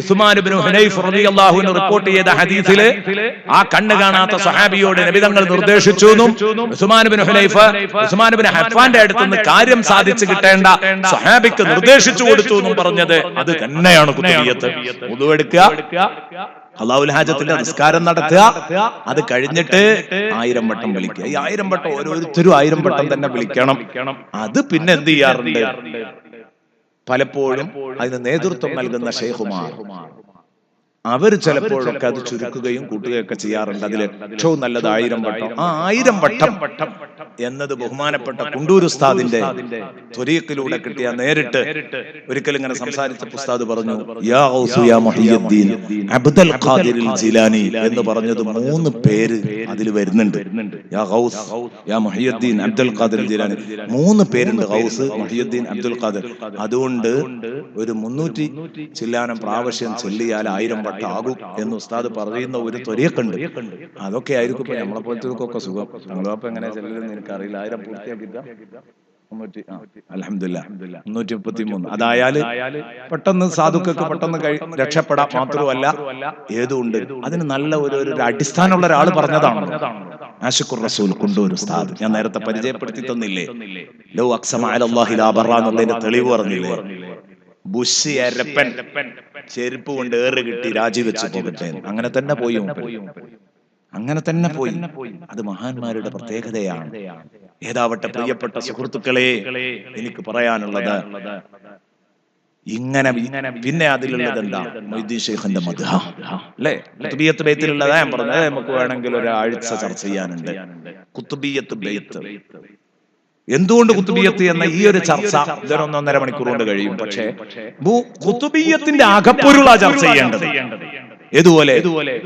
ഉസ്മാൻ ഇബ്നു ഹുനൈഫ് റളിയല്ലാഹു അൻഹു റിപ്പോർട്ട് ചെയ്ത ഹദീസില് ആ കണ്ണ് കാണാത്ത സ്വഹാബിയോട് നബി തങ്ങൾ നിർദ്ദേശിച്ചു എന്നും ഉസ്മാൻ ഇബ്നു ഹുനൈഫ് ഉസ്മാൻ ഇബ്നു ഹഫ്ഫാന്റെ അടുത്ത് നിന്ന് കാര്യം സാധിച്ചു കിട്ടേണ്ട സ്വഹാബിക്ക് നിർദ്ദേശിച്ചു കൊടുത്തു എന്നും പറഞ്ഞത് അത് തന്നെയാണ് ഖുതുബിയ്യത്ത്. വുദു എടുക്കുക, അല്ലാഹുൽ ഹാജത്തിന്റെ നിസ്കാരം നടത്തുക, അത് കഴിഞ്ഞിട്ട് 1000 വട്ടം വിളിക്കുക. ഈ 1000 വട്ടം ഓരോരുത്തരും 1000 വട്ടം തന്നെ വിളിക്കണം. അത് പിന്നെ എന്ത് ചെയ്യാറുണ്ട്? പലപ്പോഴും അതിന് നേതൃത്വം നൽകുന്ന ശൈഖുമാർ അവർ ചിലപ്പോഴൊക്കെ അത് ചുരുക്കുകയും കൂട്ടുകയൊക്കെ ചെയ്യാറുണ്ട്. അതിൽ ഏറ്റവും നല്ലത് 1000 വട്ടം. ആ 1000 വട്ടം എന്നത് ബഹുമാനപ്പെട്ട കുണ്ടൂർ ഉസ്താദിന്റെ ത്വരീഖിലൂടെ കിട്ടിയ നേരിട്ട് ഒരിക്കൽ ഇങ്ങനെ സംസാരിച്ച ഉസ്താദ് പറഞ്ഞു, യാ ഗൗസ് യാ മുഹിയുദ്ദീൻ അബ്ദുൽ ഖാദിർ ജീലാനി എന്ന് പറഞ്ഞത് 3 പേര് അതിൽ വരുന്നുണ്ട്. യാ ഗൗസ് യാ മുഹിയുദ്ദീൻ അബ്ദുൽ ഖാദിർ ജീലാനി 3 പേരുണ്ട്, ഗൗസ്, മുഹിയുദ്ദീൻ, അബ്ദുൽ ഖാദിർ. അതുകൊണ്ട് ഒരു 300 ചില്ലാനം പ്രാവശ്യം ചൊല്ലിയാൽ 1000 ആകും എന്ന് ഉസ്താദ് പറയുന്ന ഒരു ത്വരീഖുണ്ട്. അതൊക്കെ ആയിരിക്കും ഇപ്പൊ നമ്മളെ പോലത്തെ സുഖം. നമ്മളപ്പോ എങ്ങനെ ചെല്ലുന്ന എനിക്കറിയില്ല. 1000 പൂർത്തിയാക്കില്ല. അൽഹംദുലില്ലാ 333. അതായാല് പെട്ടെന്ന് സാധുക്കൾക്ക് പെട്ടെന്ന് രക്ഷപ്പെടാൻ മാത്രമല്ല ഏതുണ്ട് അതിന് നല്ല ഒരു അടിസ്ഥാനമുള്ള ഒരാൾ പറഞ്ഞതാണ് ആശിഖുർ റസൂൽ കൊണ്ടൊരു ഉസ്താദ്. ഞാൻ നേരത്തെ പരിചയപ്പെടുത്തി തന്നില്ലേ, ലൗ അഖ്സമ അലല്ലാഹി ലാ ബറ എന്നുള്ളതിന്റെ തെളിവ് പറഞ്ഞില്ലേ. ബുഷ് എരപ്പൻ ചെരുപ്പ് കൊണ്ട് ഏറ് കിട്ടി രാജിവെച്ച് പോകട്ടെ, അങ്ങനെ തന്നെ പോയി, അങ്ങനെ തന്നെ പോയി. അത് മഹാന്മാരുടെ പ്രത്യേകതയാണ്. ഏതാവട്ടെ പ്രിയപ്പെട്ട സുഹൃത്തുക്കളെ, എനിക്ക് പറയാനുള്ളത് ഇങ്ങനെ പിന്നെ അതിലുള്ളത് എന്താ, മൊയ്തീൻ ശൈഖിന്റെ മദ്ഹ അല്ലേ, ഖുതുബിയ്യത്ത് ബൈത്തിലുള്ളതാ ഞാൻ പറഞ്ഞത്. നമുക്ക് വേണമെങ്കിൽ ഒരാഴ്ച ചർച്ച ചെയ്യാനുണ്ട് ഖുതുബിയ്യത്ത് ബൈത്ത്. എന്തുകൊണ്ട് ഖുതുബിയ്യത്ത് എന്ന ഈ ഒരു ചർച്ച 1.5 മണിക്കൂർ കൊണ്ട് കഴിയും. പക്ഷേ ഖുതുബിയ്യത്തിന്റെ അകപ്പൊരുളാ ചർച്ച ചെയ്യേണ്ടത്. ഏതുപോലെ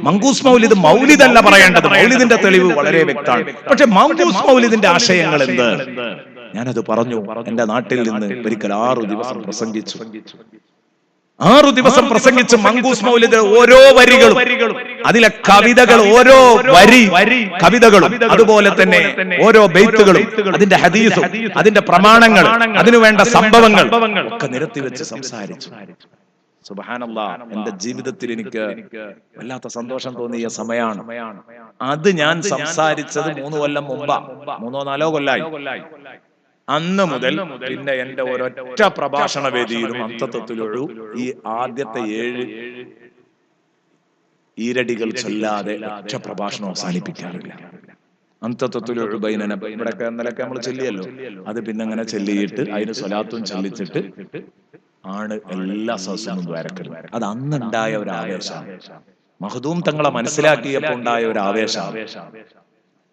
മങ്കൂസ് മൗലിദ് മൗലിദല്ല പറയേണ്ടത്, മൗലിദിന്റെ തെളിവ് വളരെ വ്യക്തമാണ്. പക്ഷെ മങ്കൂസ് മൗലിദിന്റെ ആശയങ്ങൾ എന്ത്, ഞാനത് പറഞ്ഞു. എന്റെ നാട്ടിൽ നിന്ന് ഒരിക്കൽ 6 ദിവസം പ്രസംഗിച്ചു. 6 ദിവസം പ്രസംഗിച്ച് മങ്കൂസ് മൗലിദ് ഓരോ വരികളും, അതിലെ കവിതകൾ, ഓരോ കവിതകളും, അതുപോലെ തന്നെ ഓരോ ബൈത്തുകളും, അതിന്റെ ഹദീസും, അതിന്റെ പ്രമാണങ്ങൾ, അതിനുവേണ്ട സംഭവങ്ങൾ ഒക്കെ നിരത്തി വെച്ച് സംസാരിച്ചു. സുബ്ഹാനല്ലാഹ്, എന്റെ ജീവിതത്തിൽ എനിക്ക് വല്ലാത്ത സന്തോഷം തോന്നിയ സമയമാണ് അത്. ഞാൻ സംസാരിച്ചത് 3 കൊല്ലം മുമ്പാ, 3-4 കൊല്ലായി. അന്ന് മുതൽ പിന്നെ എന്റെ ഒരൊറ്റ പ്രഭാഷണ വേദിയിലും അന്തത്വത്തിലൊഴു ഈ ആദ്യത്തെ 7 ഈരടികൾ ചൊല്ലാതെ ഒറ്റ പ്രഭാഷണം അവസാനിപ്പിക്കാറില്ല. അന്തത്വത്തിലൊഴു ബൈനന, ഇവിടെയൊക്കെ ഇന്നലൊക്കെ നമ്മൾ ചൊല്ലിയല്ലോ, അത് പിന്നെ അങ്ങനെ ചൊല്ലിയിട്ട് അതിന് സ്വലാത്തും ചൊല്ലിച്ചിട്ട് ആണ് എല്ലാ സദസ്സും ദ്വാരക്കലും. അത് അന്നുണ്ടായ ഒരു ആവേശം, മഖ്ദൂം തങ്ങളെ മനസ്സിലാക്കിയപ്പോൾ ഉണ്ടായ ഒരു ആവേശം.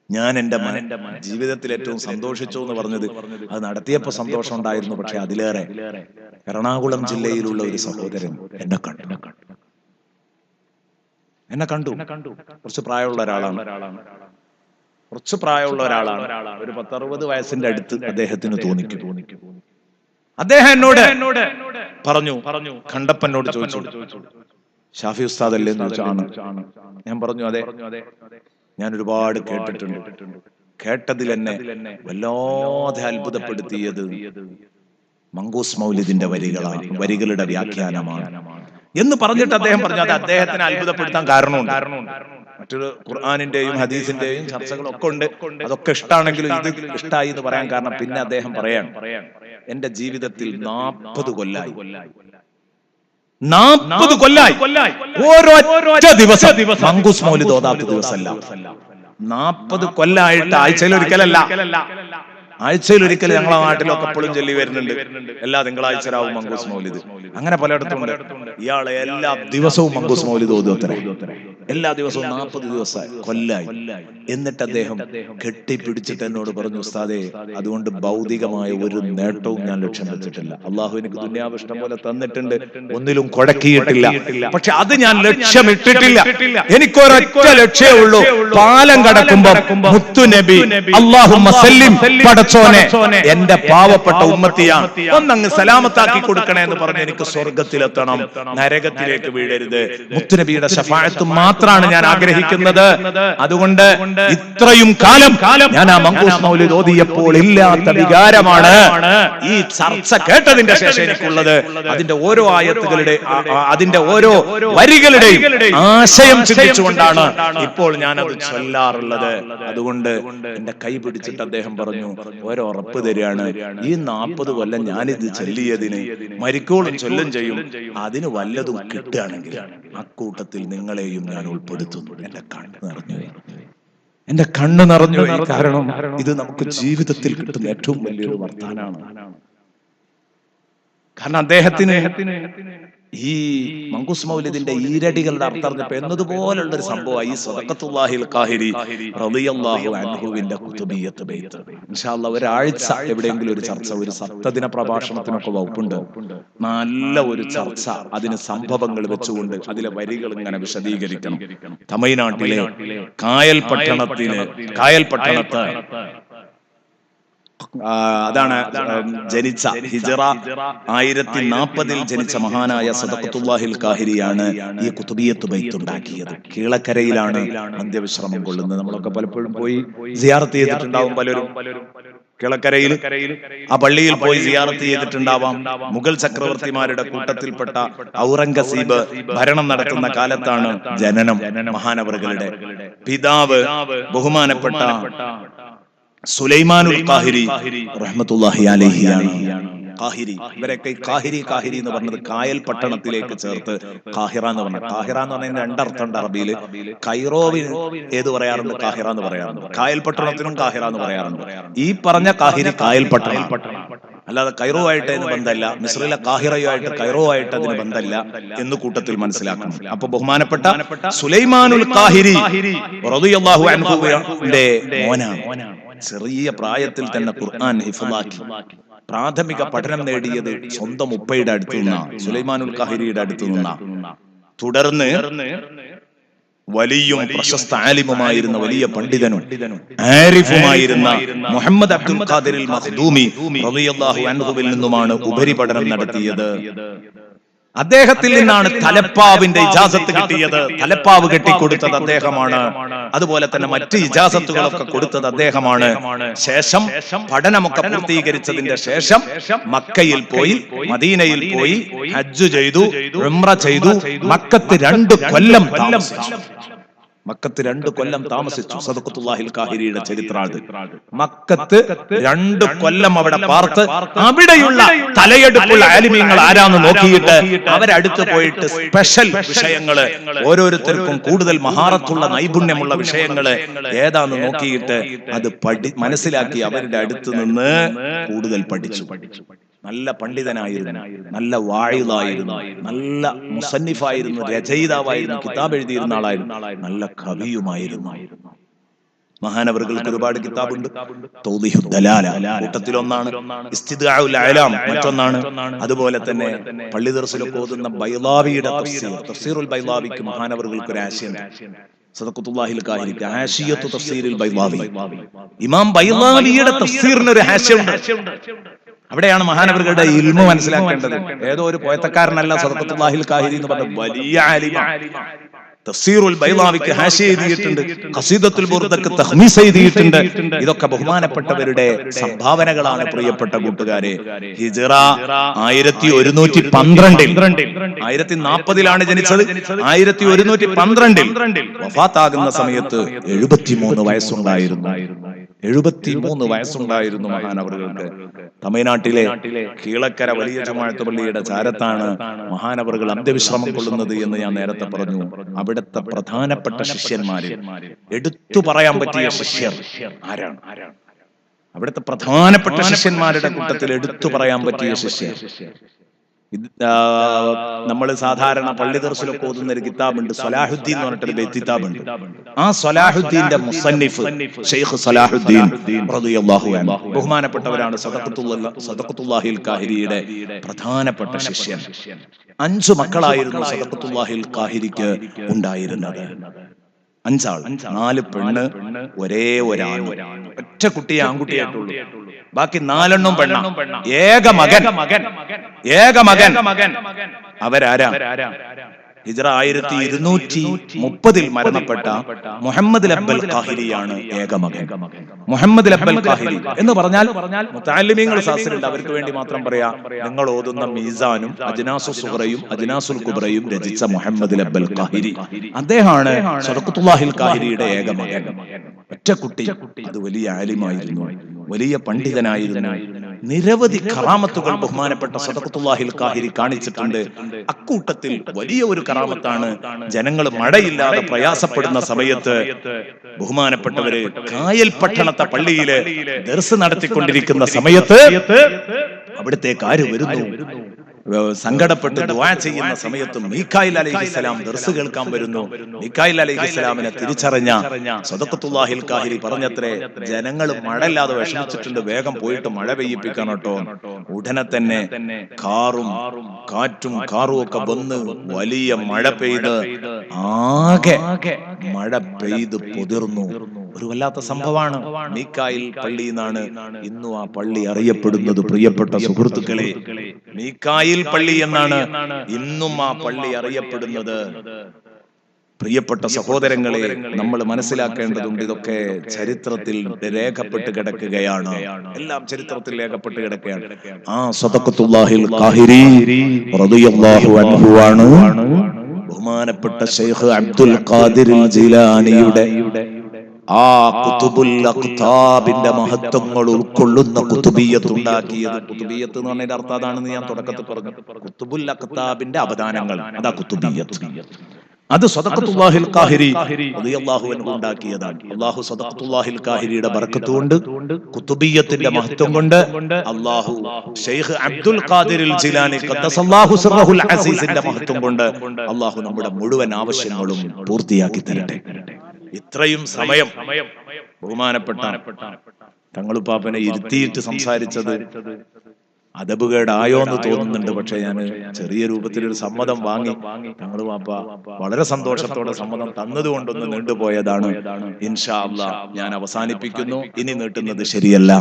ഞാൻ എന്റെ ജീവിതത്തിൽ ഏറ്റവും സന്തോഷിച്ചു എന്ന് പറഞ്ഞത് അത് നടത്തിയപ്പോ സന്തോഷം ഉണ്ടായിരുന്നു. പക്ഷെ അതിലേറെ എറണാകുളം ജില്ലയിലുള്ള ഒരു സഹോദരൻ എന്നെ കണ്ടു. കുറച്ച് പ്രായമുള്ള ഒരാളാണ്, ഒരു 10-60 വയസ്സിന്റെ അടുത്ത് അദ്ദേഹത്തിന് തോന്നിക്കും. അദ്ദേഹം എന്നോട് പറഞ്ഞു, കണ്ടപ്പനോട് ചോദിച്ചു, ഷാഫി ഉസ്താദ് അല്ലേ എന്ന് ചോദിച്ചാണ്. ഞാൻ പറഞ്ഞു അതെ, ഞാൻ ഒരുപാട് കേട്ടിട്ടുണ്ട്. കേട്ടതിൽ എന്നെ വല്ലാതെ അത്ഭുതപ്പെടുത്തിയത് മങ്കൂസ് മൗലിദിന്റെ വരികളുടെ വ്യാഖ്യാനമാണ് എന്ന് പറഞ്ഞിട്ട് അദ്ദേഹം പറഞ്ഞു. അത് അദ്ദേഹത്തിനെ അത്ഭുതപ്പെടുത്താൻ കാരണമുണ്ട്. മറ്റൊരു ഖുർആനിന്റെയും ഹദീസിന്റെയും ചർച്ചകളൊക്കെ ഉണ്ട്, അതൊക്കെ ഇഷ്ടാണെങ്കിലും ഇത് ഇഷ്ടായി എന്ന് പറയാൻ കാരണം പിന്നെ അദ്ദേഹം പറയാൻ, എന്റെ ജീവിതത്തിൽ 40 കൊല്ലായി ഓരോ ദിവസം മങ്കൂസ് മൗലിദ് ഓതാത്ത ദിവസമല്ല. 40 കൊല്ലായിട്ട് ആഴ്ചയിൽ ഞങ്ങളെ നാട്ടിലൊക്കെ എപ്പോഴും ചൊല്ലി വരുന്നുണ്ട്. എല്ലാ തിങ്കളാഴ്ച രാവും മങ്കൂസ് മൗലിദ്. അങ്ങനെ പലയിടത്തും ഇയാളെ എല്ലാ ദിവസവും മങ്കൂസ് മൗലിദ് ഓതുവത്രേ. എല്ലാ ദിവസവും 40 ദിവസം കൊല്ലായി. എന്നിട്ട് അദ്ദേഹം കെട്ടിപ്പിടിച്ചിട്ട് എന്നോട് പറഞ്ഞു, ഉസ്താദേ, അതുകൊണ്ട് ഭൗതികമായ ഒരു നേട്ടവും ഞാൻ ലക്ഷ്യം വെച്ചിട്ടില്ല. അള്ളാഹു എനിക്ക് ദുനിയാവ് ഇഷ്ടം പോലെ തന്നിട്ടുണ്ട്, ഒന്നിലും കൊടക്കിയിട്ടില്ല. പക്ഷെ അത് ഞാൻ ലക്ഷ്യമിട്ടിട്ടില്ല. എനിക്കൊരൊറ്റ ലക്ഷ്യമേ ഉള്ളൂ, പാലം കടക്കുമ്പോ മുത്തുനബി അല്ലാഹുമ്മ സല്ലിം, പടച്ചോനെ എന്റെ പാവപ്പെട്ട ഉമ്മത്തിയാണ്, ഒന്നങ്ങ് സലാമത്താക്കി കൊടുക്കണേ എന്ന് പറഞ്ഞ് എനിക്ക് സ്വർഗത്തിലെത്തണം, നരകത്തിലേക്ക് വീഴരുത്. മുത്തുനബിയുടെ ശഫാഅത്ത് മാത്രമാണ് ഞാൻ ആഗ്രഹിക്കുന്നത്. അതുകൊണ്ട് ഇത്രയും കാലം ഞാൻ ആ മങ്കൂസ് മൗലിദ് ഓതിയപ്പോൾ ഇല്ലാത്ത വികാരമാണ് ഈ ചർച്ച കേട്ടതിന്റെ ശേഷം എനിക്കുള്ളത്. അതിന്റെ ഓരോ ആയത്തുകളുടെ, അതിന്റെ ഓരോ വരികളുടെയും ആശയം ചിന്തിച്ചുകൊണ്ടാണ് ഇപ്പോൾ ഞാനത് ചൊല്ലാറുള്ളത്. അതുകൊണ്ട് എന്റെ കൈ പിടിച്ചിട്ട് അദ്ദേഹം പറഞ്ഞു, ഓരോ ഉറപ്പ് തരികയാണ്, ഈ 40 കൊല്ലം ഞാനിത് ചൊല്ലിയതിന് മരിക്കോളും ചൊല്ലും ചെയ്യും, അതിന് വല്ലതും കിട്ടുകയാണെങ്കിൽ അക്കൂട്ടത്തിൽ നിങ്ങളെയും ഞാൻ ഉൾപ്പെടുത്തുന്നു. എന്റെ കണ്ണ് നിറഞ്ഞു. കാരണം ഇത് നമുക്ക് ജീവിതത്തിൽ കിട്ടുന്ന ഏറ്റവും വലിയൊരു വർത്താനാണ്. കാരണം അദ്ദേഹത്തിന് ഈ മങ്കൂസ് മൗലിദിന്റെ ഈരടികളുടെ അർത്ഥം അറിഞ്ഞപ്പോ എന്നതുപോലുള്ള ഒരു സംഭവം ഈ സദഖത്തുല്ലാഹിൽ ഖാഹിരി റളിയല്ലാഹു അൻഹുവിന്റെ ഖുതുബിയ്യത്ത് ബൈത്ത്. ഇൻഷാ അല്ലാഹ് ഒരാഴ്ച എവിടെയെങ്കിലും ഒരു ചർച്ച, ഒരു സപ്തദിന പ്രഭാഷണത്തിനൊക്കെ വകുപ്പുണ്ട്. നല്ല ഒരു ചർച്ച, അതിന് സംഭവങ്ങൾ വെച്ചുകൊണ്ട് അതിലെ വരികൾ ഇങ്ങനെ വിശദീകരിക്കണം. തമിഴ്നാട്ടിലെ കായൽ പട്ടണത്ത് അതാണ് ജനിച്ച ഹിജറ 1040 ജനിച്ച മഹാനായ സദഖത്തുല്ലാഹിൽ കാഹിരിയാണ് ഈ കുതുബിയത്ത് ബൈത്ത് ഉണ്ടാക്കിയത്. കീളക്കരയിലാണ് അന്ത്യവിശ്രമം കൊള്ളുന്നത്. നമ്മളൊക്കെ പലപ്പോഴും പോയി സിയാറത്ത് ചെയ്തിട്ടുണ്ടാവും. പലരും കിളക്കരയിൽ ആ പള്ളിയിൽ പോയി സിയാറത്ത് ചെയ്തിട്ടുണ്ടാവാം. മുഗൾ ചക്രവർത്തിമാരുടെ കൂട്ടത്തിൽപ്പെട്ട ഔറംഗസീബ് ഭരണം നടത്തുന്ന കാലത്താണ് ജനനം മഹാനവറുകളുടെ. പിതാവ് ബഹുമാനപ്പെട്ട സുലൈമാനുൽ കാഹിരി റഹ്മത്തുള്ളാഹി അലൈഹിയാണ്. കാഹിരി, ഇവരൊക്കെ കാഹിരി എന്ന് പറഞ്ഞത് കായൽ പട്ടണത്തിലേക്ക് ചേർത്ത് കാഹിറ എന്ന് പറഞ്ഞ. കാഹിറ എന്ന് പറഞ്ഞതിന് രണ്ടർത്ഥമുണ്ട് അറബിയില്. കൈറോവിന് ഏത് പറയാറുണ്ട്? കാഹിറ എന്ന് പറയാറുണ്ട്. കായൽ പട്ടണത്തിനും കാഹിറ എന്ന് പറയാറുണ്ട്. ഈ പറഞ്ഞ കാഹിരി കായൽ പട്ടണം, അല്ലാതെ കൈറോ ആയിട്ട് അതിന് ബന്ധമല്ല. മിസ്രിലെ കാഹിറയുമായിട്ട് കൈറോ ആയിട്ട് അതിന് ബന്ധമല്ല എന്ന് കൂട്ടത്തിൽ മനസ്സിലാക്കണം. അപ്പൊ ബഹുമാനപ്പെട്ട സുലൈമാനുൽ കാഹിരി റളിയല്ലാഹു അൻഹുവിന്റെ മോനാണ്. ചെറിയ പ്രായത്തിൽ തന്നെ ഖുർആൻ ഹിഫ്ളാക്കി പ്രാഥമിക പഠനം നേടിയത് സ്വന്തം ഉപ്പയുടെ അടുത്തു നിന്ന, സുലൈമാനുൽ കാഹിരിയുടെ അടുത്തു നിന്ന. തുടർന്ന് വലിയും പ്രശസ്ത ആലിമുമായിരുന്ന വലിയ പണ്ഡിതനും ആരിഫുമായിരുന്ന മുഹമ്മദ് അബ്ദുൽ ഖാദിറിൽ മഖ്ദൂമി റളിയല്ലാഹു അൻഹുവിൽ നിന്നുമാണ് ഉപരിപഠനം നടത്തിയത്. അദ്ദേഹത്തിൽ നിന്നാണ് തലപ്പാവിന്റെ ഇജാസത്ത് കിട്ടിയത്. തലപ്പാവ് കെട്ടിക്കൊടുത്തത് അദ്ദേഹമാണ്. അതുപോലെ തന്നെ മറ്റ് ഇജാസത്തുകളൊക്കെ കൊടുത്തത് അദ്ദേഹമാണ്. ശേഷം പഠനമൊക്കെ പൂർത്തീകരിച്ചതിന്റെ ശേഷം മക്കയിൽ പോയി, മദീനയിൽ പോയി ഹജ്ജ് ചെയ്തു, ഉംറ ചെയ്തു. മക്കത്ത് 2 കൊല്ലം താമസിച്ചു. മക്കത്ത് 2 കൊല്ലം താമസിച്ചു. സദഖത്തുല്ലാഹിൽ കാഹിരിയുടെ ചരിത്രാത്. മക്കത്ത് 2 കൊല്ലം അവിടെ പാർത്ത് അവിടെയുള്ള തലയെടുപ്പുള്ള ആലിമീങ്ങൾ ആരാന്ന് നോക്കിയിട്ട് അവരടുത്ത് പോയിട്ട് സ്പെഷ്യൽ വിഷയങ്ങള്, ഓരോരുത്തർക്കും കൂടുതൽ മഹാറത്തുള്ള നൈപുണ്യമുള്ള വിഷയങ്ങള് ഏതാന്ന് നോക്കിയിട്ട് അത് മനസ്സിലാക്കി അവരുടെ അടുത്ത് നിന്ന് കൂടുതൽ പഠിച്ചു. നല്ല പണ്ഡിതനായിരുന്നു, നല്ല വായിലായിരുന്നു, നല്ല മുസന്നിഫായിരുന്നു, രചയിതാവായിരുന്നു, കിതാബ് എഴുതിയിരുന്ന ആളായിരുന്നു, നല്ല കവിയുമായിരുന്നു. മഹാനവറുകൾക്ക് ഒരുപാട് കിതാബുണ്ട്. തൗദീഹുദ് ദലാല കൂട്ടത്തിലൊന്നാണ്. ഇസ്തിദ്ആഉൽ അലാം മറ്റൊന്നാണ്. അതുപോലെ തന്നെ പള്ളി ദർസിലൊക്കെ ഓതുന്ന ബൈളാവിയുടെ തഫ്സീറുൽ ബൈളാവിക്ക് മഹാനവറുകൾക്ക് ഒരു ആശയമുണ്ട്. സദഖത്തുല്ലാഹിൽ കാഹിരിക്ക് ഹാശിയത്തു തഫ്സീറിൽ ബൈളാവി. ഇമാം ബൈളാവിയുടെ തഫ്സീറിന് ഒരു ഹാശിയുണ്ട്. അവിടെയാണ് മഹാനവറുകളുടെ ഇൽമു മനസ്സിലാക്കേണ്ടത്. ഏതോ ഒരു പോയത്തക്കാരനല്ല സദഖത്തുല്ലാഹിൽ കാഹിരി എന്ന് പറഞ്ഞ വലിയ ആലിമാണ്. തഫ്സീറുൽ ബൈളാവിക്ക് ഹാശിയ എഴുതിയിട്ടുണ്ട്, ഖസീദത്തുൽ ബുർദക്ക് തഖ്മീസ് എഴുതിയിട്ടുണ്ട്. ഇതൊക്കെ ബഹുമാനപ്പെട്ടവരുടെ സംഭാവനകളാണ്. പ്രിയപ്പെട്ട കൂട്ടുകാരെ, ഹിജ്റ 1112 1040 ജനിച്ചത്. 1112 വഫാത്താകുന്ന സമയത്ത് 73 വയസ്സുണ്ടായിരുന്നു. 73 വയസ്സുണ്ടായിരുന്നു മഹാനവറുകൾക്ക്. തമിഴ്നാട്ടിലെ കീളക്കര വലിയ ജമാഅത്ത് പള്ളിയുടെ ചാരത്താണ് മഹാനവറുകൾ അന്ത്യവിശ്രമം കൊള്ളുന്നത് എന്ന് ഞാൻ നേരത്തെ പറഞ്ഞു. അവിടുത്തെ പ്രധാനപ്പെട്ട ശിഷ്യന്മാരിൽ എടുത്തു പറയാൻ പറ്റിയ ശിഷ്യർ ആരാണ്? അവിടുത്തെ പ്രധാനപ്പെട്ട ശിഷ്യന്മാരുടെ കൂട്ടത്തിൽ എടുത്തു പറയാൻ പറ്റിയ ശിഷ്യർ, നമ്മൾ സാധാരണ പള്ളി ദർസിലൊക്കെ ഓതുന്ന ഒരു കിതാബുണ്ട്, സ്വലാഹുദ്ദീൻ എന്ന് പറഞ്ഞിട്ടൊരു കിതാബുണ്ട്. ആ സ്വലാഹുദ്ദീന്റെ മുസന്നിഫ് ശൈഖ് സ്വലാഹുദ്ദീൻ റളിയല്ലാഹു അൻഹു ബഹുമാനപ്പെട്ടവരാണ്. സദഖത്തുല്ലാഹിൽ കാഹിരിയുടെ പ്രധാനപ്പെട്ട ശിഷ്യൻ. 5 മക്കളായിരുന്നു സദഖത്തുല്ലാഹിൽ കാഹിരിക്ക് ഉണ്ടായിരുന്നത്. 5 ആൾ, 4 പെണ്ണ്, ഒരേ ഒരാൾ. ഒറ്റ കുട്ടിയെ ആൺകുട്ടിയായിട്ടുള്ളൂ, ബാക്കി 4 എണ്ണം പെണ്ണ. ഏക മകൻ അവരാരാ? ഹിജ്റ 1230 മരണപ്പെട്ട മുഹമ്മദ് അബ്ബൽ കാഹിരിയാണ് ഏക മകൻ. മുഹമ്മദ് അബ്ബൽ കാഹിരി എന്ന് പറഞ്ഞാൽ മുതഅല്ലിമീങ്ങൾ ശാസ്ത്രമുണ്ട്, അവർക്ക് വേണ്ടി മാത്രം പറയാം. നിങ്ങൾ ഓതുന്ന മീസാനും അജ്നാസുൽ സുഗ്റയും അജ്നാസുൽ കുബ്രയും രചിച്ച മുഹമ്മദ് അബ്ബൽ കാഹിരി, അദ്ദേഹമാണ് സദഖത്തുല്ലാഹിൽ കാഹിരിയുടെ ഏക മകൻ. ഒറ്റ കുട്ടി. അത് വലിയ ആലിമായിരുന്നു, വലിയ പണ്ഡിതനായിരുന്നു. നിരവധി കറാമത്തുകൾ ബഹുമാനപ്പെട്ട സദഖത്തുല്ലാഹിൽ കാഹിരി കാണിച്ചിട്ടുണ്ട്. അക്കൂട്ടത്തിൽ വലിയ ഒരു കറാമത്താണ്, ജനങ്ങൾ മഴയില്ലാതെ പ്രയാസപ്പെടുന്ന സമയത്ത് ബഹുമാനപ്പെട്ടവര് കായൽ പട്ടണത്തെ പള്ളിയില് ദർസ് നടത്തിക്കൊണ്ടിരിക്കുന്ന സമയത്ത് അവിടത്തേക്ക് ആര് വരുന്നു? സങ്കടപ്പെട്ട് ദുആ ചെയ്യുന്ന സമയത്ത് മീകായിൽ അലൈഹിസ്സലാം ദർസ് കേൾക്കാൻ വരുന്നു. മീകായിൽ അലൈഹിസ്സലാമിനെ തിരിച്ചറിഞ്ഞ സദഖത്തുല്ലാഹിൽ കാഹിരി പറഞ്ഞത്രേ, ജനങ്ങൾ മഴയില്ലാതെ വിഷമിച്ചിട്ടുണ്ട്, വേഗം പോയിട്ട് മഴ പെയ്യിപ്പിക്കണം കേട്ടോ. ഉടനെ തന്നെ കാറും കാറ്റും ഒക്കെ വന്ന് വലിയ മഴ പെയ്ത് ആകെ മഴ പെയ്ത് പൊതിർന്നു. ഒരു വല്ലാത്ത സംഭവമാണ്. മീക്കായിൽ പള്ളി എന്നാണ് ഇന്നും ആ പള്ളി അറിയപ്പെടുന്നത്. പ്രിയപ്പെട്ട സുഹൃത്തുക്കളെ, മീക്കായിൽ പള്ളി എന്നാണ് ഇന്നും ആ പള്ളി അറിയപ്പെടുന്നത്. പ്രിയപ്പെട്ട സഹോദരങ്ങളെ, നമ്മൾ മനസ്സിലാക്കേണ്ടതുണ്ട്, ഇതൊക്കെ ചരിത്രത്തിൽ രേഖപ്പെട്ട് കിടക്കുകയാണ്. എല്ലാം ചരിത്രത്തിൽ രേഖപ്പെട്ട് കിടക്കുകയാണ്. ആ സദഖത്തുല്ലാഹിൽ ഖാഹിരി റളിയല്ലാഹു അൻഹു ആണ് ബഹുമാനപ്പെട്ട ശൈഖ് അബ്ദുൽ ഖാദിർ ജീലാനിയുടെ ആ ഖുതുബുൽ അഖ്താബിന്റെ മഹത്വങ്ങൾ ഉൾക്കൊള്ളുന്ന ഖുതുബിയ്യത്ത് ഉണ്ടാക്കിയത്. ഖുതുബിയ്യത്ത് എന്ന് പറഞ്ഞതിന്റെ അർത്ഥം അതാണെന്ന് ഞാൻ തുടക്കത്തിൽ പറഞ്ഞു. ഖുതുബുൽ അഖ്താബിന്റെ അവദാനങ്ങൾ, അതാ ഖുതുബിയ്യത്ത്. അത് സദഖത്തുല്ലാഹിൽ ഖാഹിരി റളിയല്ലാഹു അൻഹു ഉണ്ടാക്കിയതാണ്. അല്ലാഹു സദഖത്തുല്ലാഹിൽ ഖാഹിരിയുടെ ബർക്കത്ത് കൊണ്ട്, ഖുതുബിയ്യത്തിന്റെ മഹത്വം കൊണ്ട്, അല്ലാഹു ശൈഖ് അബ്ദുൽ ഖാദിർ ജീലാനി ഖദ്ദസല്ലാഹു സിർറഹുൽ അസീസിന്റെ മഹത്വം കൊണ്ട് അല്ലാഹു നമ്മുടെ മുഴുവൻ ആവശ്യങ്ങളും പൂർത്തിയാക്കി തരട്ടെ. ഇത്രയും സമയം ബഹുമാനപ്പെട്ട തങ്ങളുപ്പാപ്പനെ ഇരുത്തിയിട്ട് സംസാരിച്ചത് അദബുകേടായോ എന്ന് തോന്നുന്നുണ്ട്. പക്ഷെ ഞാൻ ചെറിയ രൂപത്തിലൊരു സമ്മതം വാങ്ങി. തങ്ങളുപ്പാപ്പ വളരെ സന്തോഷത്തോടെ സമ്മതം തന്നതുകൊണ്ടൊന്ന് നീണ്ടുപോയതാണ്. ഇൻഷാ അല്ലാഹ് ഞാൻ അവസാനിപ്പിക്കുന്നു. ഇനി നീട്ടുന്നത് ശരിയല്ല.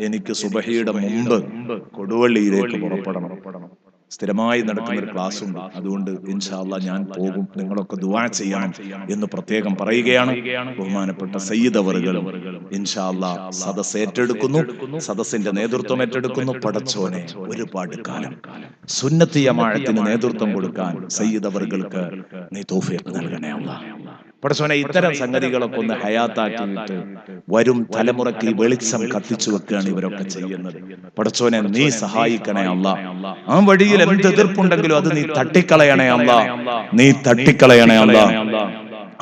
എനിക്ക് സുബഹിയുടെ മുമ്പ് കൊടുവള്ളിയിലേക്ക് പുറപ്പെടണം. സ്ഥിരമായി നടക്കുന്ന ഒരു ക്ലാസ് ഉണ്ട്. അതുകൊണ്ട് ഇൻഷാ അല്ലാഹ് ഞാൻ പോകും. നിങ്ങളൊക്കെ ദുആ ചെയ്യണം എന്ന് പ്രത്യേകം പറയുകയാണ്. ബഹുമാനപ്പെട്ട സയ്യിദ് അവറുകളും ഇൻഷാ അല്ലാഹ് സദസ്സ് ഏറ്റെടുക്കുന്നു, സദസ്സിന്റെ നേതൃത്വം ഏറ്റെടുക്കുന്നു. പടച്ചോനെ, ഒരുപാട് കാലം സുന്നത്ത് ജമാഅത്തിന് നേതൃത്വം കൊടുക്കാൻ സയ്യിദ് അവറുകൾക്ക് നീ തൗഫീഖ് നൽകണേ അല്ലാഹ്. പടച്ചോനെ, ഇത്തരം സംഗതികളൊക്കെ ഒന്ന് ഹയാത്താക്കിയിട്ട് വരും തലമുറയ്ക്ക് ഈ വെളിച്ചം കത്തിച്ചു വെക്കുകയാണ് ഇവരൊക്കെ ചെയ്യുന്നത്. പടച്ചോനെ, നീ സഹായിക്കണേ അല്ലാഹ്. ആ വഴിയിൽ എന്ത് എതിർപ്പുണ്ടെങ്കിലും അത് നീ തട്ടിക്കളയണേ അല്ലാഹ്. നീ തട്ടിക്കളയണേ അല്ലാഹ്.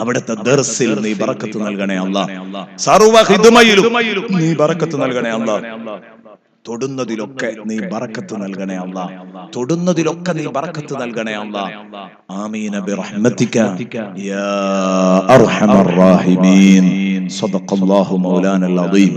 അവിടുത്തെ ദർസിൽ നീ ബറക്കത്ത് നൽകണേ അല്ലാഹ്. സർവ്വ ഖിദ്മയിലും നീ ബറക്കത്ത് നൽകണേ അല്ലാഹ്. തൊടുന്നതിലൊക്കെ നീ ബറക്കത്ത് നൽകണേ അല്ലാഹ്. തൊടുന്നതിലൊക്കെ നീ ബറക്കത്ത് നൽകണേ അല്ലാഹ്. ആമീന ബിറഹ്മതിക യാ അർഹമർ റഹീമീൻ. സദഖല്ലാഹു മൗലാനൽ അദീം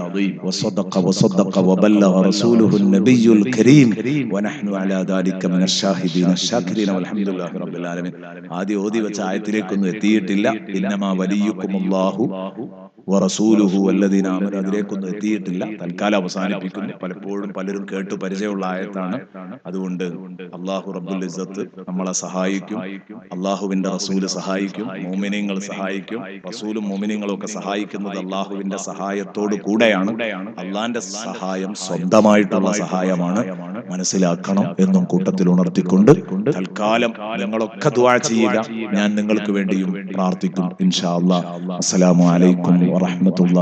വസദഖ വബല്ലഗ റസൂലുഹുൻ നബിയ്യുൽ കരീം വനഹ്നു അലാ ദാലിക മിനശ് ഷാഹിദീന ശാകിരീന വൽഹംദുലില്ലാഹി റബ്ബിൽ ആലമീൻ. ആദ്യം ഓതി വെച്ച ആയത്തിലേക്കൊന്നും എത്തിയിട്ടില്ല. ഇന്നമാ വലിയുക്കുമുല്ലാഹു വറസൂലുഹു വല്ലദീന ആമനൂ, അതിലേക്കൊന്നും എത്തിയിട്ടില്ല. തൽക്കാലം അവസാനിപ്പിക്കുന്നു. പലപ്പോഴും പലരും കേട്ടു പരിചയമുള്ള ആയത്താണ്. അതുകൊണ്ട് അല്ലാഹു റബ്ബുൽ ഇസ്സത്ത് നമ്മളെ സഹായിക്കും. അല്ലാഹുവിന്റെ റസൂല് സഹായിക്കും. മുഅ്മിനീങ്ങൾ സഹായിക്കും. റസൂലും മുഅ്മിനീങ്ങളും ഒക്കെ സഹായിക്കുന്നത് അല്ലാഹുവിന്റെ സഹായത്തോട് കൂടെയാണ്. അല്ലാഹുവിന്റെ സഹായം സ്വന്തമായിട്ടുള്ള സഹായമാണ്, മനസ്സിലാക്കണം എന്നും കൂട്ടത്തിൽ ഉണർത്തിക്കൊണ്ട് തൽക്കാലം നിങ്ങളൊക്കെ ദുആ ചെയ്യുക. ഞാൻ നിങ്ങൾക്ക് വേണ്ടിയും പ്രാർത്ഥിക്കും ഇൻഷാ അല്ലാഹ്. അസ്സലാമു അലൈക്കും വറഹ്മത്തുള്ളാഹി